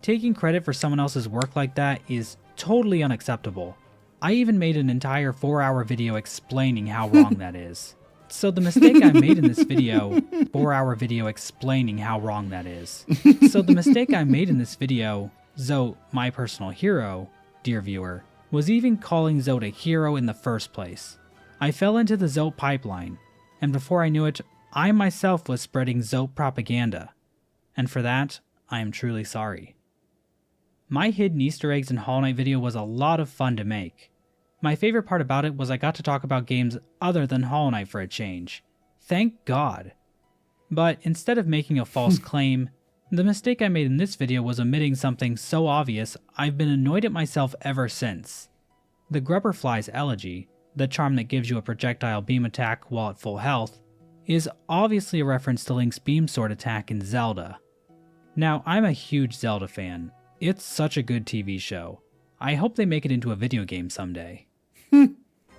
Taking credit for someone else's work like that is totally unacceptable. I even made an entire 4-hour video explaining how wrong that is. So the mistake I made in this video, 4-hour video explaining how wrong that is. So the mistake I made in this video, Zote, My Personal Hero, dear viewer, was even calling Zote a hero in the first place. I fell into the Zote pipeline, and before I knew it, I myself was spreading Zote propaganda. And for that, I am truly sorry. My hidden Easter eggs in Hollow Knight video was a lot of fun to make. My favorite part about it was I got to talk about games other than Hollow Knight for a change. Thank God. But instead of making a false claim, the mistake I made in this video was omitting something so obvious I've been annoyed at myself ever since. The Grubberfly's Elegy, the charm that gives you a projectile beam attack while at full health, is obviously a reference to Link's beam sword attack in Zelda. Now, I'm a huge Zelda fan. It's such a good TV show. I hope they make it into a video game someday.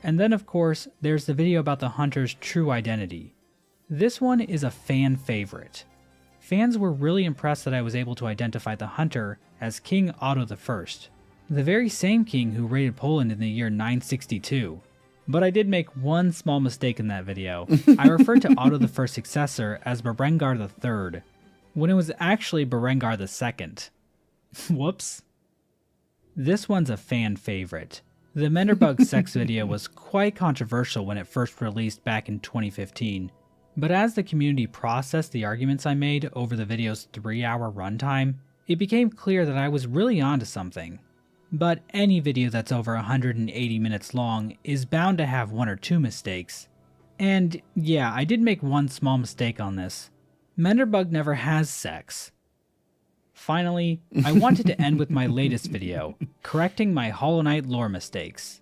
And then of course, there's the video about the hunter's true identity. This one is a fan favorite. Fans were really impressed that I was able to identify the hunter as King Otto I, the very same king who raided Poland in the year 962. But I did make one small mistake in that video. I referred to Otto I's successor as Berengar III, when it was actually Berengar II. Whoops. This one's a fan favorite. The Menderbug sex video was quite controversial when it first released back in 2015, but as the community processed the arguments I made over the video's 3-hour runtime, it became clear that I was really onto something. But any video that's over 180 minutes long is bound to have 1 or 2 mistakes. And yeah, I did make one small mistake on this. Menderbug never has sex. Finally, I wanted to end with my latest video, correcting my Hollow Knight lore mistakes.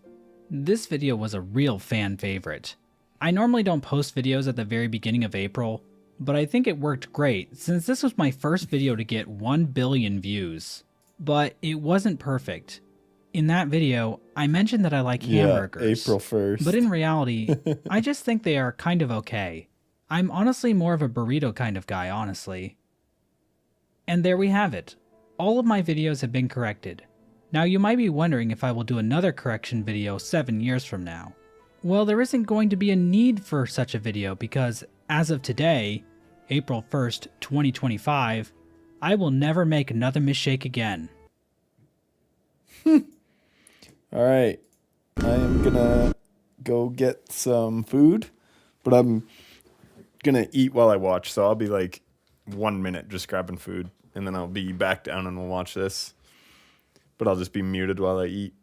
This video was a real fan favorite. I normally don't post videos at the very beginning of April, but I think it worked great since this was my first video to get 1 billion views. But it wasn't perfect. In that video, I mentioned that I like hamburgers. April 1st. But in reality, I just think they are kind of okay. I'm honestly more of a burrito kind of guy, honestly. And there we have it. All of my videos have been corrected. Now you might be wondering if I will do another correction video 7 years from now. Well, there isn't going to be a need for such a video because, as of today, April 1st, 2025, I will never make another mistake again. Alright. I am gonna go get some food, but I'm gonna eat while I watch, so I'll be like 1 minute just grabbing food, and then I'll be back down and we'll watch this. But I'll just be muted while I eat.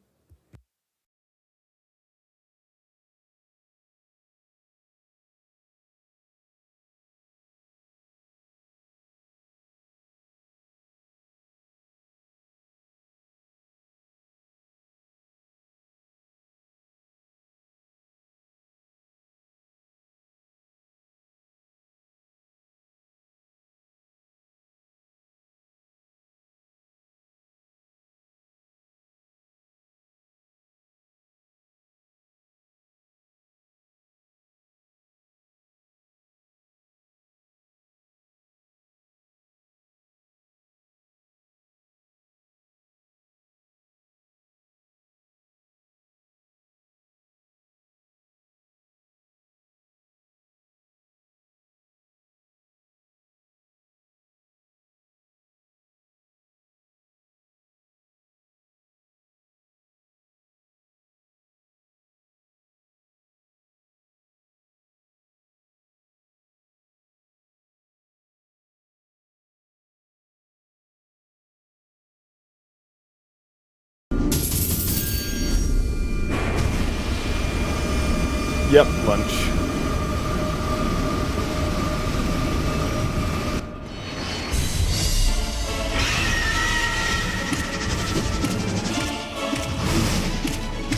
Yep, lunch.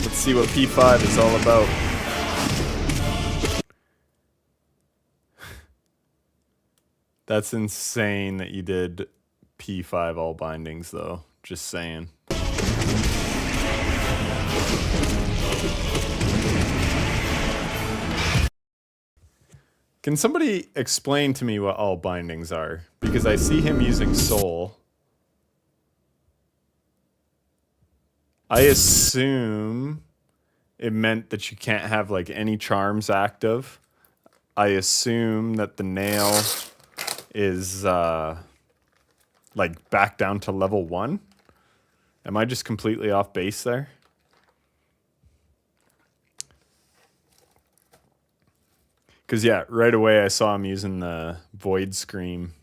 Let's see what P5 is all about. That's insane that you did P5 all bindings, though. Just saying. Can somebody explain to me what all bindings are? Because I see him using soul. I assume it meant that you can't have like any charms active. I assume that the nail is like back down to level 1. Am I just completely off base there? Because, yeah, right away I saw him using the Void Scream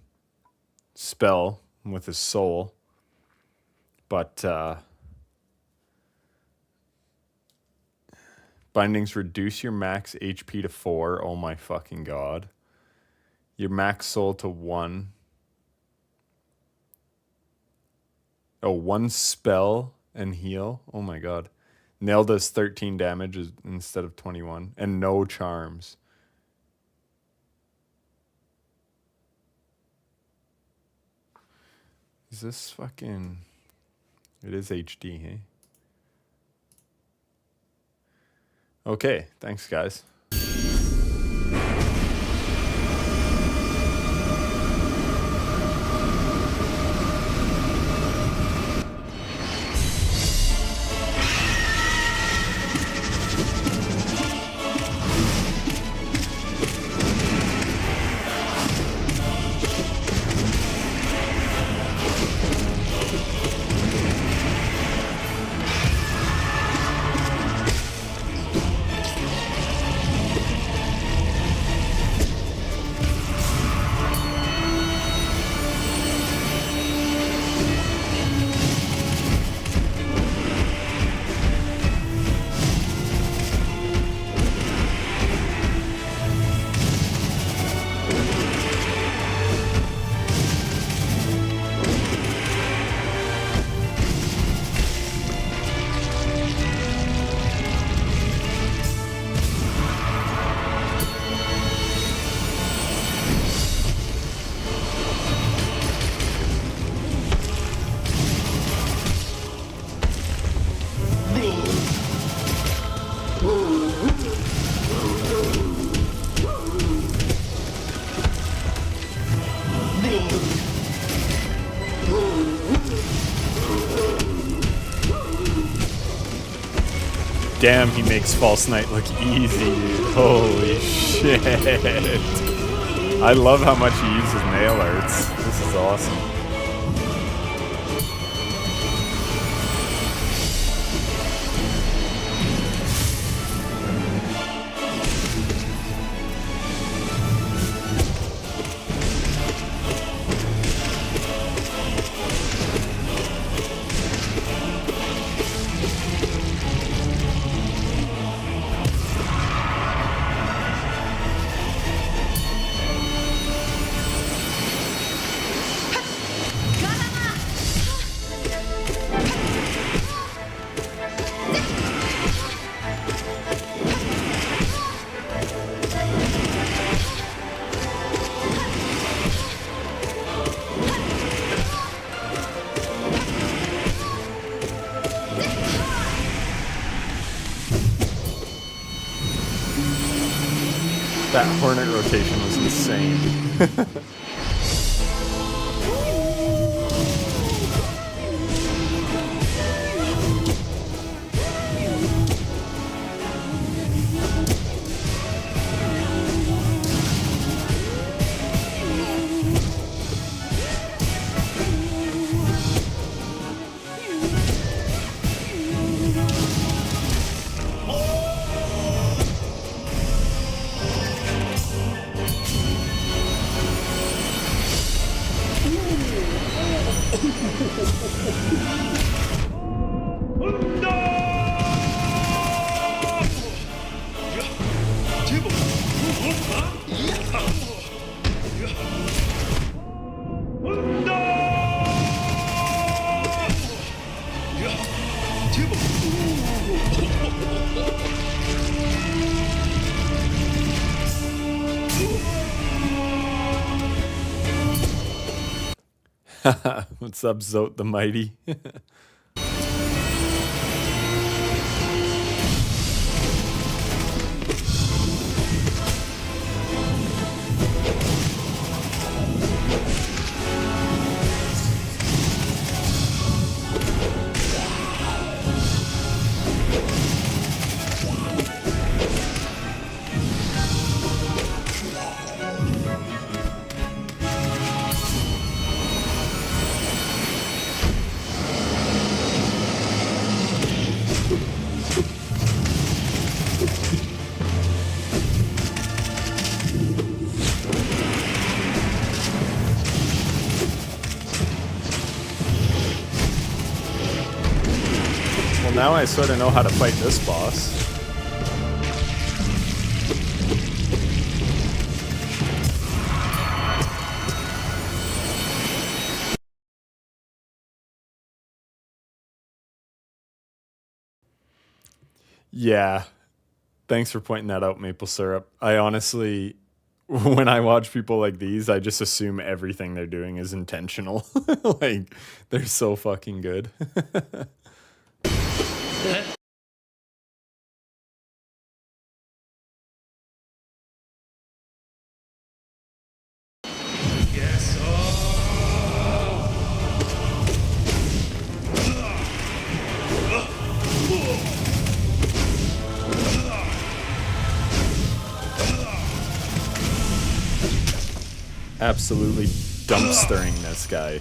spell with his soul. But, bindings reduce your max HP to 4. Oh my fucking god. Your max soul to 1. Oh, 1 spell and heal. Oh my god. Nail does 13 damage instead of 21. And no charms. Is this fucking... It is HD, hey? Okay, thanks guys. Damn, he makes False Knight look easy, dude. Holy shit. I love how much he uses nail arts. This is awesome. That Hornet rotation was insane. What's up, Zote the Mighty? Well, now I sort of know how to fight this boss. Yeah. Thanks for pointing that out, Maple Syrup. I honestly, when I watch people like these, I just assume everything they're doing is intentional. Like, they're so fucking good. Absolutely dumpstering this guy.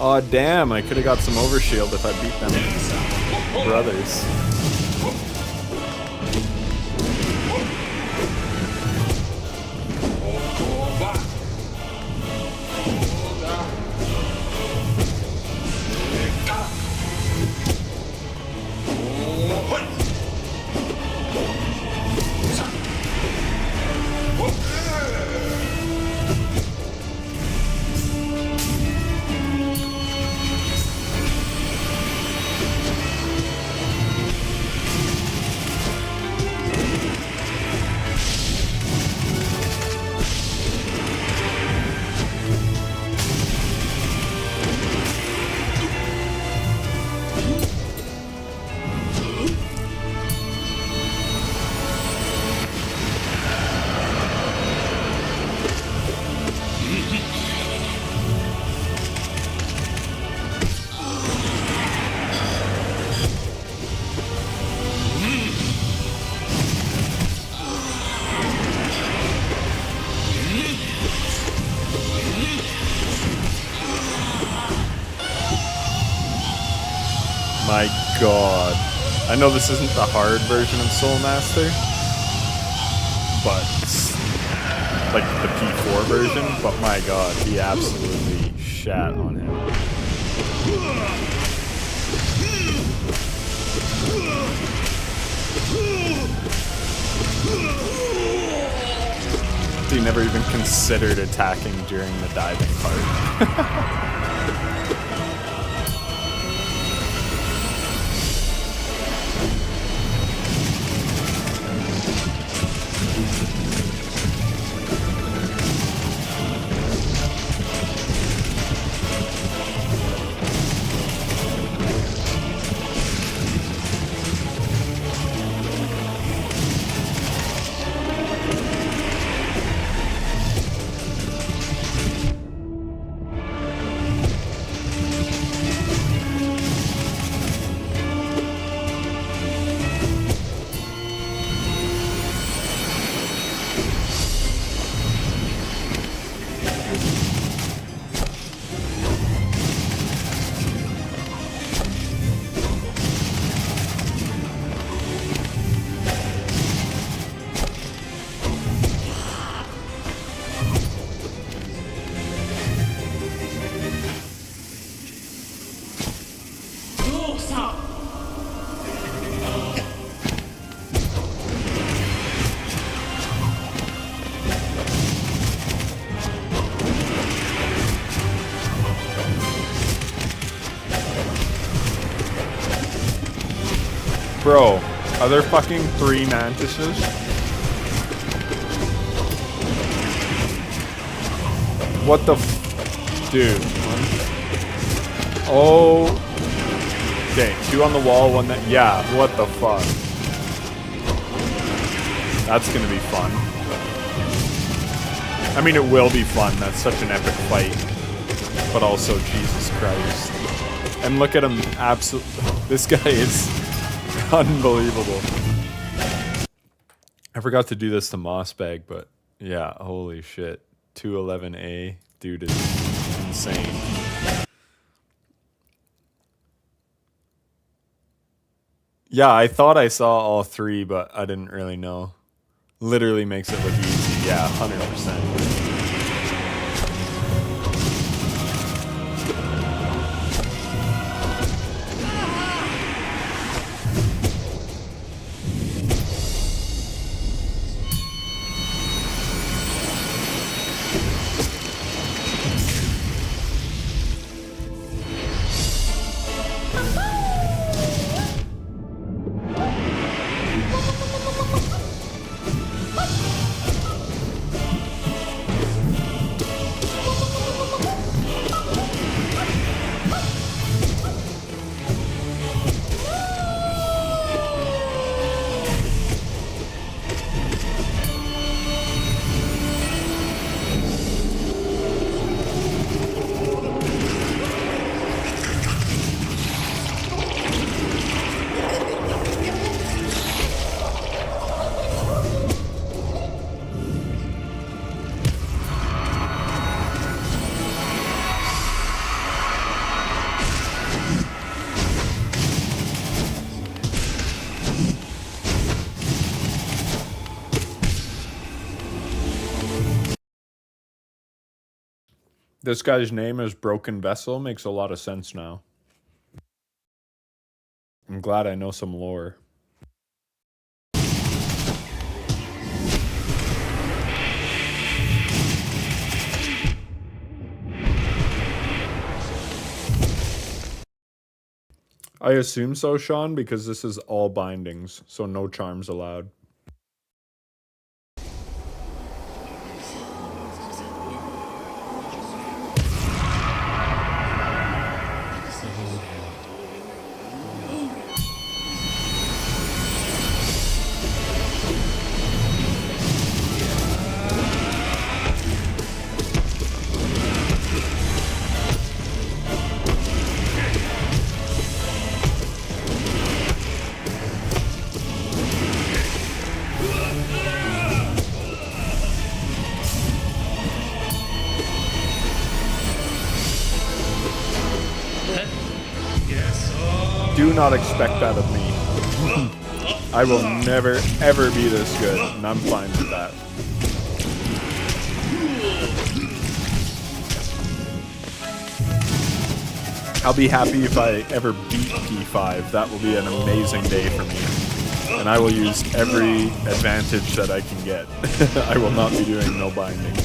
Aw, damn, I could have got some overshield if I beat them brothers. My god. I know this isn't the hard version of Soul Master, but like the P4 version, but my god, he absolutely shat on him. He never even considered attacking during the diving part. Bro, are there fucking 3 mantises? What the dude. Oh. Okay, 2 on the wall, 1 that. Yeah, what the fuck? That's gonna be fun. I mean, it will be fun. That's such an epic fight. But also, Jesus Christ. And look at him, this guy is unbelievable. I forgot to do this to Mossbag, but yeah, holy shit. 211A, dude is insane. Yeah, I thought I saw all 3, but I didn't really know. Literally makes it look easy. Yeah, 100%. This guy's name is Broken Vessel. Makes a lot of sense now. I'm glad I know some lore. I assume so, Sean, because this is all bindings, so no charms allowed. Do not expect that of me. I will never, ever be this good, and I'm fine with that. I'll be happy if I ever beat P5. That will be an amazing day for me. And I will use every advantage that I can get. I will not be doing no binding.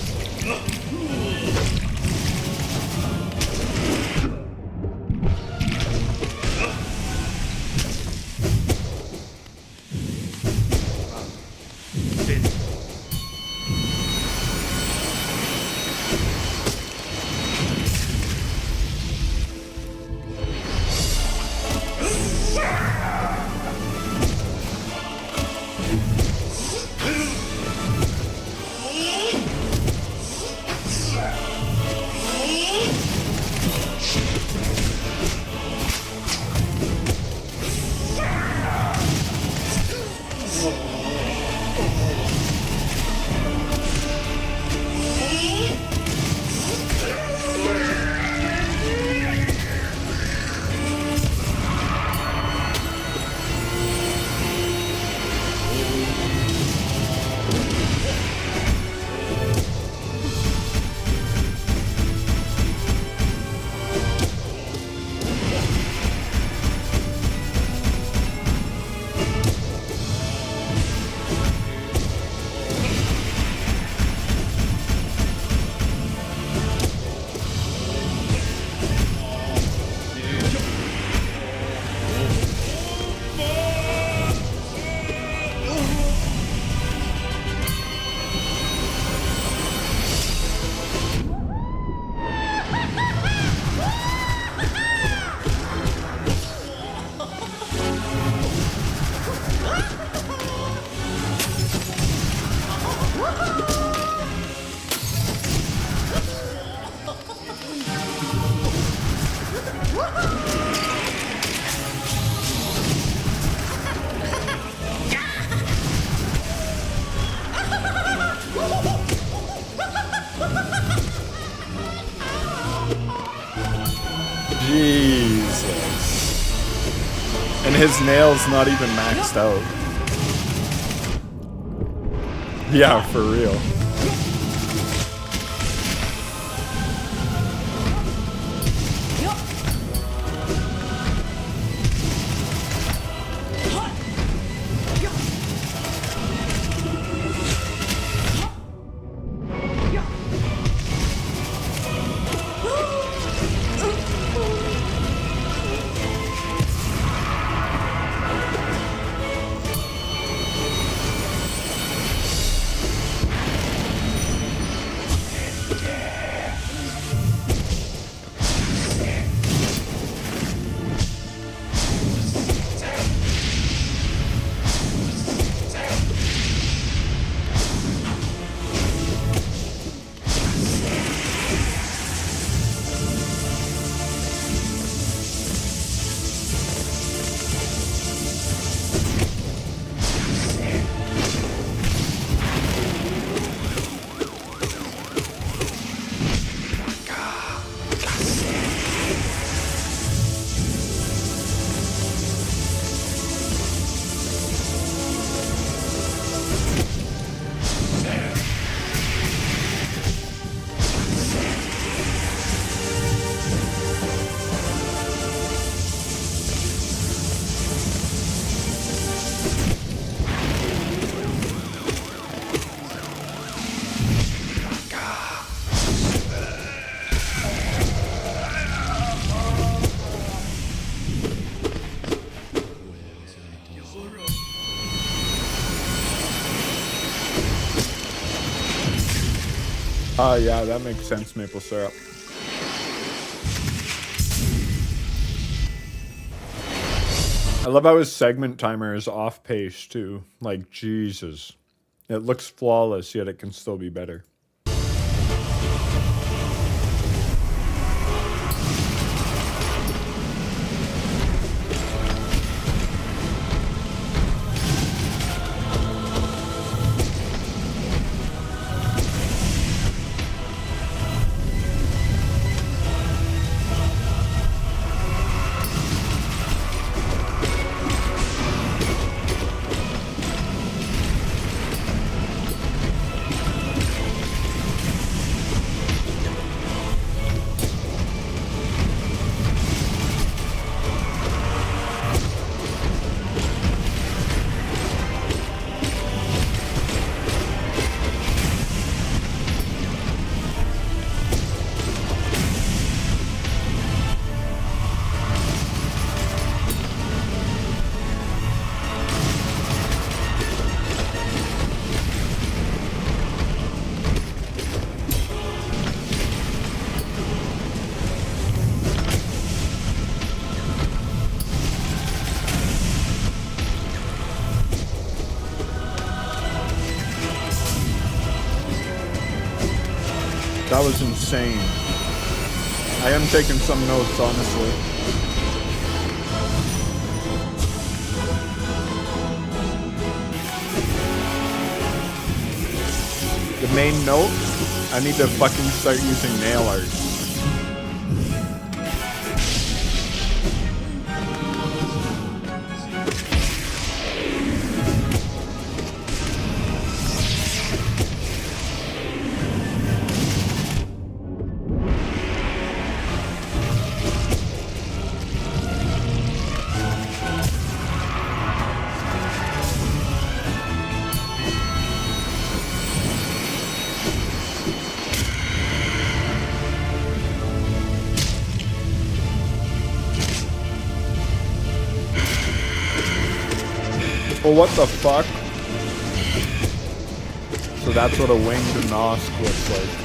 Jesus. And his nail's not even maxed out. Yeah, for real. Oh yeah, that makes sense, maple syrup. I love how his segment timer is off pace too. Like, Jesus. It looks flawless, yet it can still be better. That was insane. I am taking some notes, honestly. The main note, I need to fucking start using nail art. Well, what the fuck? So that's what a winged Nosk looks like.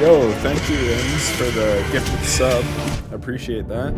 Yo, thank you, Ins, for the gifted sub. I appreciate that.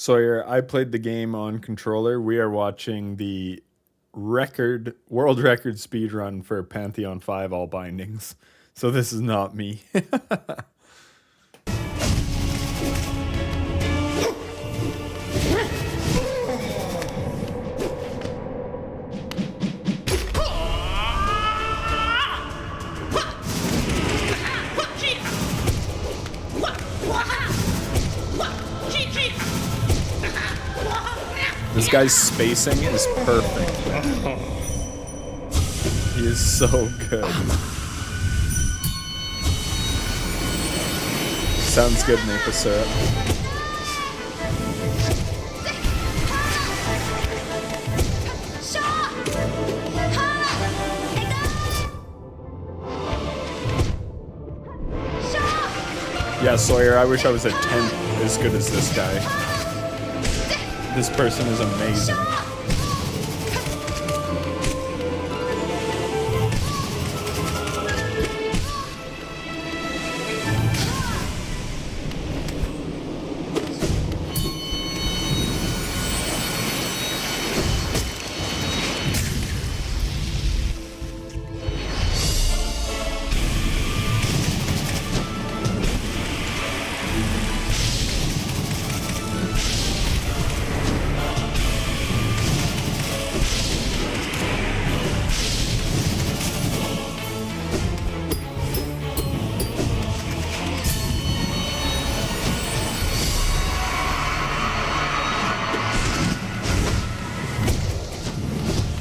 Sawyer, I played the game on controller. We are watching the world record speed run for Pantheon 5 all bindings. So this is not me. This guy's spacing is perfect. He is so good. Sounds good, maple syrup. Yeah, Sawyer, I wish I was a tenth as good as this guy. This person is amazing.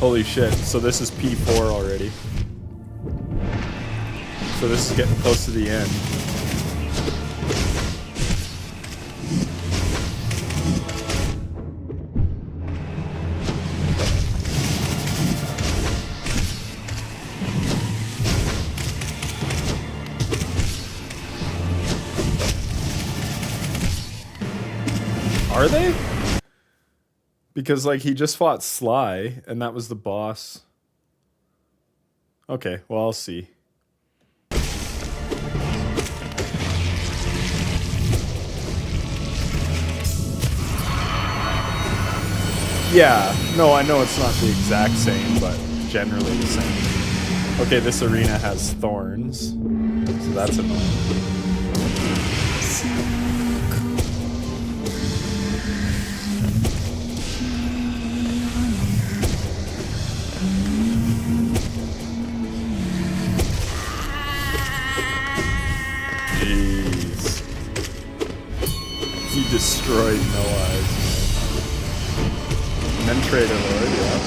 Holy shit, so this is P4 already. So this is getting close to the end. Are they? Because, like, he just fought Sly, and that was the boss. Okay, well, I'll see. Yeah, no, I know it's not the exact same, but generally the same. Okay, this arena has thorns, so that's annoying. He destroyed No Eyes, man. And then Trader Lord, yeah.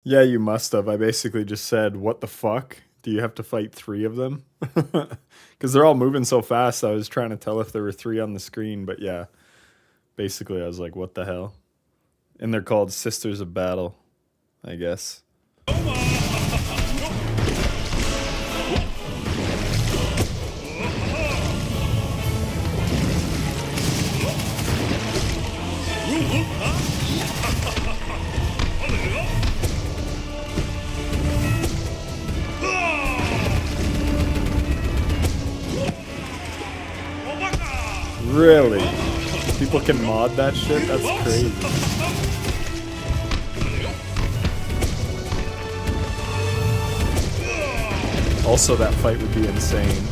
Yeah, you must have. I basically just said, what the fuck? Do you have to fight 3 of them? Because they're all moving so fast, I was trying to tell if there were 3 on the screen, but yeah. Basically, I was like, what the hell? And they're called Sisters of Battle, I guess. Really? People can mod that shit? That's crazy. Also, that fight would be insane.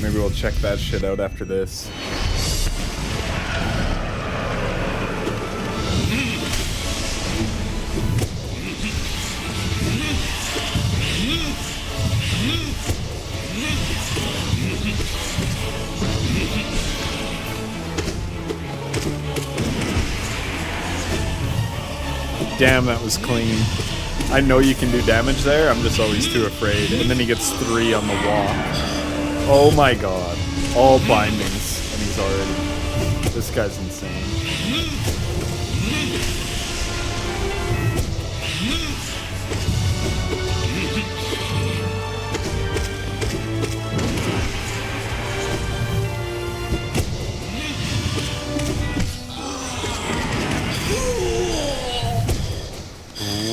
maybe we'll check that shit out after this. Damn, that was clean. I know you can do damage there, I'm just always too afraid. And then he gets 3 on the walk. Oh my god. All bindings, and he's already... This guy's insane.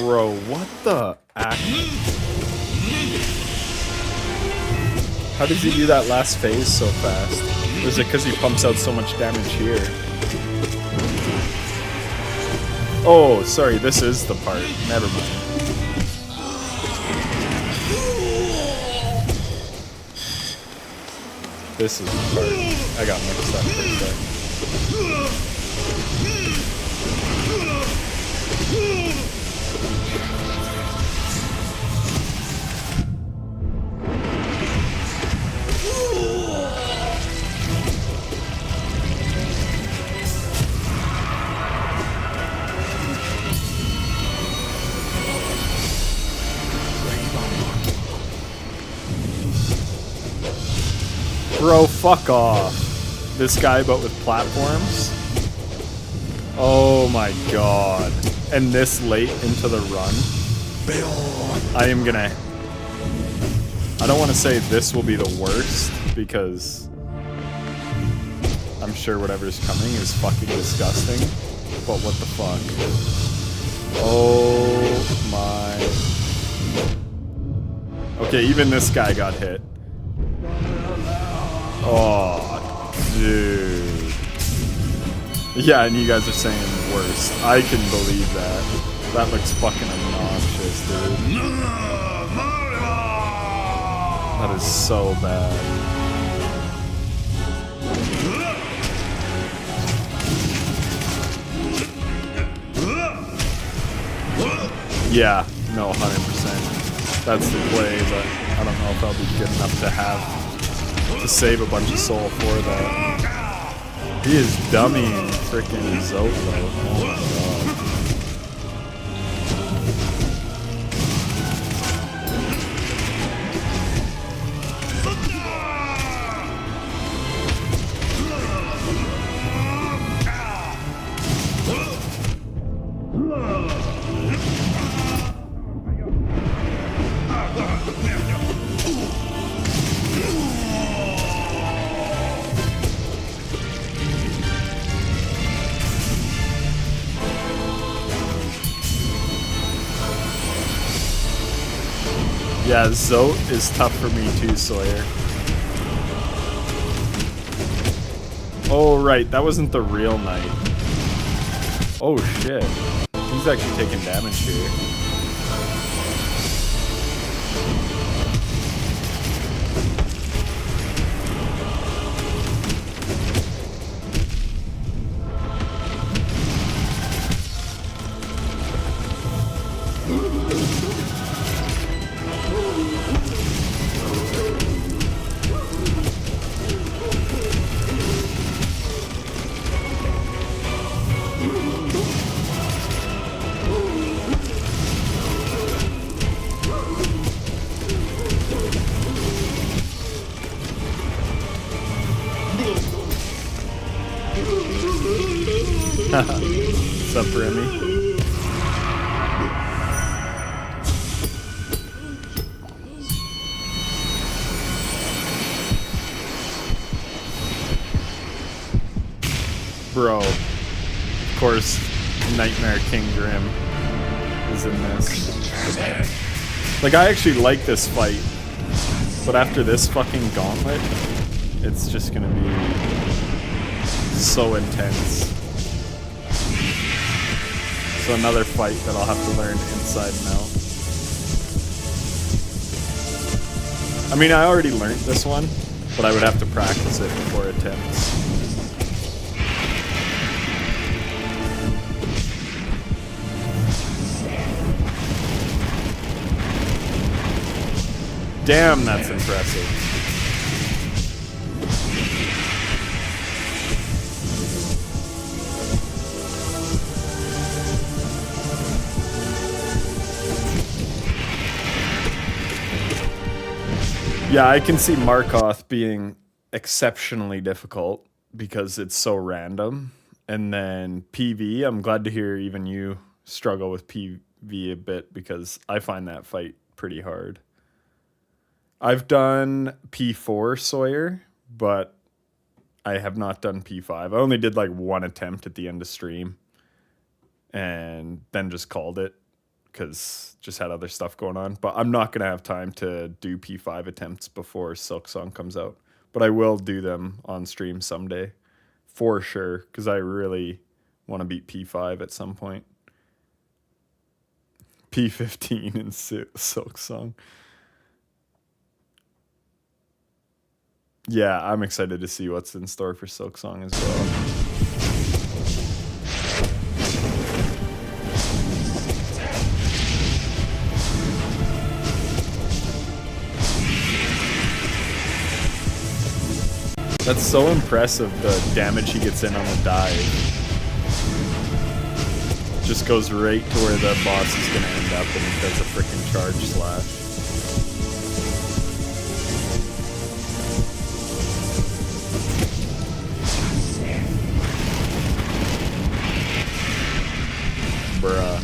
Bro, what the How does he do that last phase so fast? Or is it because he pumps out so much damage here? Oh, sorry, this is the part. Never mind. This is the part. I got mixed up for a sec. Bro, fuck off. This guy, but with platforms? Oh my god. And this late into the run? I am gonna... I don't want to say this will be the worst, because I'm sure whatever's coming is fucking disgusting. But what the fuck? Oh my... Okay, even this guy got hit. Oh, dude. Yeah, and you guys are saying worst. I can believe that. That looks fucking obnoxious, dude. That is so bad. Yeah, no, 100%. That's the play, but I don't know if I'll be good enough to save a bunch of soul for that. He is dummying freaking Zote though. Oh my god. Yeah, Zote is tough for me too, Sawyer. Oh, right, that wasn't the real knight. Oh, shit. He's actually taking damage here. What's up, Remy? Bro, of course, Nightmare King Grim is in this. Like, I actually like this fight, but after this fucking gauntlet, it's just gonna be so intense. So another fight that I'll have to learn inside and out. I mean, I already learned this one, but I would have to practice it before attempts. Damn, that's impressive. Yeah, I can see Markoth being exceptionally difficult because it's so random. And then PV, I'm glad to hear even you struggle with PV a bit because I find that fight pretty hard. I've done P4 Sawyer, but I have not done P5. I only did like one attempt at the end of stream and then just called it because just had other stuff going on. But I'm not going to have time to do P5 attempts before Silksong comes out. But I will do them on stream someday for sure because I really want to beat P5 at some point. P15 in Silksong. Yeah, I'm excited to see what's in store for Silksong as well. That's so impressive, the damage he gets in on the dive. Just goes right to where the boss is going to end up and he does a freaking charge slash. Bruh.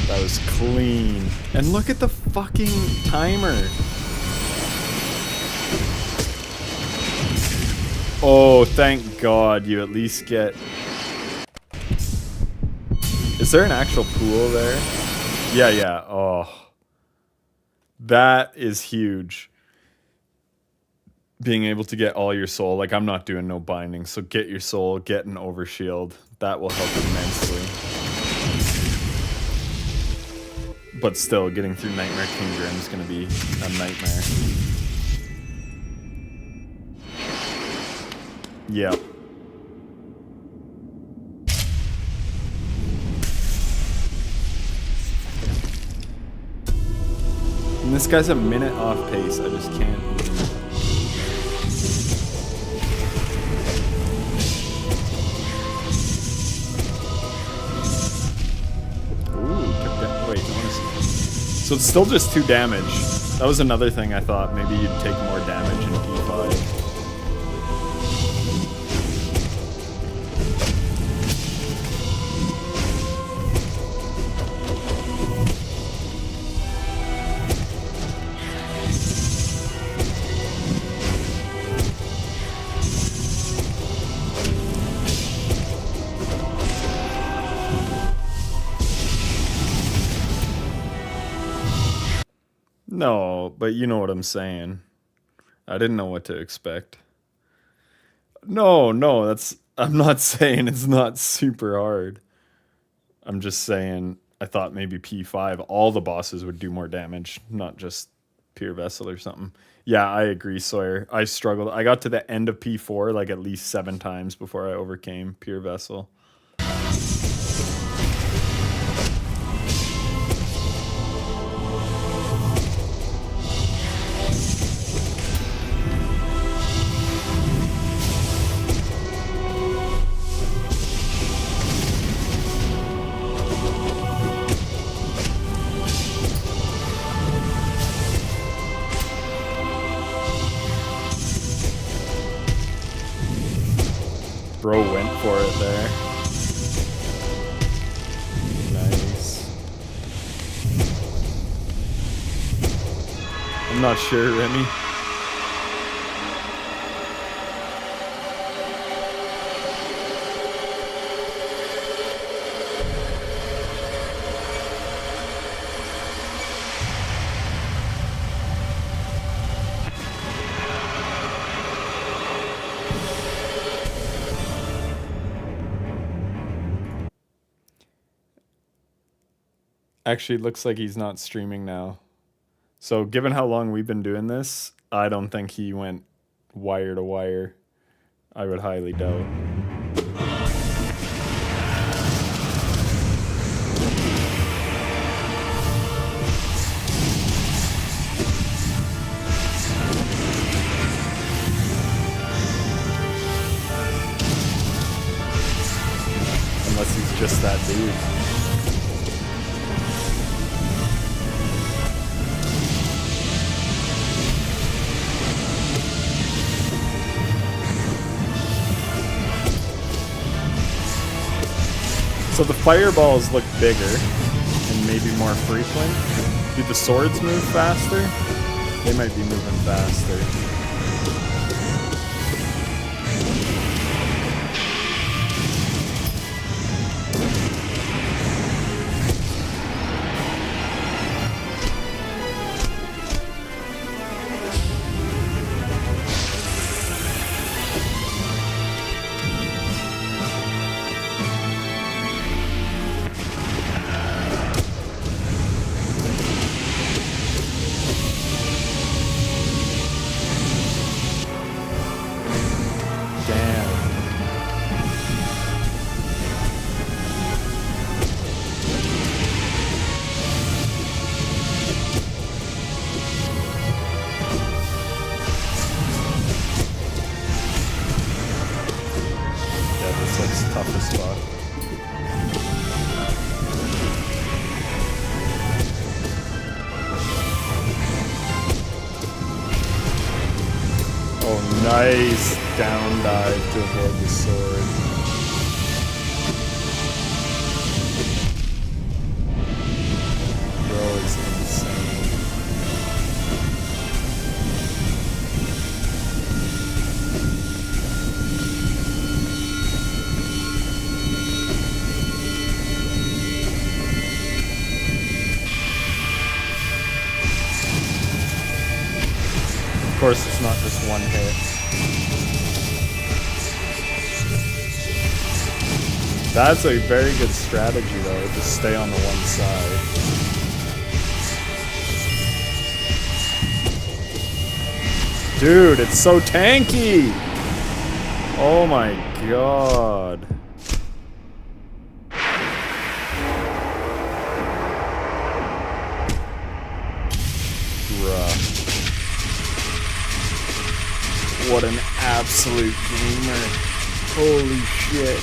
That was clean. And look at the fucking timer. Oh, thank God you at least get... Is there an actual pool there? Yeah. Oh. That is huge. Being able to get all your soul. Like, I'm not doing no binding, so get your soul, get an overshield. That will help immensely. But still, getting through Nightmare Kingdom is going to be a nightmare. Yep. And this guy's a minute off pace. I just can't. So it's still just 2 damage. That was another thing I thought. Maybe you'd take more damage in P5. No, but you know what I'm saying. I didn't know what to expect. No, I'm not saying it's not super hard. I'm just saying I thought maybe P5, all the bosses would do more damage, not just Pure Vessel or something. Yeah, I agree, Sawyer. I struggled. I got to the end of P4 like at least 7 times before I overcame Pure Vessel. Bro went for it there. Nice. I'm not sure, Remy. Actually, it looks like he's not streaming now. So given how long we've been doing this, I don't think he went wire to wire. I would highly doubt. Unless he's just that dude. So the fireballs look bigger and maybe more frequent. Do the swords move faster? They might be moving faster. Toughest spot. Oh, nice down dive to avoid the sword. Bro is insane. Of course, it's not just one hit. That's a very good strategy, though. Just stay on the one side. Dude, it's so tanky! Oh my god. Bruh. What an absolute gamer. Holy shit.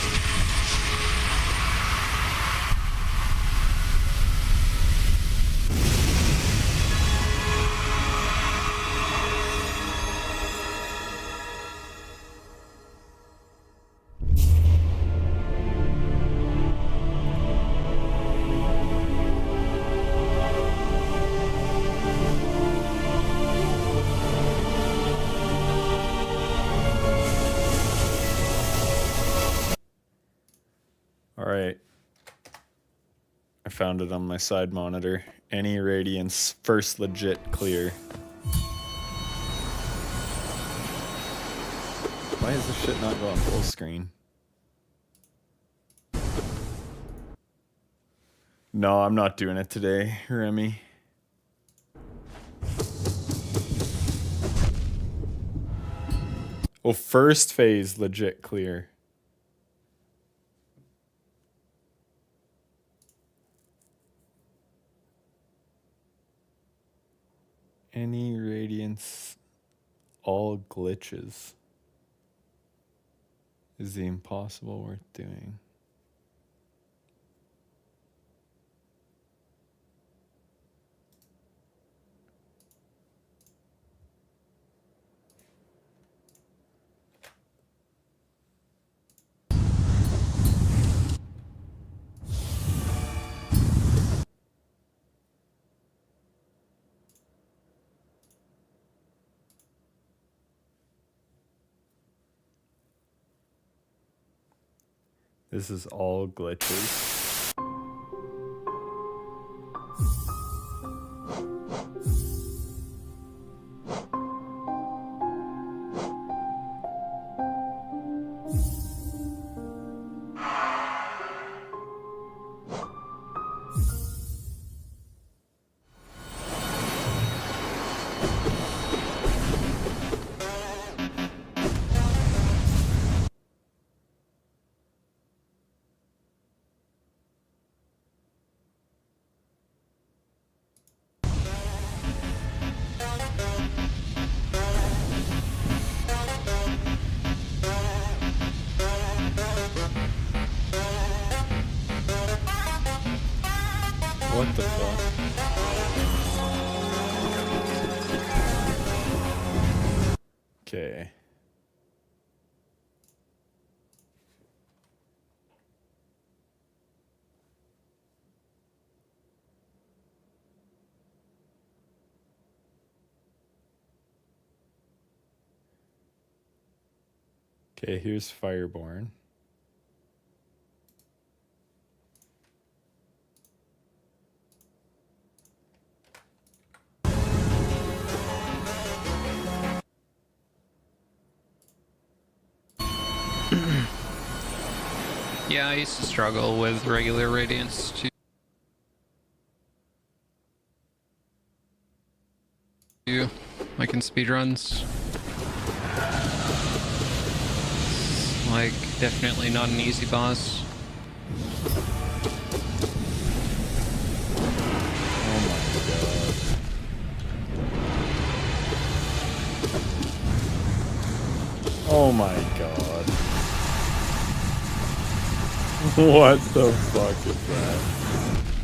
Alright. I found it on my side monitor. Any Radiance, first legit clear. Why is this shit not going full screen? No, I'm not doing it today, Remy. Oh, first phase legit clear. Any Radiance, all glitches is the impossible worth doing. This is all glitches. What the fuck? Okay. Okay, here's Fireborn. Yeah, I used to struggle with regular Radiance too. Like in speedruns. Like, definitely not an easy boss. Oh my god. What the fuck is that?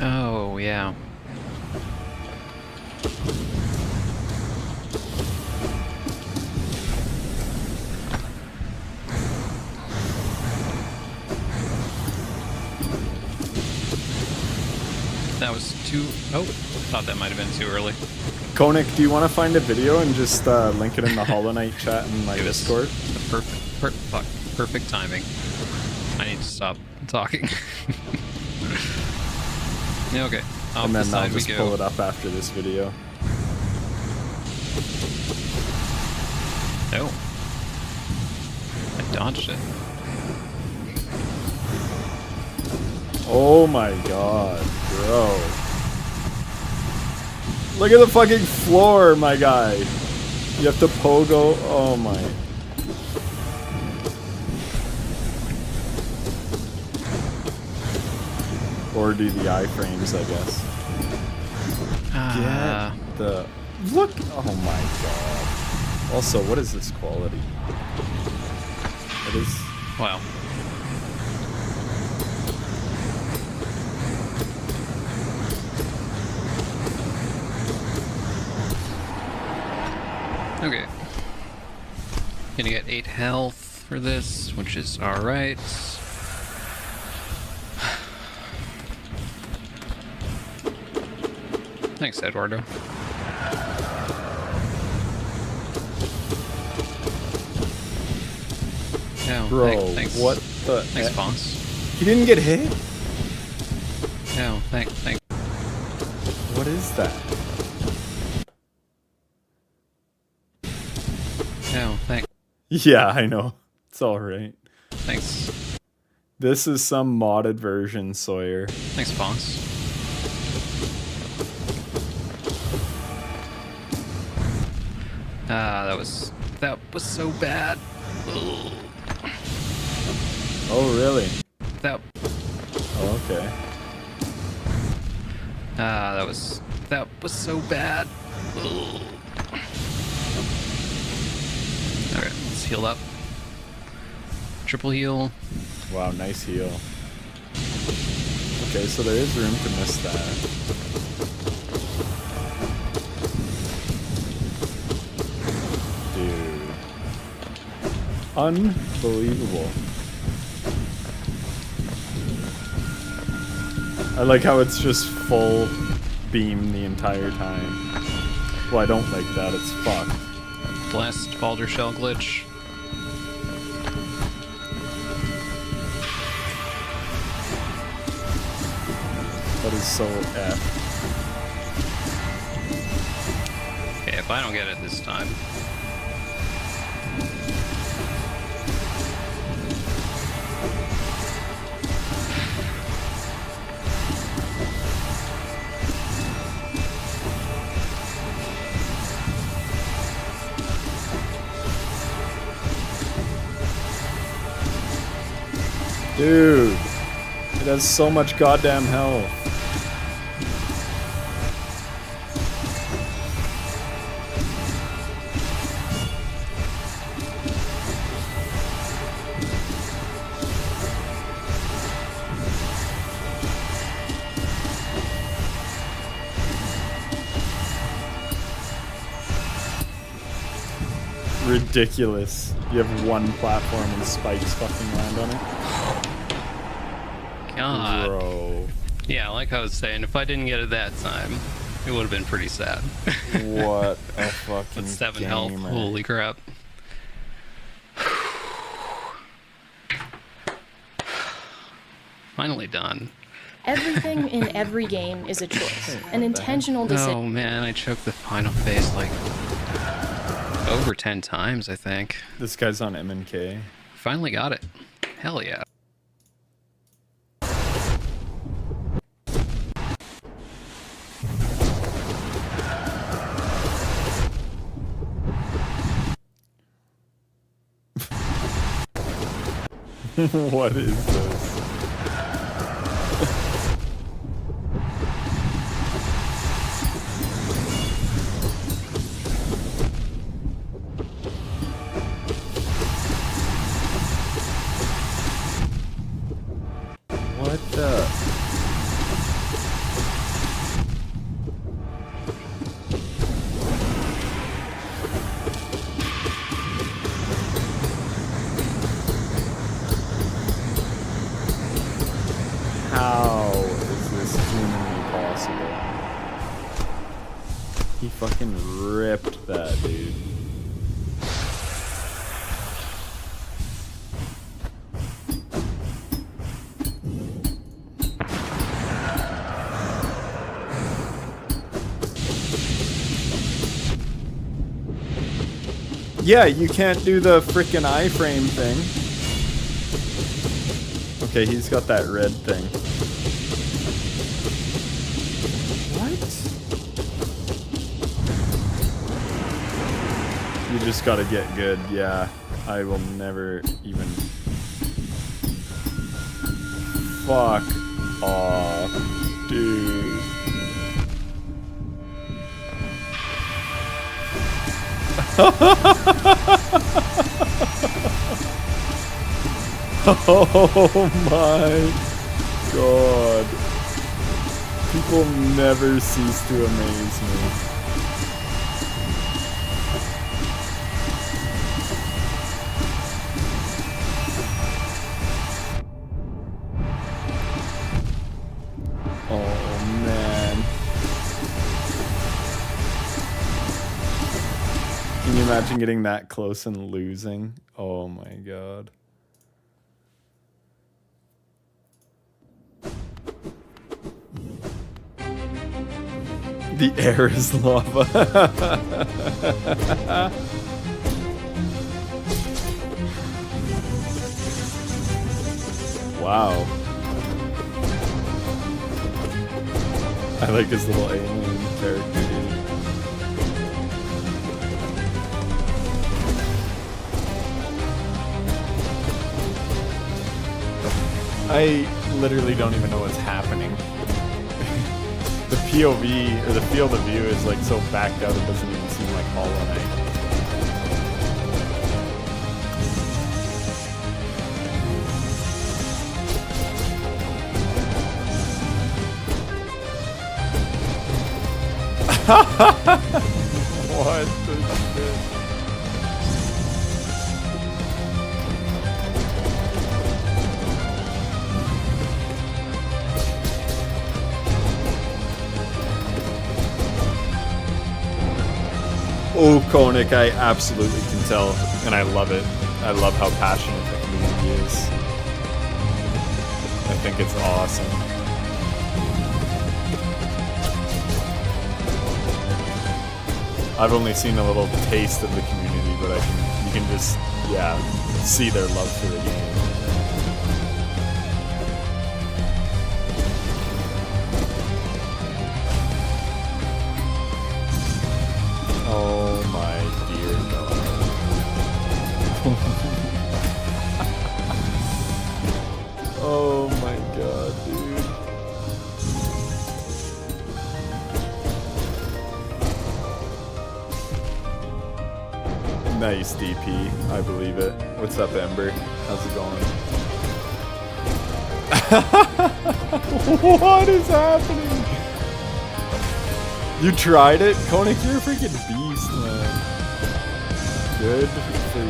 Oh, yeah. That was too... Oh, thought that might have been too early. Konik, do you want to find a video and just link it in the Hollow Knight chat in my Discord? The perfect timing. I need to stop talking. Yeah, okay. Off And the then I'll side we just go. pull it up after this video. No. I dodged it. Oh my god, bro. Look at the fucking floor, my guy. You have to pogo. Oh my. Or do the iframes, I guess. Get the... Look! Oh my god. Also, what is this quality? What is... Wow. Okay. Gonna get 8 health for this, which is alright. Thanks, Eduardo. No, Bro, thanks. what the... Thanks, boss. He didn't get hit? No, thank. What is that? No, thank. Yeah, I know. It's alright. Thanks. This is some modded version, Sawyer. Thanks, boss. That was so bad. Ugh. Oh, really? That Oh, okay. that was so bad. Ugh. Okay, let's heal up. Triple heal. Wow, nice heal. Okay, so there is room to miss that. Dude. Unbelievable. I like how it's just full beam the entire time. Well, I don't like that, it's fucked. Blessed Baldur Shell glitch. That is so F. Okay, if I don't get it this time. Dude, it has so much goddamn health. ridiculous. You have one platform and spikes fucking land on it. God. Bro. Yeah, like I was saying, if I didn't get it that time, it would have been pretty sad. What a fucking With 7 gamer. health, holy crap. Finally done. Everything in every game is a choice, an intentional decision. Oh man, I choked the final phase like over 10 times, I think. This guy's on MNK. Finally got it. Hell yeah. What is this? What the? How is this humanly possible? He fucking ripped that, dude. Yeah, you can't do the frickin' iframe thing. Okay, he's got that red thing. What? You just gotta get good, yeah. I will never even... Fuck off, dude. Oh my god. People never cease to amaze me. Oh man. Can you imagine getting that close and losing? Oh my god. The air is lava. Wow. I like his little alien character, dude. I literally don't even know what's happening. The POV, or the field of view, is like so backed out it doesn't even seem like Hollow Knight. What the shit? Oh, Koenig, I absolutely can tell, and I love it. I love how passionate the community is. I think it's awesome. I've only seen a little taste of the community, but you can just, yeah, see their love for the game. Oh my dear God. Oh my god, dude. Nice DP, I believe it. What's up, Ember? How's it going? What is happening? You tried it? Koenig, you're a freaking beast, man. Good for you.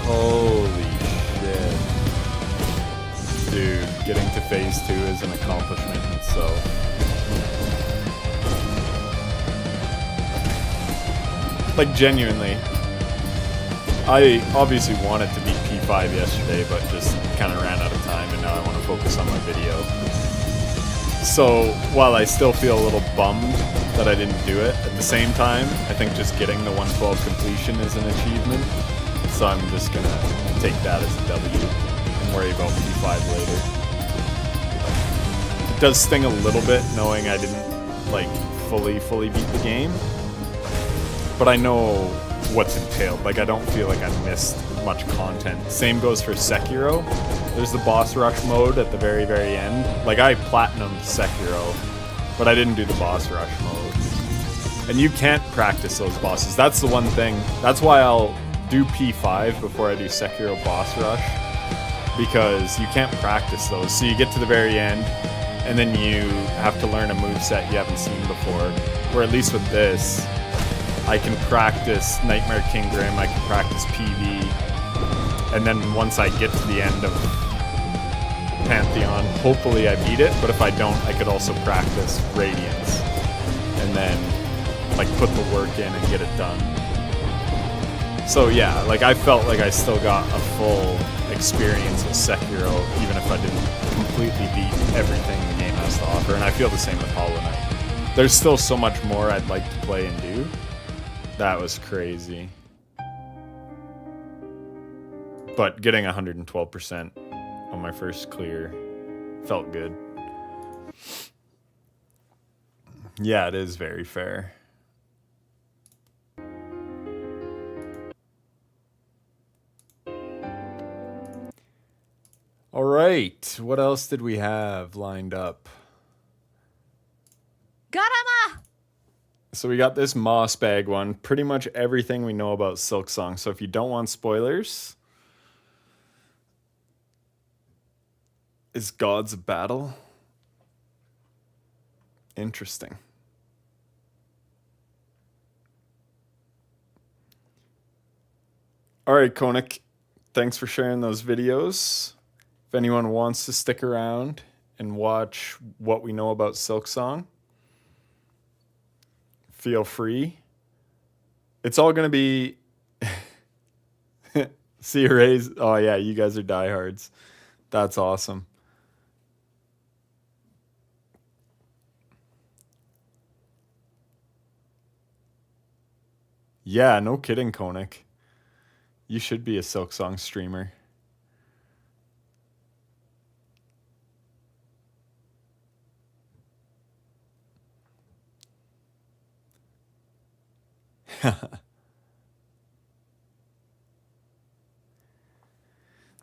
Holy shit. Dude, getting to phase 2 is an accomplishment in itself. Like, genuinely. I obviously wanted to beat P5 yesterday, but just kind of ran out of time, and now I want to focus on my video. So, while I still feel a little bummed that I didn't do it, at the same time, I think just getting the 112 completion is an achievement. So I'm just gonna take that as a W and worry about P5 later. It does sting a little bit knowing I didn't, like, fully beat the game. But I know what's entailed. Like, I don't feel like I missed much content. Same goes for Sekiro. There's the boss rush mode at the very, very end. Like, I platinumed Sekiro, but I didn't do the boss rush mode. And you can't practice those bosses. That's the one thing. That's why I'll do P5 before I do Sekiro boss rush, because you can't practice those. So you get to the very end, and then you have to learn a moveset you haven't seen before. Where at least with this, I can practice Nightmare King Grim, I can practice PV, and then once I get to the end of Pantheon, hopefully I beat it, but if I don't, I could also practice Radiance, and then like put the work in and get it done. So yeah, like I felt like I still got a full experience with Sekiro, even if I didn't completely beat everything the game has to offer, and I feel the same with Hollow Knight. There's still so much more I'd like to play and do. That was crazy. But getting 112% on my first clear felt good. Yeah, it is very fair. All right, what else did we have lined up? Garama! So we got this Moss Bag one, pretty much everything we know about Silksong. So if you don't want spoilers, is Gods of Battle? Interesting. All right, Konik, thanks for sharing those videos. If anyone wants to stick around and watch what we know about Silksong, feel free. It's all going to be... See Rays. Oh, yeah, you guys are diehards. That's awesome. Yeah, no kidding, Konik. You should be a Silksong streamer.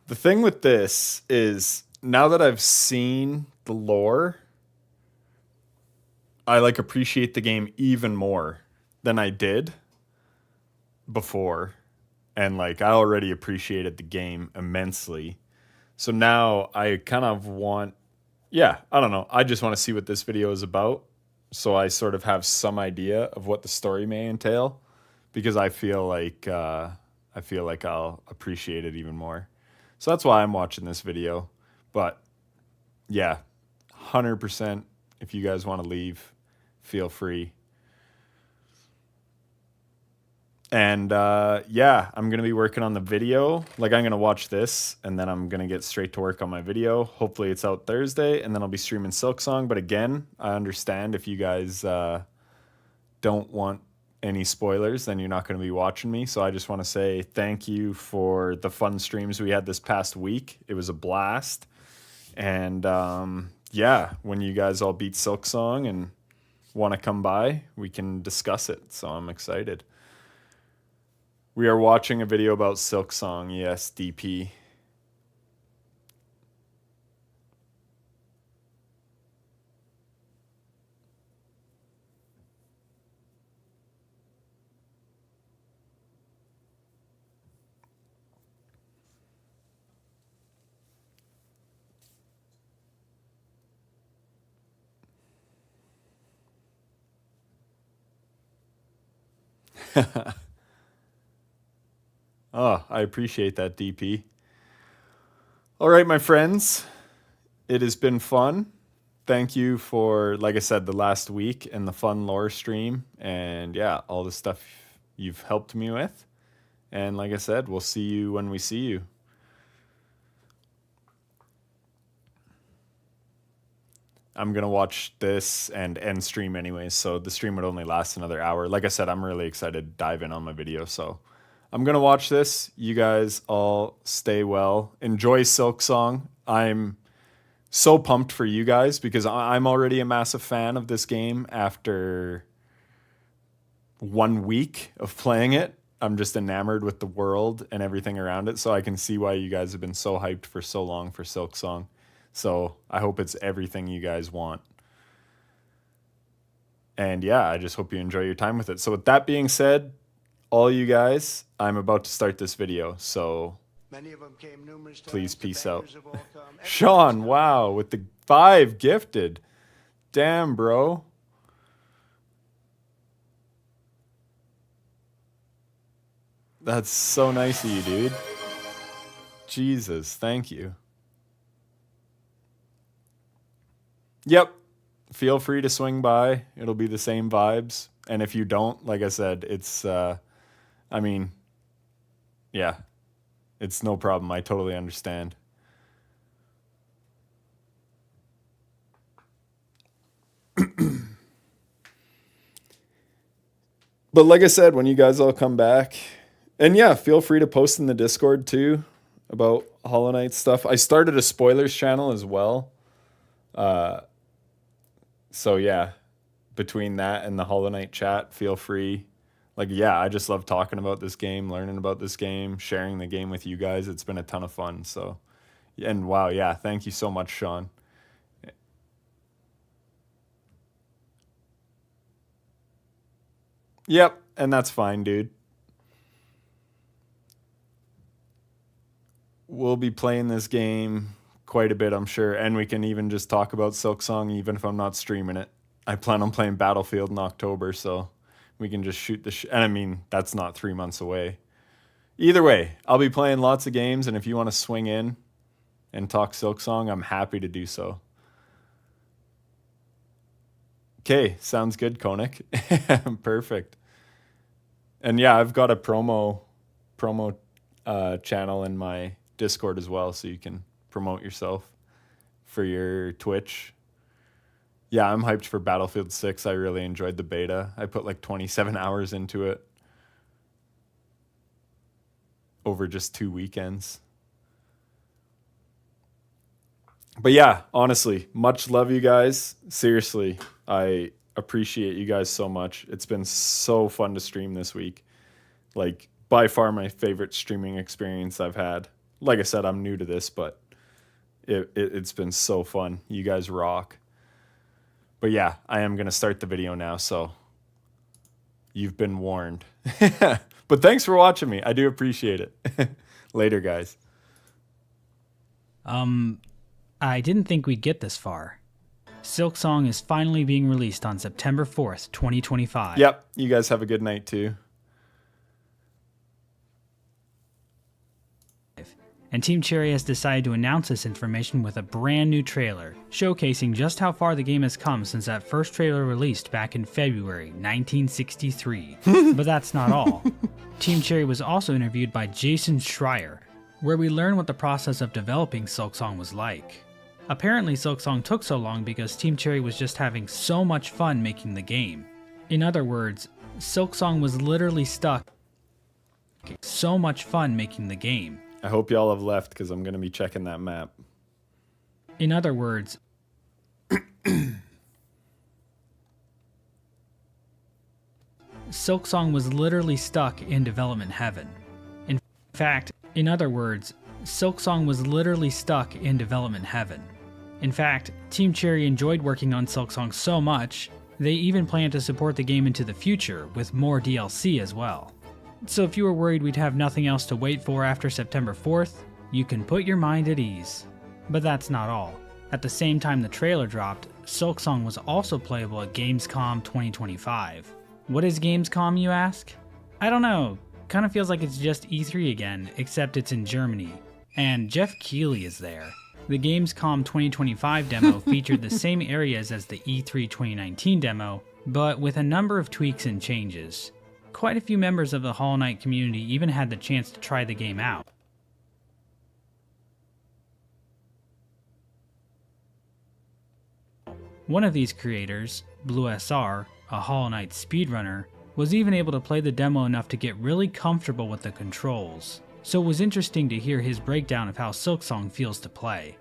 The thing with this is, now that I've seen the lore, I like appreciate the game even more than I did before. And like, I already appreciated the game immensely. So now I kind of want, yeah, I don't know. I just want to see what this video is about. So I sort of have some idea of what the story may entail, because I feel like I'll appreciate it even more. So that's why I'm watching this video. But yeah, 100%. If you guys want to leave, feel free. And yeah, I'm going to be working on the video. Like, I'm going to watch this, and then I'm going to get straight to work on my video. Hopefully it's out Thursday, and then I'll be streaming Silksong. But again, I understand if you guys don't want any spoilers, then you're not going to be watching me. So I just want to say thank you for the fun streams we had this past week. It was a blast. And yeah, when you guys all beat Silksong and want to come by, we can discuss it. So I'm excited. We are watching a video about Silksong. Yes, DP. Oh, I appreciate that, DP. All right, my friends. It has been fun. Thank you for, like I said, the last week and the fun lore stream. And yeah, all the stuff you've helped me with. And like I said, we'll see you when we see you. I'm going to watch this and end stream anyways, so the stream would only last another hour. Like I said, I'm really excited to dive in on my video, so I'm going to watch this. You guys all stay well. Enjoy Silksong. I'm so pumped for you guys because I'm already a massive fan of this game after 1 week of playing it. I'm just enamored with the world and everything around it, so I can see why you guys have been so hyped for so long for Silksong. So I hope it's everything you guys want. And yeah, I just hope you enjoy your time with it. So with that being said, all you guys, I'm about to start this video. So please peace out. Sean, wow, with the 5 gifted. Damn, bro. That's so nice of you, dude. Jesus, thank you. Yep. Feel free to swing by. It'll be the same vibes. And if you don't, like I said, it's, I mean, yeah, it's no problem. I totally understand. But like I said, when you guys all come back, and yeah, feel free to post in the Discord too about Hollow Knight stuff. I started a spoilers channel as well. So yeah, between that and the Hollow Knight chat, feel free. Like, yeah, I just love talking about this game, learning about this game, sharing the game with you guys. It's been a ton of fun. So, and wow, yeah, thank you so much, Sean. Yep, and that's fine, dude. We'll be playing this game quite a bit, I'm sure, and we can even just talk about Silksong even if I'm not streaming it. I plan on playing Battlefield in October, so we can just shoot the and I mean, that's not 3 months away. Either way, I'll be playing lots of games, and if you want to swing in and talk Silksong, I'm happy to do so. Okay, sounds good, Konik. Perfect. And yeah, I've got a promo channel in my Discord as well, so you can promote yourself for your Twitch. Yeah, I'm hyped for Battlefield 6. I really enjoyed the beta. I put like 27 hours into it over just 2 weekends. But yeah, honestly, much love, you guys. Seriously, I appreciate you guys so much. It's been so fun to stream this week. Like, by far my favorite streaming experience I've had. Like I said, I'm new to this, but it's been so fun. You guys rock. But yeah, I am going to start the video now, so you've been warned. But thanks for watching me. I do appreciate it. Later, guys. I didn't think we'd get this far. Silksong is finally being released on September 4th, 2025. Yep, you guys have a good night too. And Team Cherry has decided to announce this information with a brand new trailer, showcasing just how far the game has come since that first trailer released back in February 1963. But that's not all. Team Cherry was also interviewed by Jason Schreier, where we learn what the process of developing Silksong was like. Apparently Silksong took so long because Team Cherry was just having so much fun making the game. In other words, Silksong was literally stuck. So much fun making the game. I hope y'all have left because I'm going to be checking that map. In other words, Silksong was literally stuck in development heaven. In fact, in other words, Silksong was literally stuck in development heaven. In fact, Team Cherry enjoyed working on Silksong so much, they even plan to support the game into the future with more DLC as well. So if you were worried we'd have nothing else to wait for after September 4th, you can put your mind at ease. But that's not all. At the same time the trailer dropped, Silksong was also playable at Gamescom 2025. What is Gamescom, you ask? I don't know, kind of feels like it's just E3 again, except it's in Germany. And Jeff Keighley is there. The Gamescom 2025 demo featured the same areas as the E3 2019 demo, but with a number of tweaks and changes. Quite a few members of the Hollow Knight community even had the chance to try the game out. One of these creators, BlueSR, a Hollow Knight speedrunner, was even able to play the demo enough to get really comfortable with the controls, so it was interesting to hear his breakdown of how Silksong feels to play.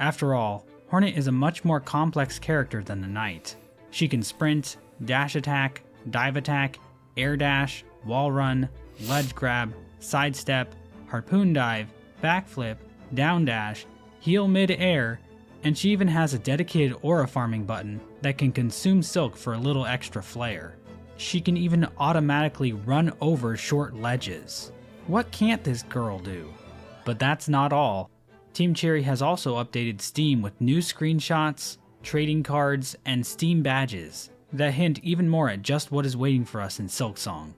After all, Hornet is a much more complex character than the Knight. She can sprint, dash attack, dive attack, air dash, wall run, ledge grab, sidestep, harpoon dive, backflip, down dash, heal mid-air, and she even has a dedicated aura farming button that can consume silk for a little extra flair. She can even automatically run over short ledges. What can't this girl do? But that's not all. Team Cherry has also updated Steam with new screenshots, trading cards, and Steam badges that hint even more at just what is waiting for us in Silksong.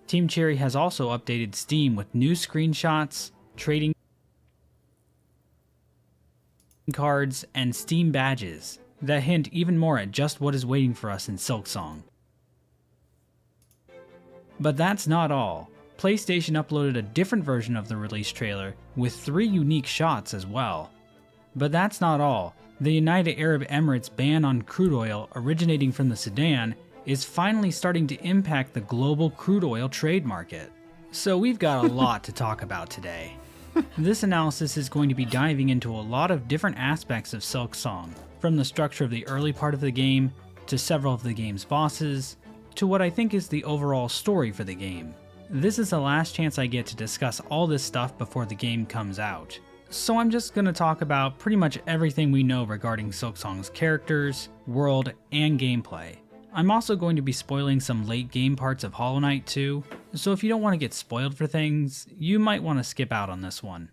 Team Cherry has also updated Steam with new screenshots, trading cards, and Steam badges that hint even more at just what is waiting for us in Silksong. But that's not all. PlayStation uploaded a different version of the release trailer with 3 unique shots as well. But that's not all. The United Arab Emirates ban on crude oil originating from the Sudan is finally starting to impact the global crude oil trade market. So we've got a lot to talk about today. This analysis is going to be diving into a lot of different aspects of Silksong, from the structure of the early part of the game, to several of the game's bosses, to what I think is the overall story for the game. This is the last chance I get to discuss all this stuff before the game comes out. So I'm just going to talk about pretty much everything we know regarding Silksong's characters, world, and gameplay. I'm also going to be spoiling some late game parts of Hollow Knight too, so if you don't want to get spoiled for things, you might want to skip out on this one.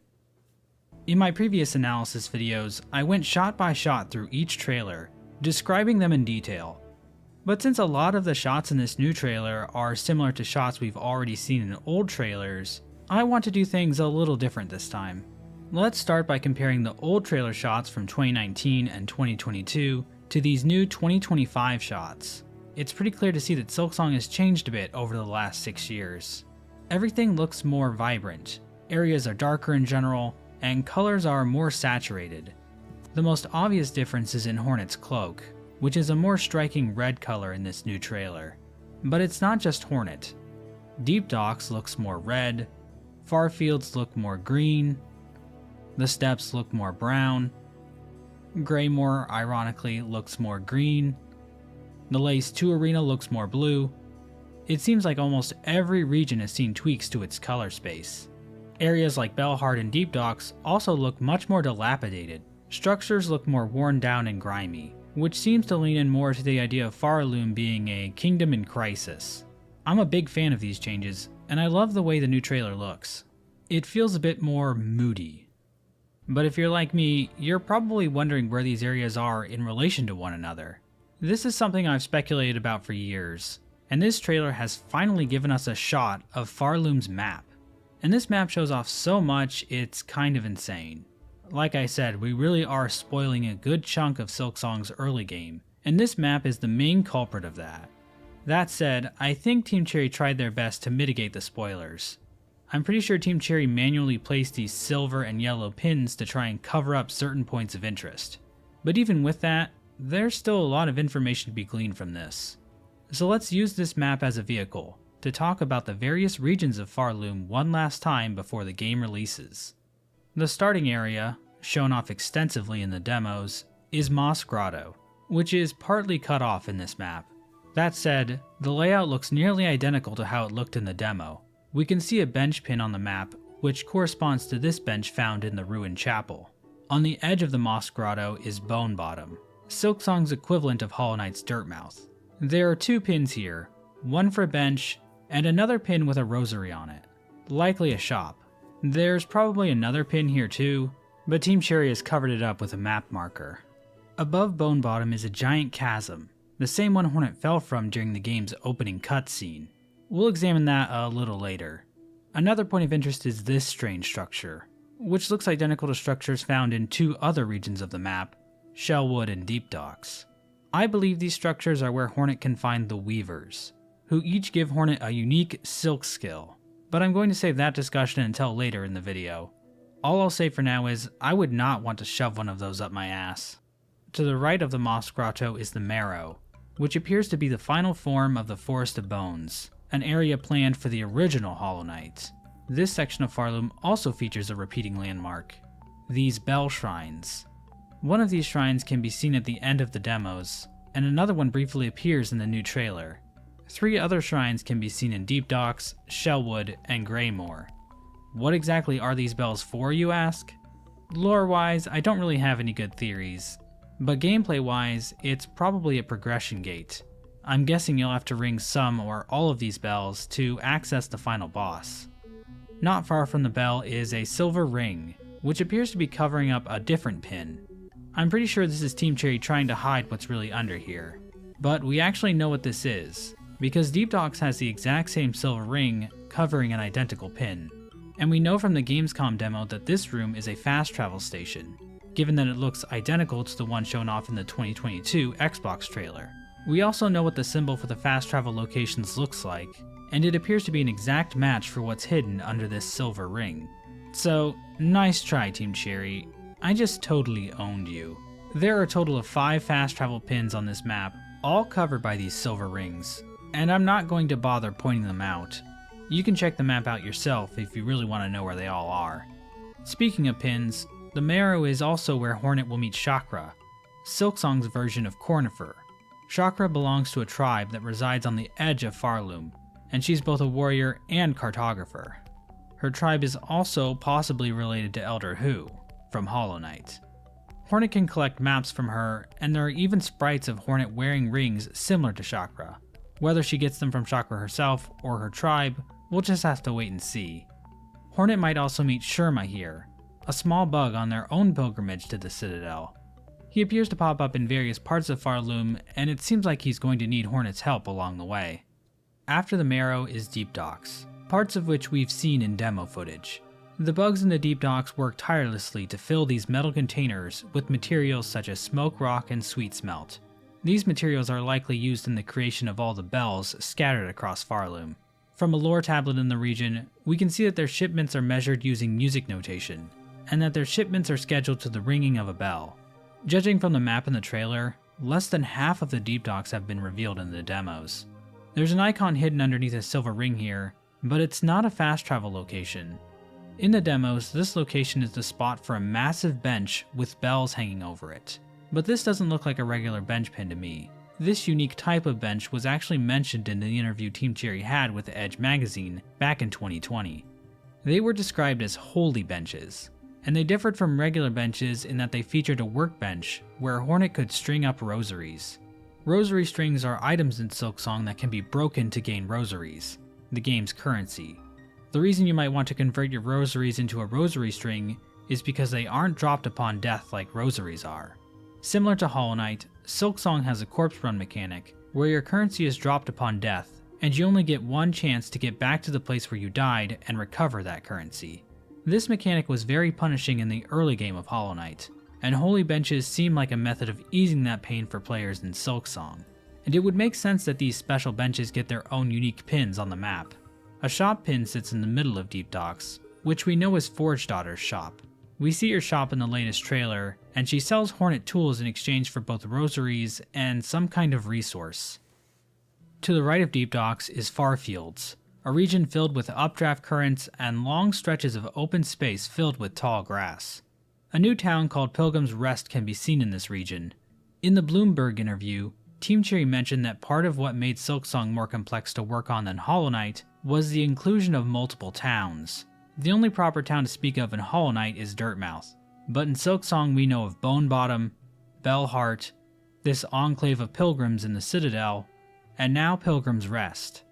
In my previous analysis videos, I went shot by shot through each trailer, describing them in detail. But since a lot of the shots in this new trailer are similar to shots we've already seen in old trailers, I want to do things a little different this time. Let's start by comparing the old trailer shots from 2019 and 2022 to these new 2025 shots. It's pretty clear to see that Silksong has changed a bit over the last 6 years. Everything looks more vibrant, areas are darker in general, and colors are more saturated. The most obvious difference is in Hornet's cloak, which is a more striking red color in this new trailer. But it's not just Hornet. Deep Docks looks more red, Farfields look more green, the steps look more brown, Greymoor ironically looks more green, the Lace 2 Arena looks more blue. It seems like almost every region has seen tweaks to its color space. Areas like Bellheart and Deep Docks also look much more dilapidated. Structures look more worn down and grimy, which seems to lean in more to the idea of Farloom being a kingdom in crisis. I'm a big fan of these changes, and I love the way the new trailer looks. It feels a bit more moody. But if you're like me, you're probably wondering where these areas are in relation to one another. This is something I've speculated about for years, and this trailer has finally given us a shot of Farloom's map. And this map shows off so much, it's kind of insane. Like I said, we really are spoiling a good chunk of Silksong's early game, and this map is the main culprit of that. That said, I think Team Cherry tried their best to mitigate the spoilers. I'm pretty sure Team Cherry manually placed these silver and yellow pins to try and cover up certain points of interest. But even with that, there's still a lot of information to be gleaned from this. So let's use this map as a vehicle to talk about the various regions of Farloom one last time before the game releases. The starting area, shown off extensively in the demos, is Moss Grotto, which is partly cut off in this map. That said, the layout looks nearly identical to how it looked in the demo. We can see a bench pin on the map, which corresponds to this bench found in the ruined chapel. On the edge of the Moss Grotto is Bone Bottom, Silksong's equivalent of Hollow Knight's Dirtmouth. There are 2 pins here, one for a bench, and another pin with a rosary on it. likely a shop. There's probably another pin here too, but Team Cherry has covered it up with a map marker. Above Bone Bottom is a giant chasm, the same one Hornet fell from during the game's opening cutscene. We'll examine that a little later. Another point of interest is this strange structure, which looks identical to structures found in 2 other regions of the map, Shellwood and Deep Docks. I believe these structures are where Hornet can find the Weavers, who each give Hornet a unique silk skill, but I'm going to save that discussion until later in the video. All I'll say for now is I would not want to shove one of those up my ass. To the right of the Moss Grotto is the Marrow, which appears to be the final form of the Forest of Bones, an area planned for the original Hollow Knight. This section of Farloom also features a repeating landmark, these Bell Shrines. One of these shrines can be seen at the end of the demos, and another one briefly appears in the new trailer. 3 other shrines can be seen in Deep Docks, Shellwood, and Greymoor. What exactly are these bells for, you ask? Lore-wise, I don't really have any good theories, but gameplay-wise, it's probably a progression gate. I'm guessing you'll have to ring some or all of these bells to access the final boss. Not far from the bell is a silver ring, which appears to be covering up a different pin. I'm pretty sure this is Team Cherry trying to hide what's really under here. But we actually know what this is, because Deep Docks has the exact same silver ring covering an identical pin. And we know from the Gamescom demo that this room is a fast travel station, given that it looks identical to the one shown off in the 2022 Xbox trailer. We also know what the symbol for the fast travel locations looks like, and it appears to be an exact match for what's hidden under this silver ring. So, nice try, Team Cherry. I just totally owned you. There are a total of 5 fast travel pins on this map, all covered by these silver rings, and I'm not going to bother pointing them out. You can check the map out yourself if you really want to know where they all are. Speaking of pins, the Marrow is also where Hornet will meet Chakra, Silksong's version of Cornifer. Chakra belongs to a tribe that resides on the edge of Farloom, and she's both a warrior and cartographer. Her tribe is also possibly related to Elder Hu, from Hollow Knight. Hornet can collect maps from her, and there are even sprites of Hornet wearing rings similar to Chakra. Whether she gets them from Chakra herself or her tribe, we'll just have to wait and see. Hornet might also meet Shurma here, a small bug on their own pilgrimage to the Citadel. He appears to pop up in various parts of Farloom, and it seems like he's going to need Hornet's help along the way. After the Marrow is Deep Docks, parts of which we've seen in demo footage. The bugs in the Deep Docks work tirelessly to fill these metal containers with materials such as smoke rock and sweet smelt. These materials are likely used in the creation of all the bells scattered across Farloom. From a lore tablet in the region, we can see that their shipments are measured using music notation, and that their shipments are scheduled to the ringing of a bell. Judging from the map in the trailer, less than half of the Deep Docks have been revealed in the demos. There's an icon hidden underneath a silver ring here, but it's not a fast travel location. In the demos, this location is the spot for a massive bench with bells hanging over it. But this doesn't look like a regular bench pin to me. This unique type of bench was actually mentioned in the interview Team Cherry had with Edge magazine back in 2020. They were described as holy benches, and they differed from regular benches in that they featured a workbench where Hornet could string up rosaries. Rosary strings are items in Silksong that can be broken to gain rosaries, the game's currency. The reason you might want to convert your rosaries into a rosary string is because they aren't dropped upon death like rosaries are. Similar to Hollow Knight, Silksong has a corpse run mechanic, where your currency is dropped upon death, and you only get one chance to get back to the place where you died and recover that currency. This mechanic was very punishing in the early game of Hollow Knight, and holy benches seem like a method of easing that pain for players in Silksong. And it would make sense that these special benches get their own unique pins on the map. A shop pin sits in the middle of Deep Docks, which we know is Forge Daughter's shop. We see her shop in the latest trailer, and she sells Hornet tools in exchange for both rosaries and some kind of resource. To the right of Deep Docks is Farfields, a region filled with updraft currents and long stretches of open space filled with tall grass. A new town called Pilgrim's Rest can be seen in this region. In the Bloomberg interview, Team Cherry mentioned that part of what made Silksong more complex to work on than Hollow Knight was the inclusion of multiple towns. The only proper town to speak of in Hollow Knight is Dirtmouth, but in Silksong we know of Bone Bottom, Bellheart, this enclave of pilgrims in the Citadel, and now Pilgrim's Rest.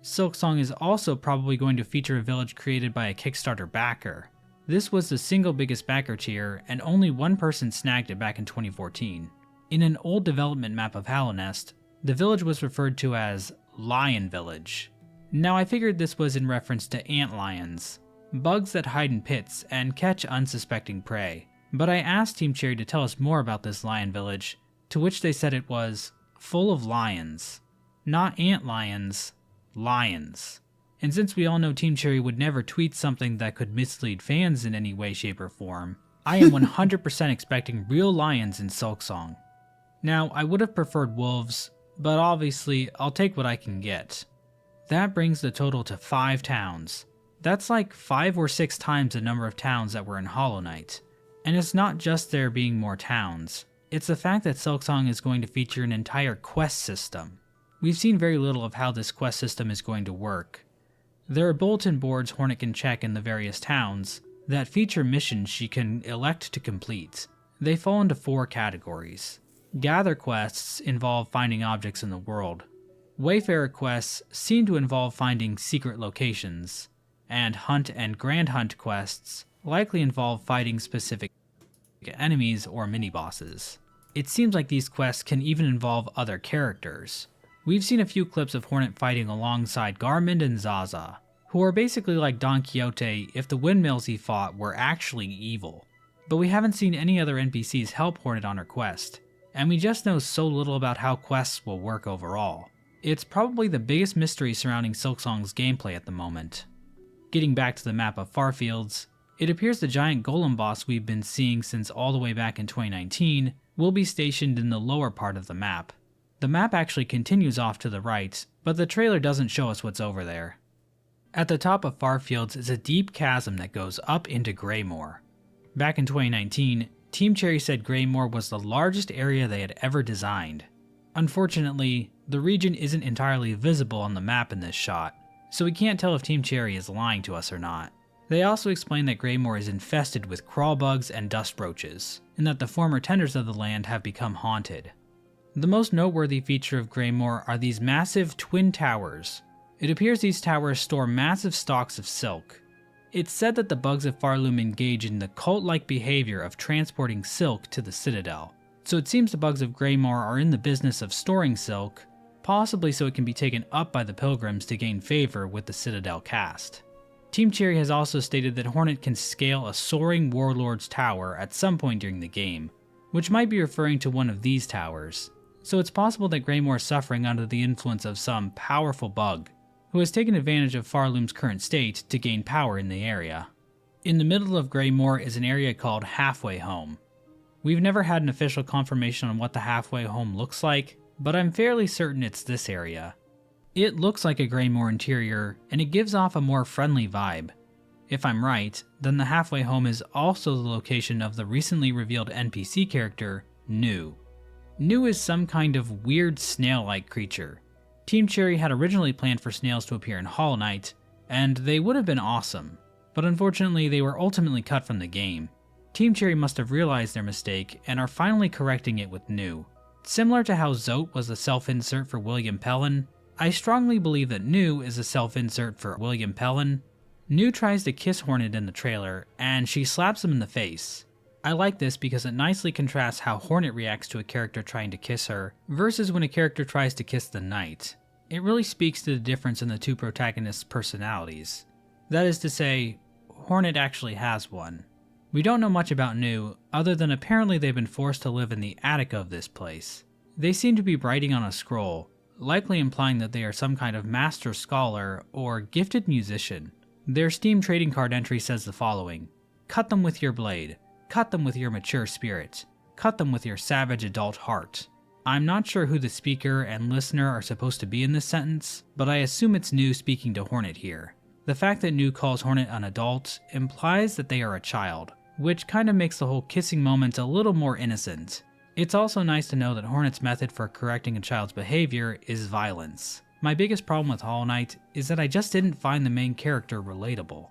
Silksong is also probably going to feature a village created by a Kickstarter backer. This was the single biggest backer tier, and only one person snagged it back in 2014. In an old development map of Hallownest, the village was referred to as Lion Village. Now I figured this was in reference to ant lions, bugs that hide in pits and catch unsuspecting prey. But I asked Team Cherry to tell us more about this lion village, to which they said it was full of lions. Not ant lions, lions. And since we all know Team Cherry would never tweet something that could mislead fans in any way, shape, or form, I am 100% expecting real lions in Silksong. Now, I would have preferred wolves, but obviously I'll take what I can get. That brings the total to 5 towns. That's like 5 or 6 times the number of towns that were in Hollow Knight. And it's not just there being more towns, it's the fact that Silksong is going to feature an entire quest system. We've seen very little of how this quest system is going to work. There are bulletin boards Hornet can check in the various towns that feature missions she can elect to complete. They fall into 4 categories. Gather quests involve finding objects in the world. Wayfarer quests seem to involve finding secret locations. And Hunt and Grand Hunt quests likely involve fighting specific enemies or mini-bosses. It seems like these quests can even involve other characters. We've seen a few clips of Hornet fighting alongside Garmund and Zaza, who are basically like Don Quixote if the windmills he fought were actually evil. But we haven't seen any other NPCs help Hornet on her quest, and we just know so little about how quests will work overall. It's probably the biggest mystery surrounding Silksong's gameplay at the moment. Getting back to the map of Farfields, it appears the giant golem boss we've been seeing since all the way back in 2019 will be stationed in the lower part of the map. The map actually continues off to the right, but the trailer doesn't show us what's over there. At the top of Farfields is a deep chasm that goes up into Greymoor. Back in 2019, Team Cherry said Greymoor was the largest area they had ever designed. Unfortunately, the region isn't entirely visible on the map in this shot, so we can't tell if Team Cherry is lying to us or not. They also explain that Greymoor is infested with crawl bugs and dust roaches, and that the former tenders of the land have become haunted. The most noteworthy feature of Greymoor are these massive twin towers. It appears these towers store massive stocks of silk. It's said that the bugs of Farloom engage in the cult-like behavior of transporting silk to the Citadel, so it seems the bugs of Greymoor are in the business of storing silk, possibly so it can be taken up by the pilgrims to gain favor with the Citadel cast. Team Cherry has also stated that Hornet can scale a soaring warlord's tower at some point during the game, which might be referring to one of these towers, so it's possible that Greymoor is suffering under the influence of some powerful bug, who has taken advantage of Farloom's current state to gain power in the area. In the middle of Greymoor is an area called Halfway Home. We've never had an official confirmation on what the Halfway Home looks like, but I'm fairly certain it's this area. It looks like a Greymoor interior, and it gives off a more friendly vibe. If I'm right, then the Halfway Home is also the location of the recently revealed NPC character, New. New is some kind of weird snail-like creature. Team Cherry had originally planned for snails to appear in Hollow Knight, and they would have been awesome, but unfortunately they were ultimately cut from the game. Team Cherry must have realized their mistake and are finally correcting it with New. Similar to how Zote was the self-insert for William Pellin, I strongly believe that New is a self-insert for William Pellin. New tries to kiss Hornet in the trailer, and she slaps him in the face. I like this because it nicely contrasts how Hornet reacts to a character trying to kiss her, versus when a character tries to kiss the knight. It really speaks to the difference in the two protagonists' personalities. That is to say, Hornet actually has one. We don't know much about New, other than apparently they've been forced to live in the attic of this place. They seem to be writing on a scroll, likely implying that they are some kind of master scholar or gifted musician. Their Steam trading card entry says the following: "Cut them with your blade. Cut them with your mature spirit. Cut them with your savage adult heart." I'm not sure who the speaker and listener are supposed to be in this sentence, but I assume it's New speaking to Hornet here. The fact that New calls Hornet an adult implies that they are a child, which kind of makes the whole kissing moment a little more innocent. It's also nice to know that Hornet's method for correcting a child's behavior is violence. My biggest problem with Hollow Knight is that I just didn't find the main character relatable.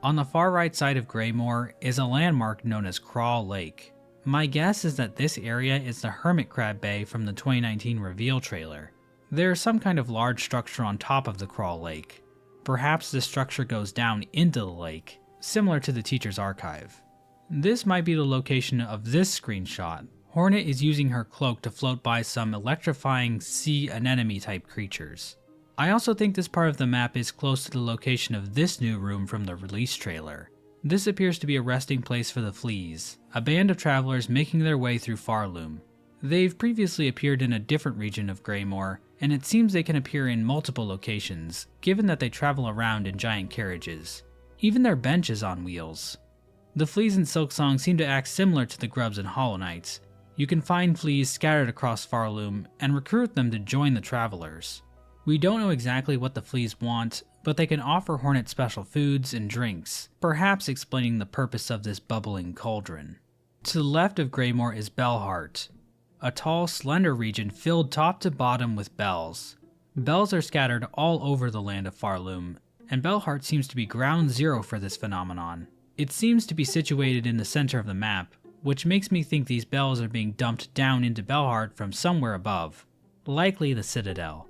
On the far right side of Greymoor is a landmark known as Crawl Lake. My guess is that this area is the Hermit Crab Bay from the 2019 reveal trailer. There's some kind of large structure on top of the Crawl Lake. Perhaps this structure goes down into the lake, similar to the teacher's archive. This might be the location of this screenshot. Hornet is using her cloak to float by some electrifying sea anemone type creatures. I also think this part of the map is close to the location of this new room from the release trailer. This appears to be a resting place for the Fleas, a band of travelers making their way through Farloom. They've previously appeared in a different region of Greymoor, and it seems they can appear in multiple locations, given that they travel around in giant carriages. Even their bench is on wheels. The Fleas in Silksong seem to act similar to the Grubs in Hollow Knight. You can find Fleas scattered across Farloom and recruit them to join the travelers. We don't know exactly what the Fleas want, but they can offer Hornet special foods and drinks, perhaps explaining the purpose of this bubbling cauldron. To the left of Greymoor is Bellheart, a tall, slender region filled top to bottom with bells. Bells are scattered all over the land of Farloom, and Bellheart seems to be ground zero for this phenomenon. It seems to be situated in the center of the map, which makes me think these bells are being dumped down into Bellheart from somewhere above, likely the Citadel.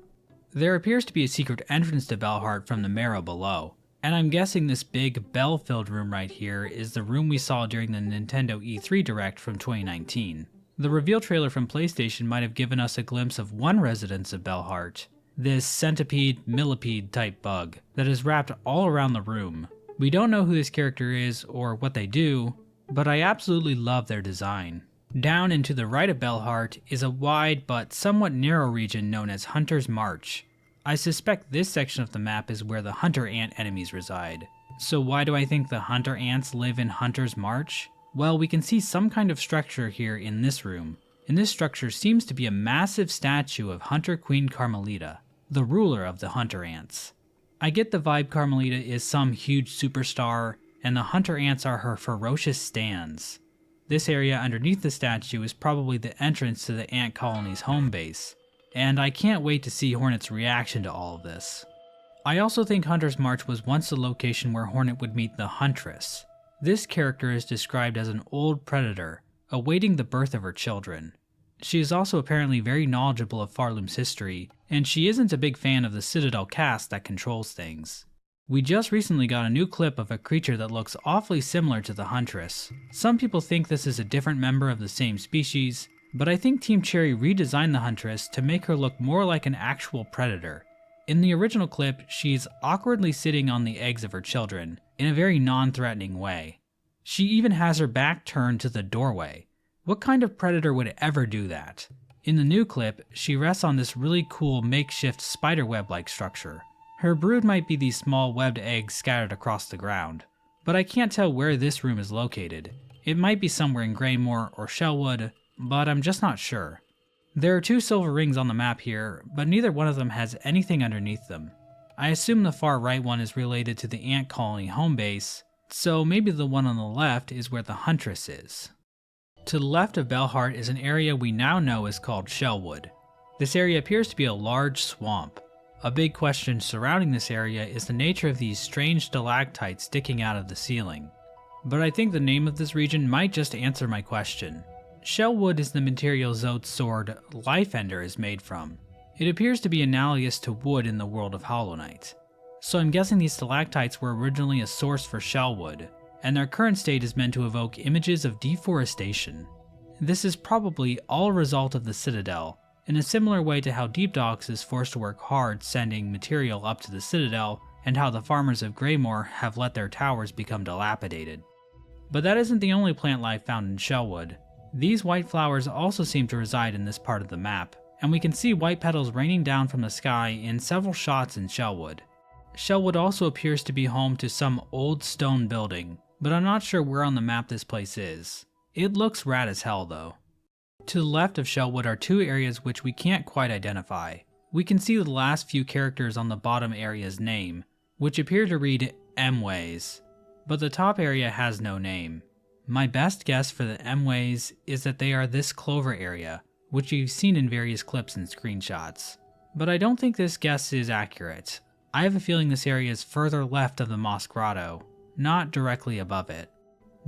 There appears to be a secret entrance to Bellheart from the Marrow below, and I'm guessing this big bell-filled room right here is the room we saw during the Nintendo E3 Direct from 2019. The reveal trailer from PlayStation might have given us a glimpse of one residence of Bellheart, this centipede, millipede type bug that is wrapped all around the room. We don't know who this character is or what they do, but I absolutely love their design. Down and to the right of Bellheart is a wide but somewhat narrow region known as Hunter's March. I suspect this section of the map is where the Hunter Ant enemies reside. So why do I think the Hunter Ants live in Hunter's March? Well, we can see some kind of structure here in this room, and this structure seems to be a massive statue of Hunter Queen Carmelita, the ruler of the Hunter Ants. I get the vibe Carmelita is some huge superstar, and the Hunter Ants are her ferocious stands. This area underneath the statue is probably the entrance to the ant colony's home base, and I can't wait to see Hornet's reaction to all of this. I also think Hunter's March was once the location where Hornet would meet the Huntress. This character is described as an old predator, awaiting the birth of her children. She is also apparently very knowledgeable of Farloom's history, and she isn't a big fan of the Citadel caste that controls things. We just recently got a new clip of a creature that looks awfully similar to the Huntress. Some people think this is a different member of the same species, but I think Team Cherry redesigned the Huntress to make her look more like an actual predator. In the original clip, she's awkwardly sitting on the eggs of her children, in a very non-threatening way. She even has her back turned to the doorway. What kind of predator would ever do that? In the new clip, she rests on this really cool makeshift spiderweb-like structure. Her brood might be these small webbed eggs scattered across the ground, but I can't tell where this room is located. It might be somewhere in Greymoor or Shellwood, but I'm just not sure. There are 2 silver rings on the map here, but neither one of them has anything underneath them. I assume the far right one is related to the ant colony home base, so maybe the one on the left is where the Huntress is. To the left of Bellheart is an area we now know is called Shellwood. This area appears to be a large swamp. A big question surrounding this area is the nature of these strange stalactites sticking out of the ceiling. But I think the name of this region might just answer my question. Shellwood is the material Zote's sword, Lifeender, is made from. It appears to be analogous to wood in the world of Hollow Knight. So I'm guessing these stalactites were originally a source for Shellwood, and their current state is meant to evoke images of deforestation. This is probably all a result of the Citadel, in a similar way to how Deep Dogs is forced to work hard sending material up to the Citadel, and how the farmers of Greymoor have let their towers become dilapidated. But that isn't the only plant life found in Shellwood. These white flowers also seem to reside in this part of the map, and we can see white petals raining down from the sky in several shots in Shellwood. Shellwood also appears to be home to some old stone building, but I'm not sure where on the map this place is. It looks rad as hell though. To the left of Shellwood are 2 areas which we can't quite identify. We can see the last few characters on the bottom area's name, which appear to read M-Ways, but the top area has no name. My best guess for the M-Ways is that they are this clover area, which you've seen in various clips and screenshots. But I don't think this guess is accurate. I have a feeling this area is further left of the Moss Grotto, not directly above it.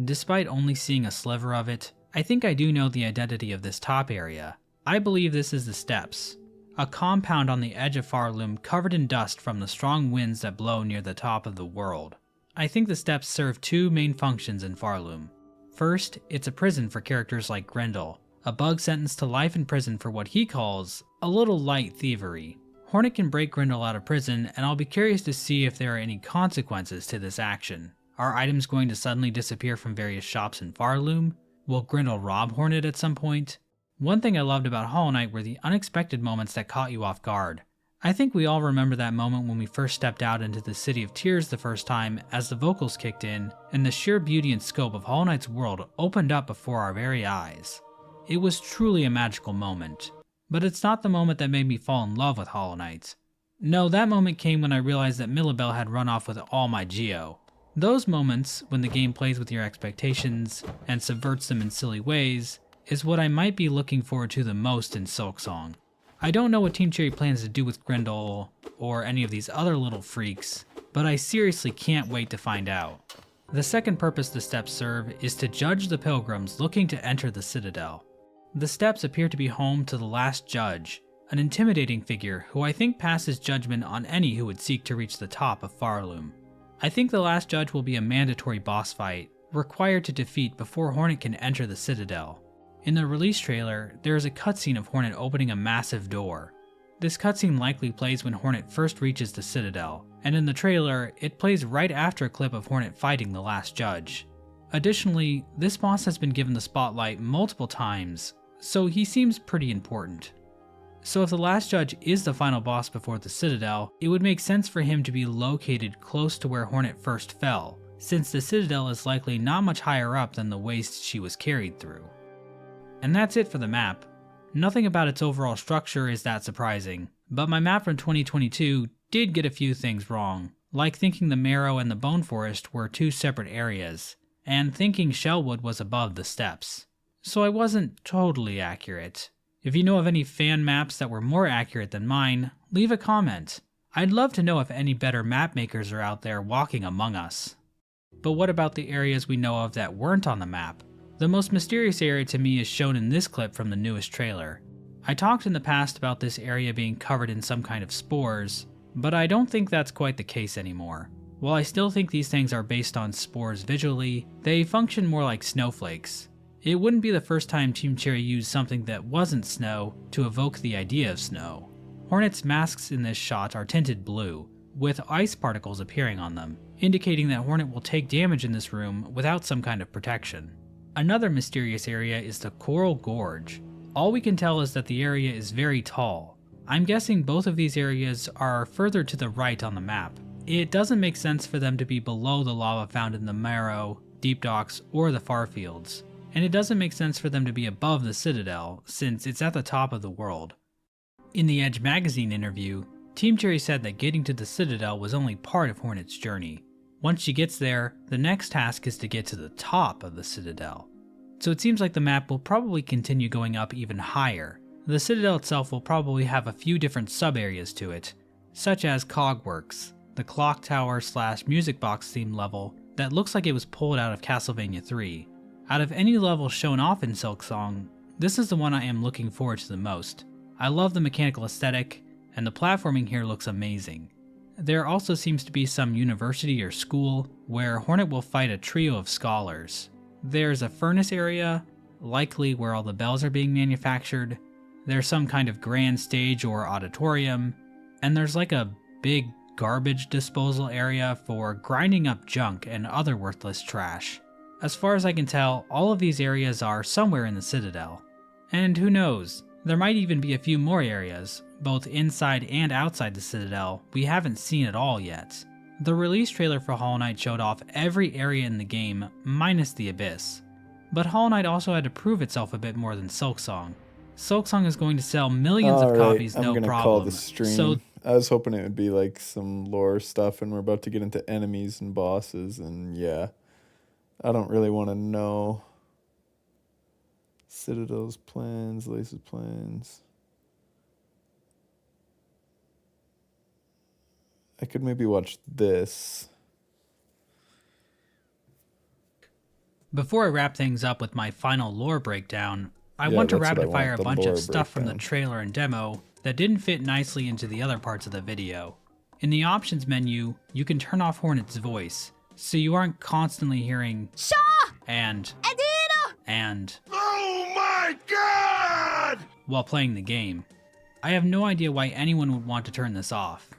Despite only seeing a sliver of it, I think I do know the identity of this top area. I believe this is the steps. a compound on the edge of Farloom covered in dust from the strong winds that blow near the top of the world. I think the steps serve two main functions in Farloom. First, it's a prison for characters like Grendel, a bug sentenced to life in prison for what he calls a little light thievery. Hornet can break Grendel out of prison, and I'll be curious to see if there are any consequences to this action. Are items going to suddenly disappear from various shops in Farloom? Will Grendel rob Hornet at some point? One thing I loved about Hollow Knight were the unexpected moments that caught you off guard. I think we all remember that moment when we first stepped out into the City of Tears the first time as the vocals kicked in and the sheer beauty and scope of Hollow Knight's world opened up before our very eyes. It was truly a magical moment, but it's not the moment that made me fall in love with Hollow Knight. No, that moment came when I realized that Millabelle had run off with all my Geo. Those moments, when the game plays with your expectations and subverts them in silly ways, is what I might be looking forward to the most in Silksong. I don't know what Team Cherry plans to do with Grendel or any of these other little freaks, but I seriously can't wait to find out. The second purpose the steps serve is to judge the pilgrims looking to enter the Citadel. The steps appear to be home to the Last Judge, an intimidating figure who I think passes judgment on any who would seek to reach the top of Farloom. I think the Last Judge will be a mandatory boss fight, required to defeat before Hornet can enter the Citadel. In the release trailer, there is a cutscene of Hornet opening a massive door. This cutscene likely plays when Hornet first reaches the Citadel, and in the trailer, it plays right after a clip of Hornet fighting the Last Judge. Additionally, this boss has been given the spotlight multiple times, so he seems pretty important. So if the Last Judge is the final boss before the Citadel, it would make sense for him to be located close to where Hornet first fell, since the Citadel is likely not much higher up than the waste she was carried through. And that's it for the map. Nothing about its overall structure is that surprising, but my map from 2022 did get a few things wrong, like thinking the Marrow and the Bone Forest were two separate areas, and thinking Shellwood was above the steps. So I wasn't totally accurate. If you know of any fan maps that were more accurate than mine, leave a comment. I'd love to know if any better map makers are out there walking among us. But what about the areas we know of that weren't on the map? The most mysterious area to me is shown in this clip from the newest trailer. I talked in the past about this area being covered in some kind of spores, but I don't think that's quite the case anymore. While I still think these things are based on spores visually, they function more like snowflakes. It wouldn't be the first time Team Cherry used something that wasn't snow to evoke the idea of snow. Hornet's masks in this shot are tinted blue, with ice particles appearing on them, indicating that Hornet will take damage in this room without some kind of protection. Another mysterious area is the Coral Gorge. All we can tell is that the area is very tall. I'm guessing both of these areas are further to the right on the map. It doesn't make sense for them to be below the lava found in the Marrow, Deep Docks, or the Farfields. And it doesn't make sense for them to be above the Citadel, since it's at the top of the world. In the Edge magazine interview, Team Cherry said that getting to the Citadel was only part of Hornet's journey. Once she gets there, the next task is to get to the top of the Citadel. So it seems like the map will probably continue going up even higher. The Citadel itself will probably have a few different sub-areas to it, such as Cogworks, the clock tower / music box theme level that looks like it was pulled out of Castlevania 3. Out of any level shown off in Silksong, this is the one I am looking forward to the most. I love the mechanical aesthetic, and the platforming here looks amazing. There also seems to be some university or school where Hornet will fight a trio of scholars. There's a furnace area, likely where all the bells are being manufactured. There's some kind of grand stage or auditorium, and there's like a big garbage disposal area for grinding up junk and other worthless trash. As far as I can tell, all of these areas are somewhere in the Citadel. And who knows, there might even be a few more areas, both inside and outside the Citadel, we haven't seen at all yet. The release trailer for Hollow Knight showed off every area in the game, minus the Abyss. But Hollow Knight also had to prove itself a bit more than Silksong. Silksong is going to sell millions of copies, no problem. Call the stream. So I was hoping it would be like some lore stuff, and we're about to get into enemies and bosses, and yeah. I don't really want to know. Citadel's plans, Lace's plans. I could maybe watch this. Before I wrap things up with my final lore breakdown, I want to rapid fire a bunch of stuff from the trailer and demo that didn't fit nicely into the other parts of the video. In the options menu, you can turn off Hornet's voice, so you aren't constantly hearing Shaw! and Adina! and Oh my god! while playing the game. I have no idea why anyone would want to turn this off.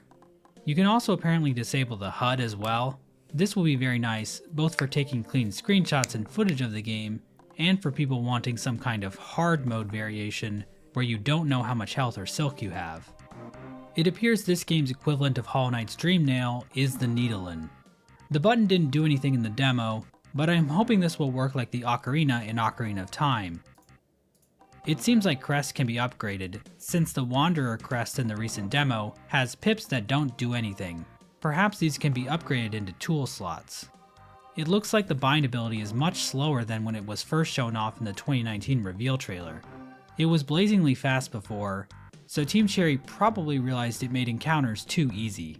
You can also apparently disable the HUD as well. This will be very nice, both for taking clean screenshots and footage of the game, and for people wanting some kind of hard mode variation where you don't know how much health or silk you have. It appears this game's equivalent of Hollow Knight's Dream Nail is the Needlin. The button didn't do anything in the demo, but I'm hoping this will work like the Ocarina in Ocarina of Time. It seems like crests can be upgraded, since the Wanderer crest in the recent demo has pips that don't do anything. Perhaps these can be upgraded into tool slots. It looks like the bind ability is much slower than when it was first shown off in the 2019 reveal trailer. It was blazingly fast before, so Team Cherry probably realized it made encounters too easy.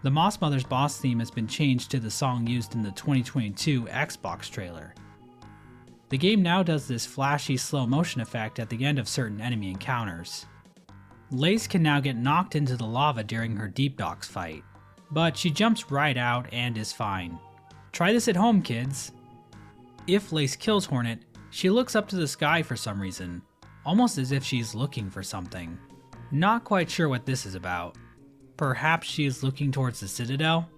The Moss Mother's boss theme has been changed to the song used in the 2022 Xbox trailer. The game now does this flashy slow motion effect at the end of certain enemy encounters. Lace can now get knocked into the lava during her Deep Docks fight, but she jumps right out and is fine. Try this at home, kids! If Lace kills Hornet, she looks up to the sky for some reason, almost as if she's looking for something. Not quite sure what this is about. Perhaps she is looking towards the Citadel?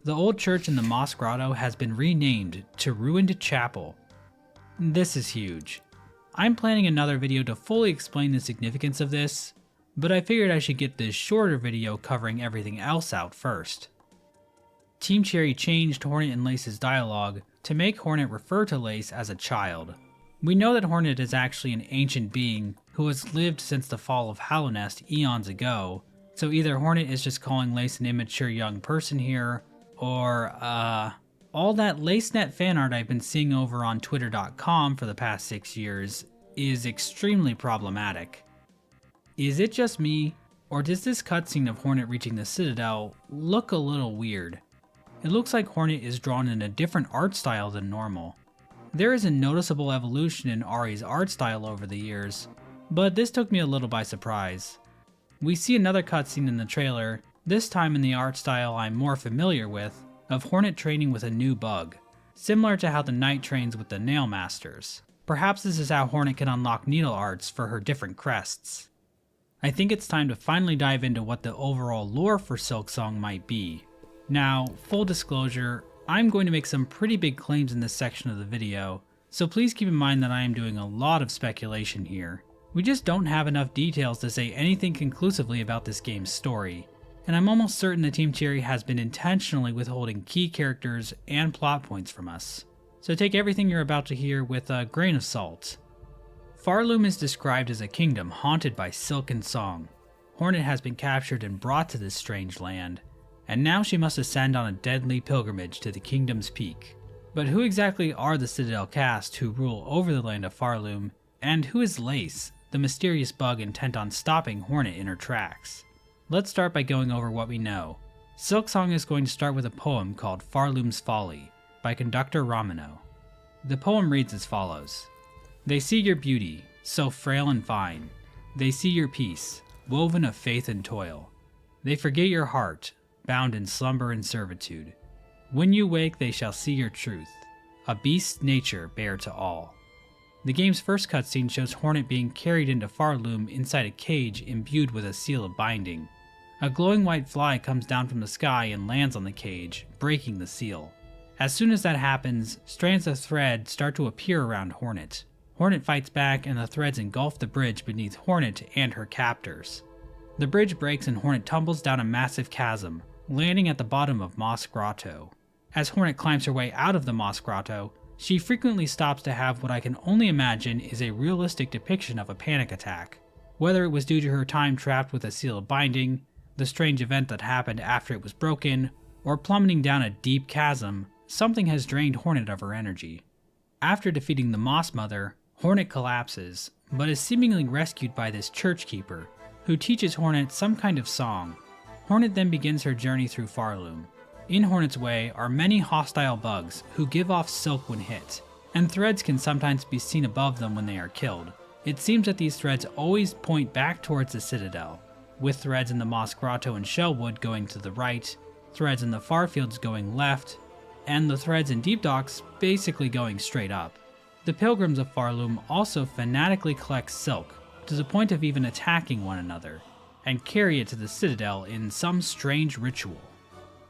The old church in the Moss Grotto has been renamed to Ruined Chapel. This is huge. I'm planning another video to fully explain the significance of this, but I figured I should get this shorter video covering everything else out first. Team Cherry changed Hornet and Lace's dialogue to make Hornet refer to Lace as a child. We know that Hornet is actually an ancient being who has lived since the fall of Hallownest eons ago, so either Hornet is just calling Lace an immature young person here, or all that LaceNet fan art I've been seeing over on Twitter.com for the past 6 years is extremely problematic. Is it just me, or does this cutscene of Hornet reaching the Citadel look a little weird? It looks like Hornet is drawn in a different art style than normal. There is a noticeable evolution in Ari's art style over the years, but this took me a little by surprise. We see another cutscene in the trailer, this time in the art style I'm more familiar with, of Hornet training with a new bug, similar to how the Knight trains with the Nail Masters. Perhaps this is how Hornet can unlock needle arts for her different crests. I think it's time to finally dive into what the overall lore for Silksong might be. Now, full disclosure, I'm going to make some pretty big claims in this section of the video, so please keep in mind that I am doing a lot of speculation here. We just don't have enough details to say anything conclusively about this game's story, and I'm almost certain that Team Cherry has been intentionally withholding key characters and plot points from us. So take everything you're about to hear with a grain of salt. Farloom is described as a kingdom haunted by silken song. Hornet has been captured and brought to this strange land, and now she must ascend on a deadly pilgrimage to the kingdom's peak. But who exactly are the Citadel caste who rule over the land of Farloom, and who is Lace, the mysterious bug intent on stopping Hornet in her tracks? Let's start by going over what we know. Silksong is going to start with a poem called Farloom's Folly by conductor Romano. The poem reads as follows. They see your beauty, so frail and fine. They see your peace, woven of faith and toil. They forget your heart, bound in slumber and servitude. When you wake, they shall see your truth, a beast's nature bare to all. The game's first cutscene shows Hornet being carried into Farloom inside a cage imbued with a seal of binding. A glowing white fly comes down from the sky and lands on the cage, breaking the seal. As soon as that happens, strands of thread start to appear around Hornet. Hornet fights back and the threads engulf the bridge beneath Hornet and her captors. The bridge breaks and Hornet tumbles down a massive chasm, landing at the bottom of Moss Grotto. As Hornet climbs her way out of the Moss Grotto, she frequently stops to have what I can only imagine is a realistic depiction of a panic attack. Whether it was due to her time trapped with a seal of binding, the strange event that happened after it was broken, or plummeting down a deep chasm, something has drained Hornet of her energy. After defeating the Moss Mother, Hornet collapses, but is seemingly rescued by this church keeper, who teaches Hornet some kind of song. Hornet then begins her journey through Farloom. In Hornet's way are many hostile bugs who give off silk when hit, and threads can sometimes be seen above them when they are killed. It seems that these threads always point back towards the Citadel, with threads in the Moss Grotto and Shellwood going to the right, threads in the Farfields going left, and the threads in Deep Docks basically going straight up. The Pilgrims of Farloom also fanatically collect silk, to the point of even attacking one another, and carry it to the Citadel in some strange ritual.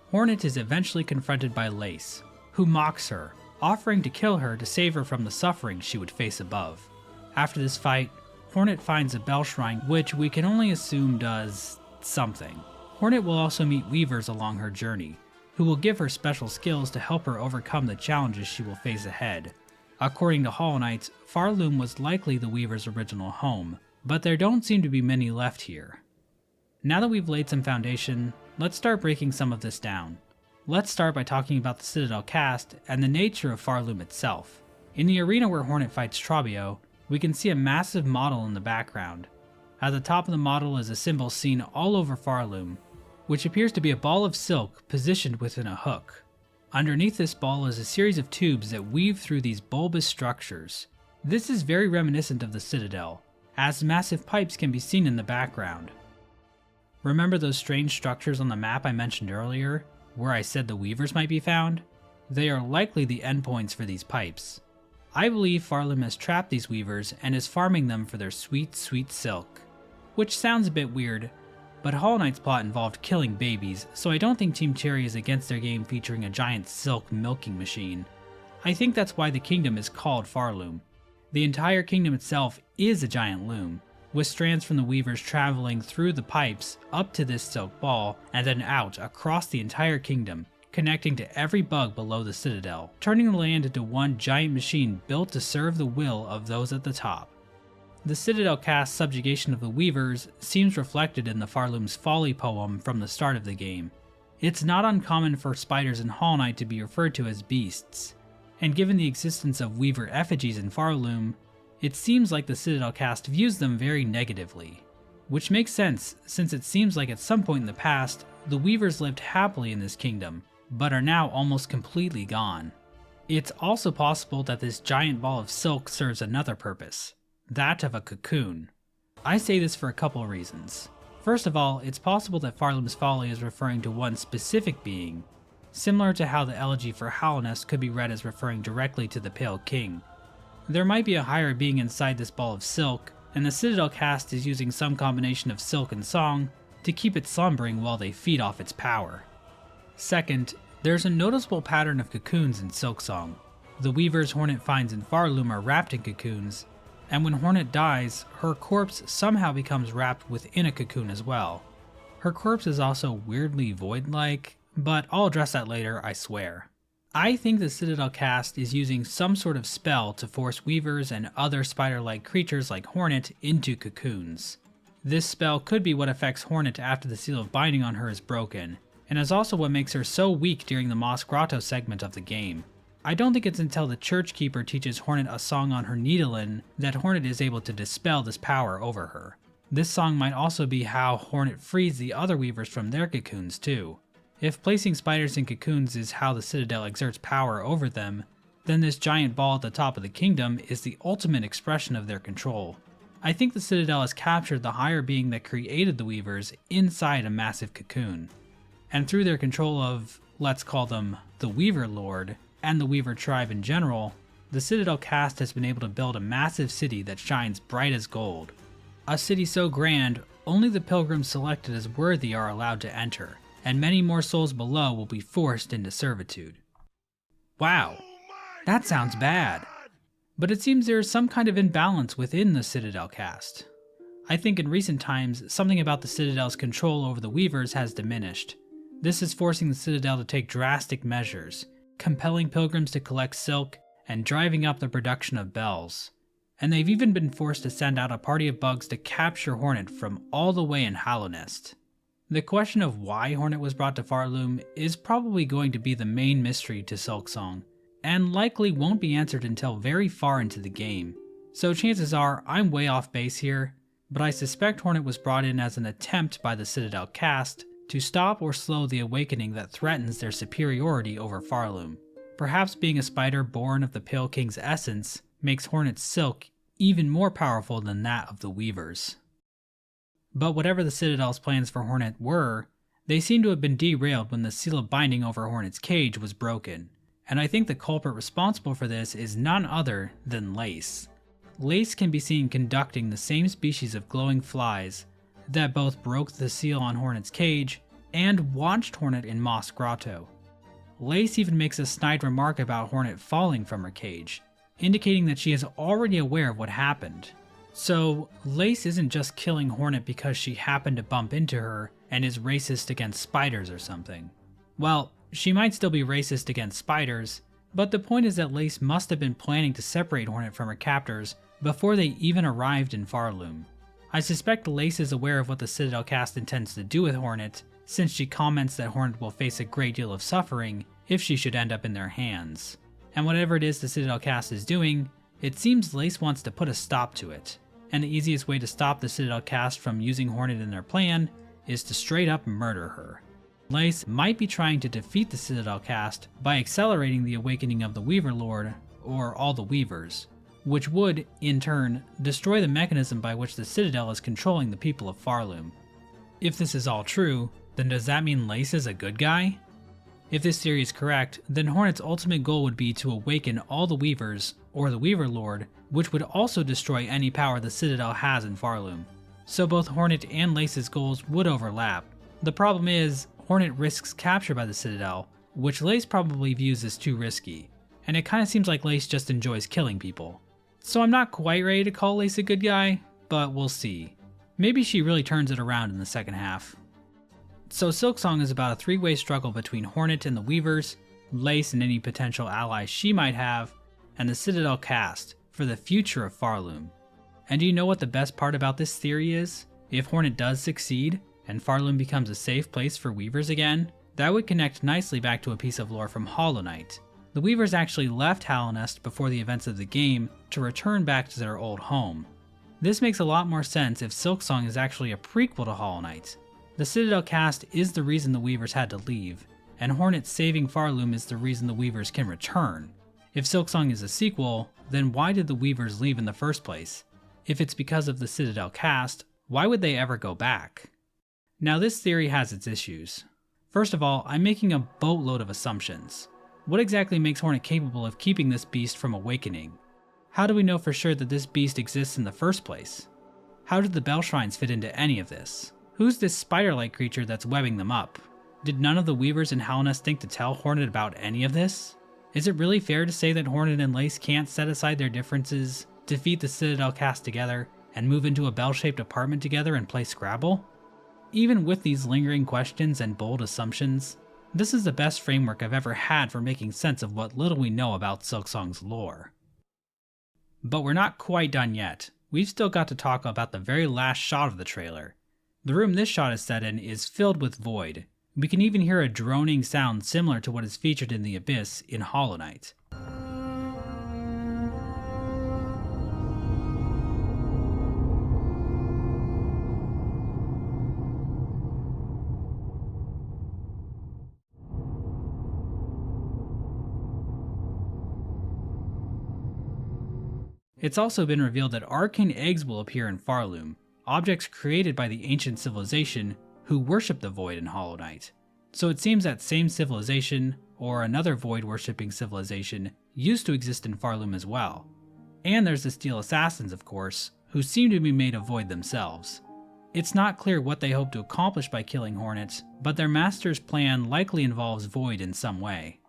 Hornet is eventually confronted by Lace, who mocks her, offering to kill her to save her from the suffering she would face above. After this fight, Hornet finds a bell shrine which we can only assume does something. Hornet will also meet Weavers along her journey, who will give her special skills to help her overcome the challenges she will face ahead. According to Hollow Knight, Farloom was likely the Weavers' original home, but there don't seem to be many left here. Now that we've laid some foundation, let's start breaking some of this down. Let's start by talking about the Citadel cast and the nature of Farloom itself. In the arena where Hornet fights Trabio, we can see a massive model in the background. At the top of the model is a symbol seen all over Farloom, which appears to be a ball of silk positioned within a hook. Underneath this ball is a series of tubes that weave through these bulbous structures. This is very reminiscent of the Citadel, as massive pipes can be seen in the background. Remember those strange structures on the map I mentioned earlier, where I said the Weavers might be found? They are likely the endpoints for these pipes. I believe Farloom has trapped these Weavers and is farming them for their sweet, sweet silk. Which sounds a bit weird, but Hollow Knight's plot involved killing babies, so I don't think Team Cherry is against their game featuring a giant silk milking machine. I think that's why the kingdom is called Farloom. The entire kingdom itself is a giant loom, with strands from the Weavers traveling through the pipes up to this silk ball and then out across the entire kingdom, connecting to every bug below the Citadel, turning the land into one giant machine built to serve the will of those at the top. The Citadel cast's subjugation of the Weavers seems reflected in the Farloom's Folly poem from the start of the game. It's not uncommon for spiders in Hollow Knight to be referred to as beasts, and given the existence of Weaver effigies in Farloom, it seems like the Citadel cast views them very negatively. Which makes sense, since it seems like at some point in the past, the Weavers lived happily in this kingdom, but are now almost completely gone. It's also possible that this giant ball of silk serves another purpose, that of a cocoon. I say this for a couple of reasons. First of all, it's possible that Farloom's Folly is referring to one specific being, similar to how the elegy for Hallownest could be read as referring directly to the Pale King. There might be a higher being inside this ball of silk, and the Citadel cast is using some combination of silk and song to keep it slumbering while they feed off its power. Second, there's a noticeable pattern of cocoons in Silksong. The Weavers Hornet finds in Farloom are wrapped in cocoons, and when Hornet dies, her corpse somehow becomes wrapped within a cocoon as well. Her corpse is also weirdly void-like, but I'll address that later, I swear. I think the Citadel cast is using some sort of spell to force Weavers and other spider-like creatures like Hornet into cocoons. This spell could be what affects Hornet after the seal of binding on her is broken, and is also what makes her so weak during the Moss Grotto segment of the game. I don't think it's until the Church Keeper teaches Hornet a song on her Needlin that Hornet is able to dispel this power over her. This song might also be how Hornet frees the other Weavers from their cocoons too. If placing spiders in cocoons is how the Citadel exerts power over them, then this giant ball at the top of the kingdom is the ultimate expression of their control. I think the Citadel has captured the higher being that created the Weavers inside a massive cocoon. And through their control of, let's call them, the Weaver Lord, and the Weaver tribe in general, the Citadel cast has been able to build a massive city that shines bright as gold. A city so grand, only the pilgrims selected as worthy are allowed to enter, and many more souls below will be forced into servitude. Wow, that sounds bad. But it seems there is some kind of imbalance within the Citadel cast. I think in recent times, something about the Citadel's control over the Weavers has diminished. This is forcing the Citadel to take drastic measures, compelling pilgrims to collect silk, and driving up the production of bells. And they've even been forced to send out a party of bugs to capture Hornet from all the way in Hallownest. The question of why Hornet was brought to Farloom is probably going to be the main mystery to Silksong, and likely won't be answered until very far into the game. So chances are I'm way off base here, but I suspect Hornet was brought in as an attempt by the Citadel cast to stop or slow the awakening that threatens their superiority over Farloom. Perhaps being a spider born of the Pale King's essence makes Hornet's silk even more powerful than that of the Weavers. But whatever the Citadel's plans for Hornet were, they seem to have been derailed when the seal of binding over Hornet's cage was broken, and I think the culprit responsible for this is none other than Lace. Lace can be seen conducting the same species of glowing flies that both broke the seal on Hornet's cage and watched Hornet in Moss Grotto. Lace even makes a snide remark about Hornet falling from her cage, indicating that she is already aware of what happened. So, Lace isn't just killing Hornet because she happened to bump into her and is racist against spiders or something. Well, she might still be racist against spiders, but the point is that Lace must have been planning to separate Hornet from her captors before they even arrived in Farloom. I suspect Lace is aware of what the Citadel cast intends to do with Hornet, since she comments that Hornet will face a great deal of suffering if she should end up in their hands. And whatever it is the Citadel cast is doing, it seems Lace wants to put a stop to it. And the easiest way to stop the Citadel cast from using Hornet in their plan is to straight up murder her. Lace might be trying to defeat the Citadel cast by accelerating the awakening of the Weaver Lord, or all the Weavers, which would, in turn, destroy the mechanism by which the Citadel is controlling the people of Farloom. If this is all true, then does that mean Lace is a good guy? If this theory is correct, then Hornet's ultimate goal would be to awaken all the Weavers, or the Weaver Lord, which would also destroy any power the Citadel has in Farloom. So both Hornet and Lace's goals would overlap. The problem is, Hornet risks capture by the Citadel, which Lace probably views as too risky, and it kinda seems like Lace just enjoys killing people. So I'm not quite ready to call Lace a good guy, but we'll see. Maybe she really turns it around in the second half. So Silksong is about a three-way struggle between Hornet and the Weavers, Lace and any potential allies she might have, and the Citadel cast for the future of Farloom. And do you know what the best part about this theory is? If Hornet does succeed, and Farloom becomes a safe place for Weavers again, that would connect nicely back to a piece of lore from Hollow Knight. The Weavers actually left Hallownest before the events of the game to return back to their old home. This makes a lot more sense if Silksong is actually a prequel to Hollow Knight. The Citadel cast is the reason the Weavers had to leave, and Hornet saving Farloom is the reason the Weavers can return. If Silksong is a sequel, then why did the Weavers leave in the first place? If it's because of the Citadel cast, why would they ever go back? Now this theory has its issues. First of all, I'm making a boatload of assumptions. What exactly makes Hornet capable of keeping this beast from awakening? How do we know for sure that this beast exists in the first place? How did the Bell Shrines fit into any of this? Who's this spider-like creature that's webbing them up? Did none of the Weavers in Hallownest think to tell Hornet about any of this? Is it really fair to say that Hornet and Lace can't set aside their differences, defeat the Citadel cast together, and move into a bell-shaped apartment together and play Scrabble? Even with these lingering questions and bold assumptions, this is the best framework I've ever had for making sense of what little we know about Silksong's lore. But we're not quite done yet. We've still got to talk about the very last shot of the trailer. The room this shot is set in is filled with void. We can even hear a droning sound similar to what is featured in the Abyss in Hollow Knight. It's also been revealed that arcane eggs will appear in Farloom, objects created by the ancient civilization who worship the Void in Hollow Knight. So it seems that same civilization, or another Void-worshipping civilization, used to exist in Farloom as well. And there's the Steel Assassins, of course, who seem to be made of Void themselves. It's not clear what they hope to accomplish by killing Hornet, but their master's plan likely involves Void in some way.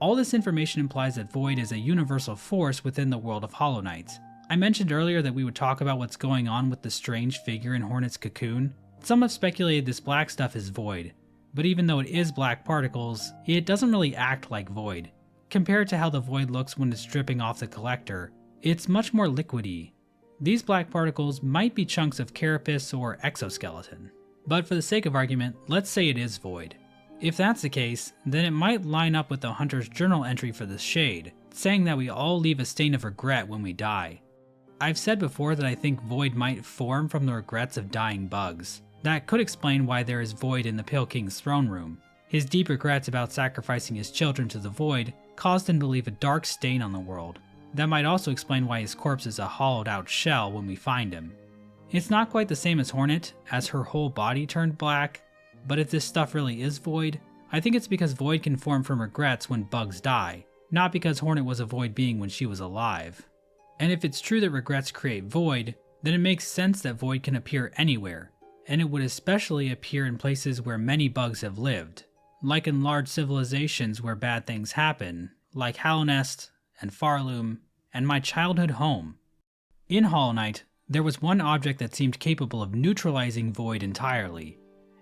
All this information implies that Void is a universal force within the world of Hollow Knight. I mentioned earlier that we would talk about what's going on with the strange figure in Hornet's cocoon. Some have speculated this black stuff is Void, but even though it is black particles, it doesn't really act like Void. Compared to how the Void looks when it's dripping off the collector, it's much more liquidy. These black particles might be chunks of carapace or exoskeleton. But for the sake of argument, let's say it is Void. If that's the case, then it might line up with the Hunter's journal entry for the Shade, saying that we all leave a stain of regret when we die. I've said before that I think Void might form from the regrets of dying bugs. That could explain why there is Void in the Pale King's throne room. His deep regrets about sacrificing his children to the Void caused him to leave a dark stain on the world. That might also explain why his corpse is a hollowed out shell when we find him. It's not quite the same as Hornet, as her whole body turned black, but if this stuff really is Void, I think it's because Void can form from regrets when bugs die, not because Hornet was a Void being when she was alive. And if it's true that regrets create Void, then it makes sense that Void can appear anywhere, and it would especially appear in places where many bugs have lived, like in large civilizations where bad things happen, like Hallownest and Farloom, and my childhood home. In Hollow Knight, there was one object that seemed capable of neutralizing Void entirely,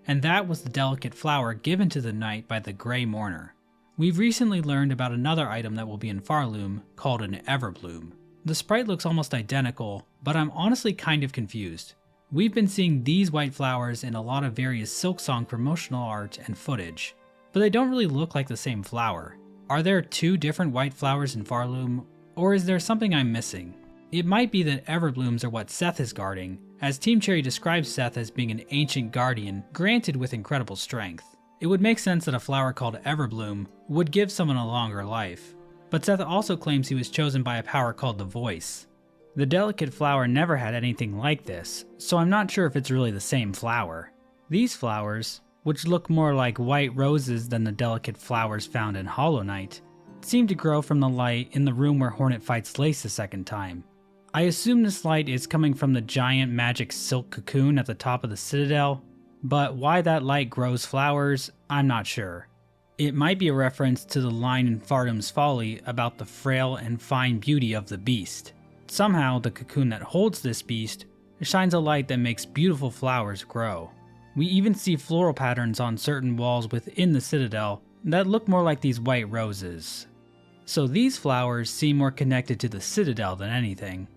and that was the delicate flower given to the knight by the Grey Mourner. We've recently learned about another item that will be in Farloom called an Everbloom. The sprite looks almost identical, but I'm honestly kind of confused. We've been seeing these white flowers in a lot of various Silksong promotional art and footage, but they don't really look like the same flower. Are there two different white flowers in Farloom, or is there something I'm missing? It might be that Everblooms are what Seth is guarding, as Team Cherry describes Seth as being an ancient guardian granted with incredible strength. It would make sense that a flower called Everbloom would give someone a longer life, but Seth also claims he was chosen by a power called the Voice. The delicate flower never had anything like this, so I'm not sure if it's really the same flower. These flowers, which look more like white roses than the delicate flowers found in Hollow Knight, seem to grow from the light in the room where Hornet fights Lace the second time. I assume this light is coming from the giant magic silk cocoon at the top of the citadel, but why that light grows flowers, I'm not sure. It might be a reference to the line in Fardoom's Folly about the frail and fine beauty of the beast. Somehow, the cocoon that holds this beast shines a light that makes beautiful flowers grow. We even see floral patterns on certain walls within the citadel that look more like these white roses. So these flowers seem more connected to the citadel than anything.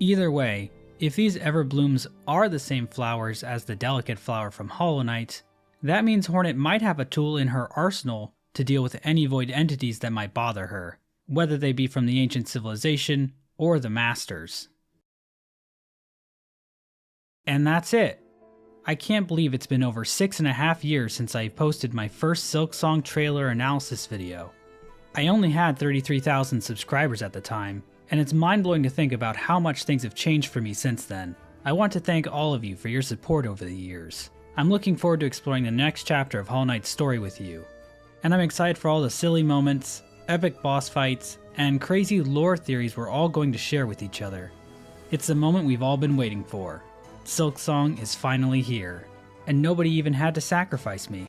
Either way, if these Everblooms are the same flowers as the delicate flower from Hollow Knight, that means Hornet might have a tool in her arsenal to deal with any Void entities that might bother her, whether they be from the ancient civilization or the Masters. And that's it. I can't believe it's been over 6.5 years since I posted my first Silksong trailer analysis video. I only had 33,000 subscribers at the time, and it's mind-blowing to think about how much things have changed for me since then. I want to thank all of you for your support over the years. I'm looking forward to exploring the next chapter of Hollow Knight's story with you. And I'm excited for all the silly moments, epic boss fights, and crazy lore theories we're all going to share with each other. It's the moment we've all been waiting for. Silksong is finally here, and nobody even had to sacrifice me.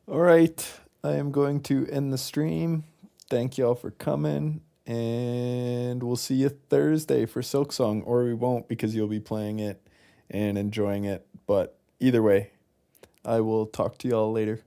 Alright, I am going to end the stream. Thank y'all for coming, and we'll see you Thursday for Silksong, or we won't because you'll be playing it and enjoying it. But either way, I will talk to y'all later.